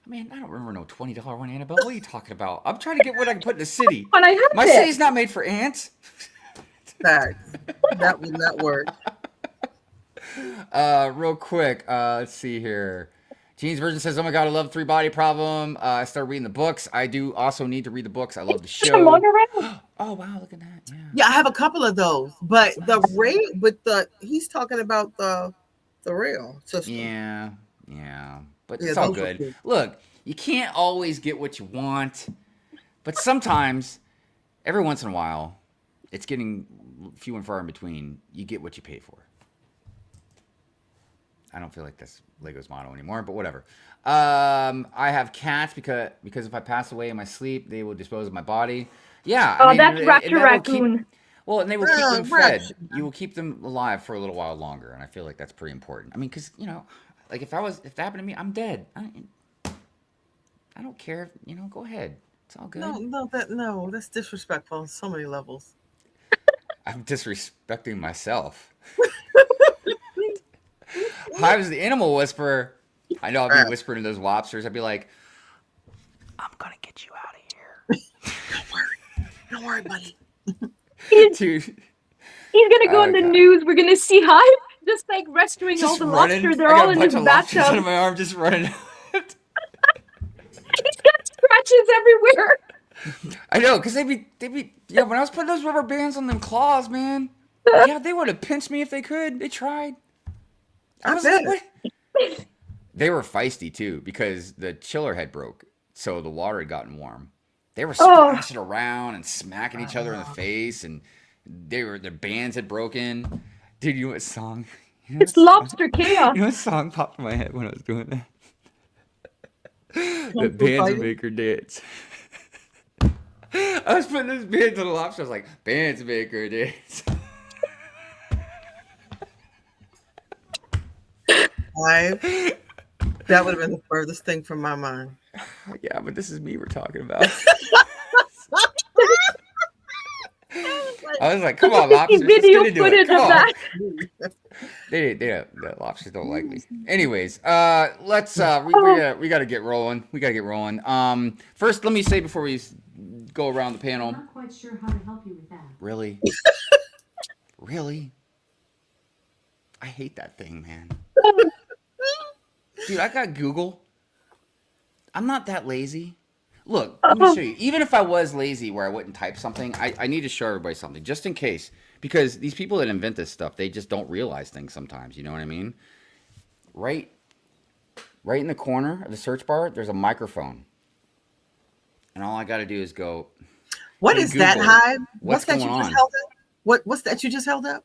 Man, I don't remember no $20 one, Annabelle. What are you talking about? I'm trying to get what I can put in the city. But I have My city's not made for ants. Facts. That would not work. Real quick, let's see here. Jean's Virgin says, "Oh my God, I love Three Body Problem. I started reading the books. I do also need to read the books. I love the show." Oh wow, look at that. Yeah, I have a couple of those, but he's talking about the rail system. Yeah, but it's all good. Look, you can't always get what you want, but sometimes, every once in a while, it's getting few and far in between. You get what you pay for. I don't feel like that's Lego's motto anymore, but whatever. I have cats because if I pass away in my sleep, they will dispose of my body. Yeah. That's Raptor Raccoon. Well, and they will keep them Right. fed. You will keep them alive for a little while longer, and I feel like that's pretty important. I mean, because like if that happened to me, I'm dead. I don't care. Go ahead. It's all good. No, that's disrespectful on so many levels. I'm disrespecting myself. Hive's the animal whisperer. I know I'll be whispering to those lobsters. I'd be like, I'm gonna get you out of here. Don't worry, buddy. Dude. He's gonna go on the news. We're gonna see Hive just like rescuing all Just the running. lobsters. They're I got all a in bunch his of lobsters bathtub. under my arm, just running. He's got scratches everywhere. I know, because they'd be when I was putting those rubber bands on them claws, man. Yeah, they would have pinched me if they could. They tried. I was like, what? They were feisty too because the chiller had broke, so the water had gotten warm. They were splashing around and smacking each other in the face, and their bands had broken. Dude, you know what song? It's lobster chaos. You know what song popped in my head when I was doing that? The bands make her dance. I was putting those bands on the lobster. I was like, bands make her dance. That would have been the furthest thing from my mind. Yeah, but this is me we're talking about. I was like, come on, lobsters. Video let's get into footage it. Come of on. that. The lobsters don't like me. Anyways, let's we gotta get rolling. First, let me say before we go around the panel. I'm not quite sure how to help you with that. Really? Really? I hate that thing, man. Dude, I got Google. I'm not that lazy. Look, let me show you. Even if I was lazy where I wouldn't type something, I need to show everybody something just in case. Because these people that invent this stuff, they just don't realize things sometimes. You know what I mean? Right in the corner of the search bar, there's a microphone. And all I got to do is go. What hey, is that, Google, Hive? What's that going you just on? held up? What's that you just held up?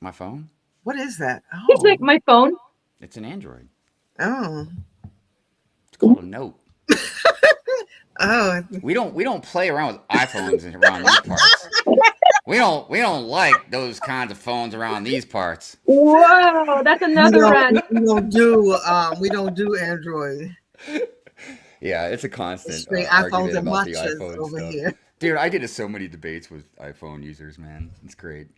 My phone? What is that? He's like my phone. It's an Android. Oh. It's called a Note. Oh. We don't play around with iPhones around these parts. We don't like those kinds of phones around these parts. Whoa, that's another rant. We don't do Android. Yeah, it's a constant Straight argument iPhones and about the matchas iPhone over stuff. here. Dude, I get into so many debates with iPhone users, man. It's great.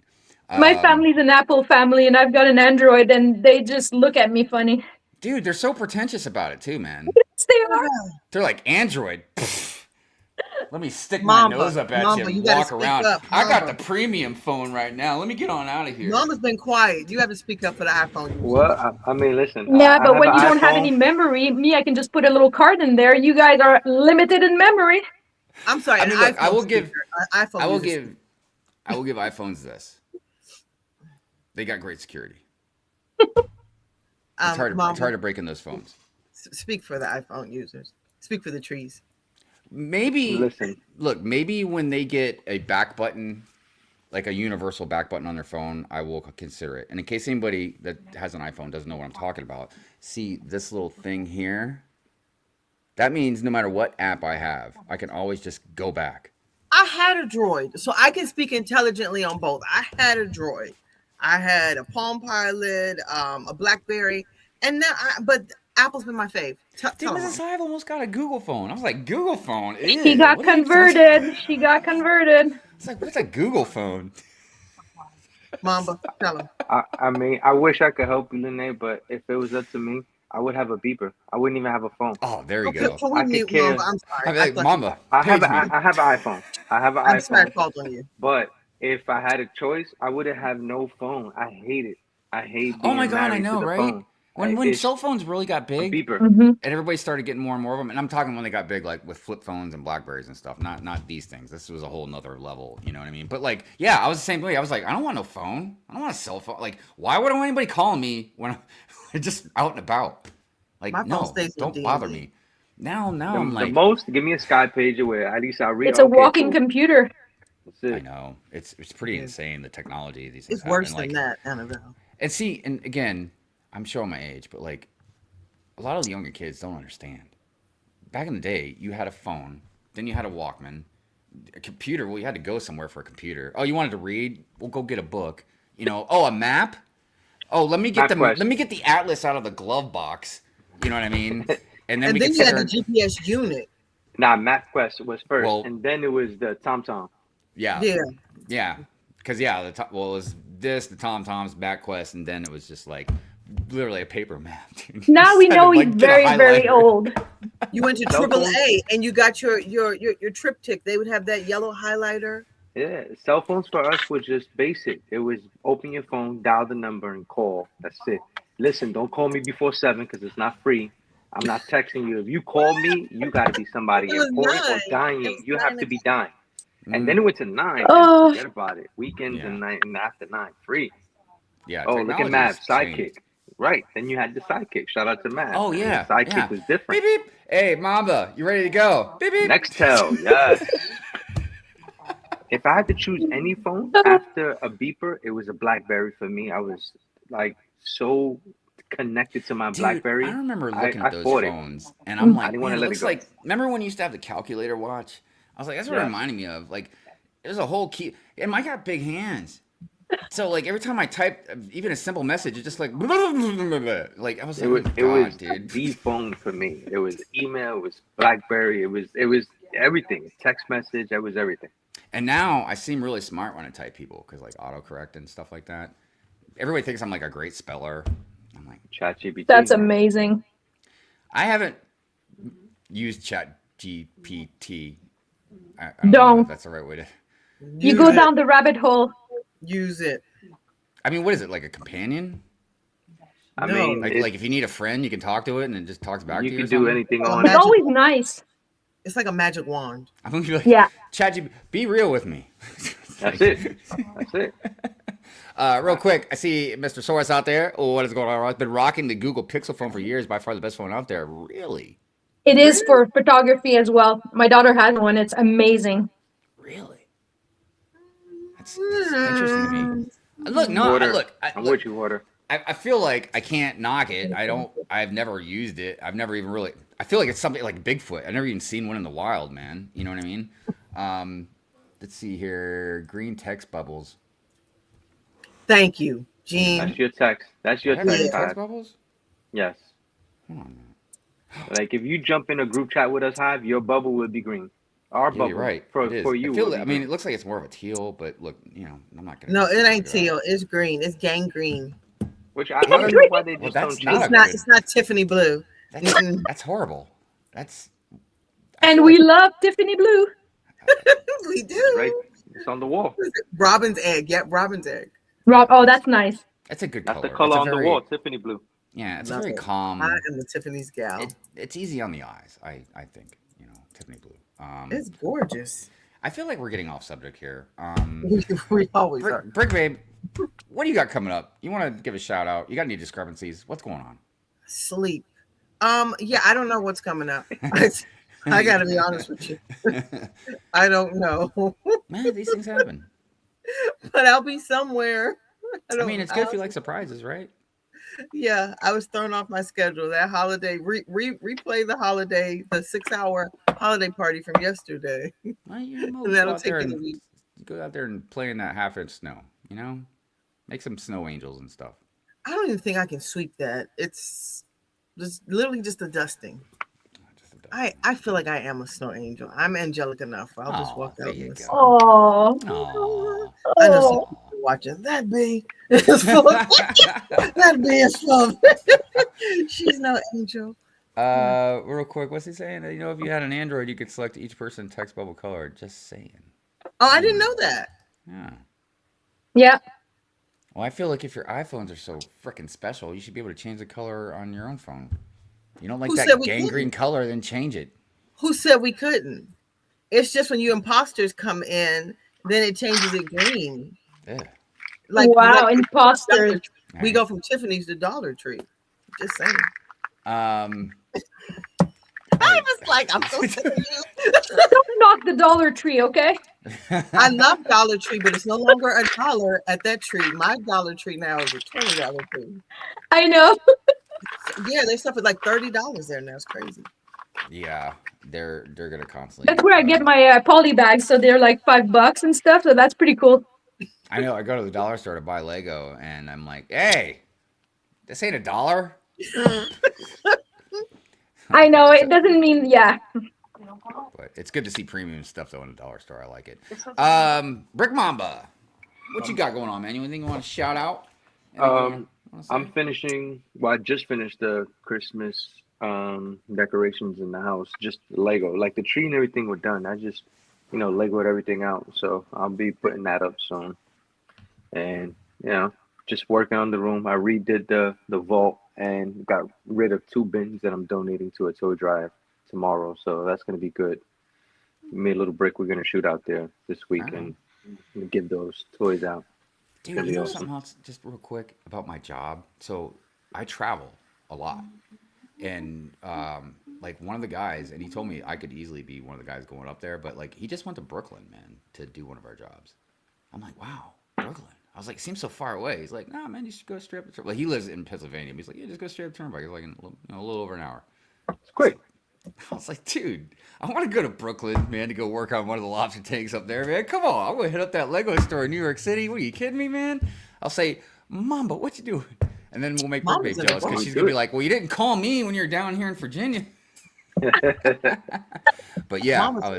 My family's an Apple family, and I've got an Android, and they just look at me funny. Dude, they're so pretentious about it too, man. Yes, they are. They're like, Android. Pfft. Let me stick my nose up at you and walk around. I got the premium phone right now. Let me get on out of here. Mama's been quiet. You have to speak up for the iPhone. Well, I mean, listen. Yeah, I but have when an you don't have iPhone. any memory, I can just put a little card in there. You guys are limited in memory. I'm sorry. I mean, look, I will give iPhone. I will give iPhones this. They got great security. It's hard to break in those phones. Speak for the iPhone users. Speak for the trees. Maybe Listen. Look, maybe when they get a back button, like a universal back button on their phone, I will consider it. And in case anybody that has an iPhone doesn't know what I'm talking about, see this little thing here? That means no matter what app I have, I can always just go back. I had a Droid, so I can speak intelligently on both. I had a Droid. I had a Palm Pilot, a BlackBerry, and now, but Apple's been my fave. Dude, Mrs. Hive almost got a Google phone. I was like, Google phone? Ew, She got what are you converted. She got converted. It's like, what's a Google phone? Mamba, tell him. I mean, I wish I could help you, Lene, but if it was up to me, I would have a beeper. I wouldn't even have a phone. Oh, there you Okay, go. so we I mute could care. Mamba. I'm sorry. I'd be like, Mama, I have page me. an iPhone. I have an I'm sorry I iPhone. called on you. But if I had a choice, I wouldn't have no phone. I hate it. I hate being Oh my God, I married know, to the right? phone. When It's cell phones really got a big, beeper. and everybody started getting more and more of them, and I'm talking when they got big, like with flip phones and Blackberries and stuff, not these things. This was a whole nother level, you know what I mean? But like, yeah, I was the same way. I was like, I don't want no phone. I don't want a cell phone. Like, why would I want anybody calling me when I'm just out and about? Like, My phone no, stays with don't bother D&D. me. Now I'm The like, most, give me a Sky pager where at least I'll read. It's a okay, walking cool. computer. That's it. I know it's pretty Yeah. insane the technology these things It's have. worse And, than like, that, Annabelle. And see, and again, I'm showing my age, but like a lot of the younger kids don't understand. Back in the day, you had a phone, then you had a Walkman, a computer. Well, you had to go somewhere for a computer. Oh, you wanted to read? We'll go get a book. You know, oh, a map. Oh, let me get the atlas out of the glove box. You know what I mean? And then you had the GPS unit. Nah, MapQuest was first, and then it was the TomTom. Yeah. Because it was this, the TomToms, MapQuest, and then it was just like literally a paper map. Dude. Now we know he's very, very old. You went to AAA and you got your triptych. They would have that yellow highlighter. Yeah, cell phones for us was just basic. It was open your phone, dial the number, and call. That's it. Listen, don't call me before 7 because it's not free. I'm not texting you. If you call me, you got to be somebody important or dying. You have to be dying. And then it went to 9. Forget about it. Weekends and night and after 9, free. Yeah. Oh, look at Mav, Sidekick. Right. Then you had the Sidekick. Shout out to Mav. Oh, yeah. The Sidekick was different. Beep, beep. Hey, Mamba, you ready to go? Beep, beep. Nextel, yes. If I had to choose any phone after a beeper, it was a BlackBerry for me. I was like so connected to my BlackBerry. I remember looking at those phones, and I'm like, man, it looks like. Remember when you used to have the calculator watch? I was like, that's what it reminded me of. Like, there's a whole key, and I got big hands, so like every time I type even a simple message, it just like I was like, it was the phone for me. It was email, it was BlackBerry, it was everything. Text message, it was everything. And now I seem really smart when I type people because like autocorrect and stuff like that. Everybody thinks I'm like a great speller. I'm like ChatGPT. That's amazing. I haven't used ChatGPT. I Don't. know if that's the right way to. You go down the rabbit hole. Use it. I mean, what is it, like a companion? I mean, like if you need a friend, you can talk to it and it just talks back to you. You can do anything on It's it. always nice. It's like a magic wand. I'm gonna be like, ChatGPT, be real with me. That's it. That's it. Real quick, I see Mr. Soros out there. Oh, what is going on? I've been rocking the Google Pixel phone for years. By far the best phone out there. Really? It is for photography as well. My daughter has one. It's amazing. Really? That's interesting to me. Look, I'm with you, Water. I feel like I can't knock it. I've never used it. I've never even really. I feel like it's something like Bigfoot. I've never even seen one in the wild, man. You know what I mean? Let's see here. Green text bubbles. Thank you, Gene. That's your text. That's your text bubbles? Yes. Hold on. Like if you jump in a group chat with us, Hive, your bubble will be green. Our bubble, you're right. For you. It looks like it's more of a teal, but look, I'm not gonna. No, it ain't teal. It's green. It's gangrene. Which I don't know why they just don't change. It's not Tiffany blue. That's horrible. And we love Tiffany blue. We do. Right. It's on the wall. Robin's egg. Yep, Robin's egg. Oh, that's nice. That's a good color. That's the color on the wall, Tiffany blue. Yeah, it's very calm. I am the Tiffany's gal. It's easy on the eyes, I think. Tiffany blue. It's gorgeous. I feel like we're getting off subject here. We always are. Brick Babe, what do you got coming up? You want to give a shout out? You got any discrepancies? What's going on? Sleep. Yeah, I don't know what's coming up. I got to be honest with you. I don't know. Man, these things happen. But I'll be somewhere. I mean, it's good if you like surprises, right? Yeah, I was thrown off my schedule. That holiday, replay the holiday, the 6-hour holiday party from yesterday. Well, that'll take it a week. Go out there and play in that half-inch snow, Make some snow angels and stuff. I don't even think I can sweep that. It's literally just a dusting. I feel like I am a snow angel. I'm angelic enough. I'll just walk out. Oh, I know some people watching. That bee is full. That bee is full. She's no angel. Real quick, what's he saying? If you had an Android, you could select each person text bubble color. Just saying. Oh, I didn't know that. Yeah. Well, I feel like if your iPhones are so freaking special, you should be able to change the color on your own phone. You don't like that gangrene color, then change it. Who said we couldn't? It's just when you imposters come in, then it changes it green. Yeah. Wow, imposters. We go from Tiffany's to Dollar Tree. Just saying. I was like, I'm so sick of you. Don't knock the Dollar Tree, okay? I love Dollar Tree, but it's no longer $1 at that tree. My Dollar Tree now is a $20 tree. I know. Yeah, they stuff at like $30 there now. It's crazy. Yeah. they're gonna constantly. That's where I get my poly bags, so they're like $5 and stuff. So that's pretty cool. I know. I go to the dollar store to buy Lego, and I'm like, hey, this ain't $1. I know it doesn't mean But it's good to see premium stuff though in the dollar store. I like it. Brick Mamba, what you got going on, man? Anything you want to shout out? I'm finishing. Well, I just finished the Christmas decorations in the house. Just Lego, like the tree and everything were done. I just, Legoed everything out. So I'll be putting that up soon. And just working on the room. I redid the vault and got rid of 2 bins that I'm donating to a toy drive tomorrow. So that's gonna be good. Made a little brick we're gonna shoot out there this week and give those toys out. Dude, you know something else, just real quick about my job. So I travel a lot, and like one of the guys, and he told me I could easily be one of the guys going up there, but like he just went to Brooklyn, man, to do one of our jobs. I'm like, wow, Brooklyn. I was like, seems so far away. He's like, nah, man, you should go straight up the turnpike. Like he lives in Pennsylvania. He's like, yeah, just go straight up the turnpike. It's like a little over an hour. It's quick. I was like, dude, I want to go to Brooklyn, man, to go work on one of the lobster tanks up there, man. Come on, I'm going to hit up that Lego store in New York City. What are you kidding me, man? I'll say, Mamba, what you doing? And then we'll make Brick Babe jealous because she's going to be like, well, you didn't call me when you're down here in Virginia. But yeah, I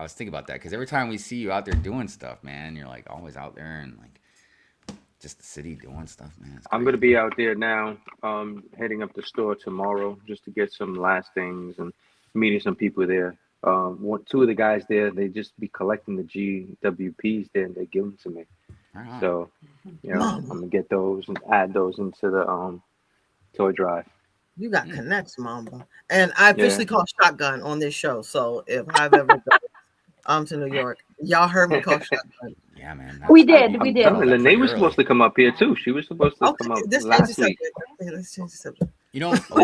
was thinking about that because every time we see you out there doing stuff, man, you're like always out there and like just the city doing stuff, man. I'm going to be out there now, heading up the store tomorrow just to get some last things and meeting some people there. 2 of the guys there, they just be collecting the GWPs there and they give them to me. Right. So, I'm going to get those and add those into the toy drive. You got connects, Mamba. And I officially call shotgun on this show. So if I've ever gone to New York, y'all heard me call shotgun. Yeah, man. We did. Lene was supposed to come up here too. She was supposed to come up last week. Let's change the subject. You know, a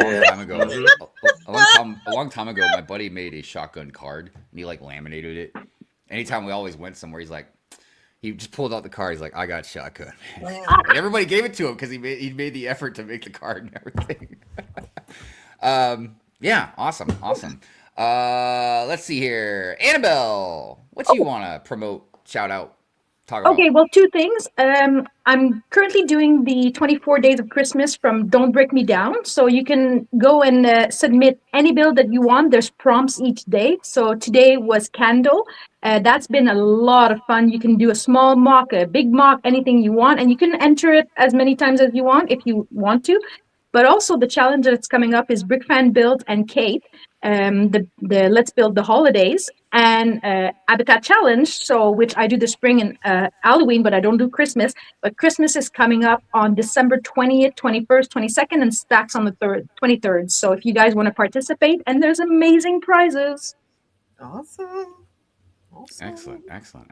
long time ago, my buddy made a shotgun card and he like laminated it. Anytime we always went somewhere, he just pulled out the card. He's like, I got shotgun, man. And everybody gave it to him because he made the effort to make the card and everything. Yeah, awesome. Let's see here. Annabelle, what you want to promote, shout out, talk about? Okay, well, 2 things. I'm currently doing the 24 Days of Christmas from Don't Break Me Down. So you can go and submit any build that you want. There's prompts each day. So today was candle. That's been a lot of fun. You can do a small mock, a big mock, anything you want. And you can enter it as many times as you want if you want to. But also the challenge that's coming up is Brick Fan Build and Kate. The Let's Build the Holidays and Habitat Challenge, so which I do the spring and Halloween, but I don't do Christmas. But Christmas is coming up on December 20th, 21st, 22nd, and stacks on the 23rd. So if you guys want to participate, and there's amazing prizes. Awesome. Excellent.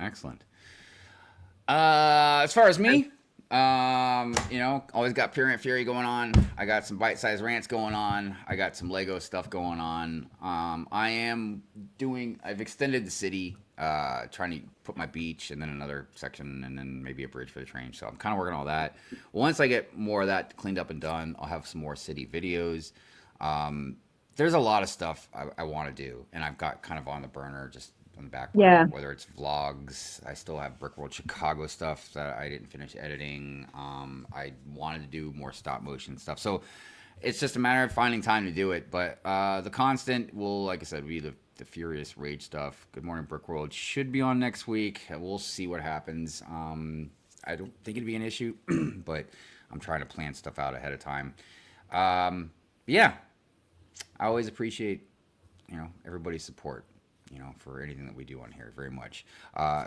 As far as me, always got Pure Ant Fury going on. I got some bite-sized rants going on. I got some Lego stuff going on. I've extended the city, trying to put my beach and then another section and then maybe a bridge for the train. So I'm kind of working on all that. Once I get more of that cleaned up and done, I'll have some more city videos. There's a lot of stuff I want to do, and I've got kind of on the burner just on the back burner, whether it's vlogs. I still have Brick World Chicago stuff that I didn't finish editing. I wanted to do more stop motion stuff, so it's just a matter of finding time to do it. But the constant will, like I said, be the Furious Rage stuff. Good Morning Brick World should be on next week. We'll see what happens. I don't think it'd be an issue, but I'm trying to plan stuff out ahead of time. Yeah, I always appreciate everybody's support. For anything that we do on here, very much.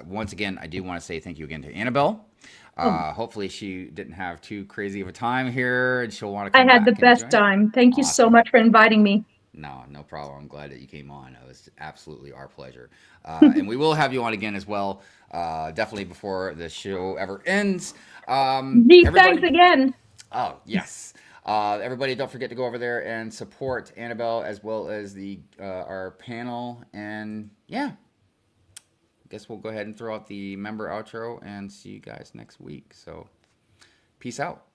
Once again, I do want to say thank you again to Annabelle. Hopefully she didn't have too crazy of a time here, and she'll want to come back. I had the best time. Thank you so much for inviting me. No problem. I'm glad that you came on. It was absolutely our pleasure. And we will have you on again as well, definitely before the show ever ends. Thanks again. Oh, yes. Everybody, don't forget to go over there and support Annabelle as well as our panel. And yeah, I guess we'll go ahead and throw out the member outro and see you guys next week. So peace out.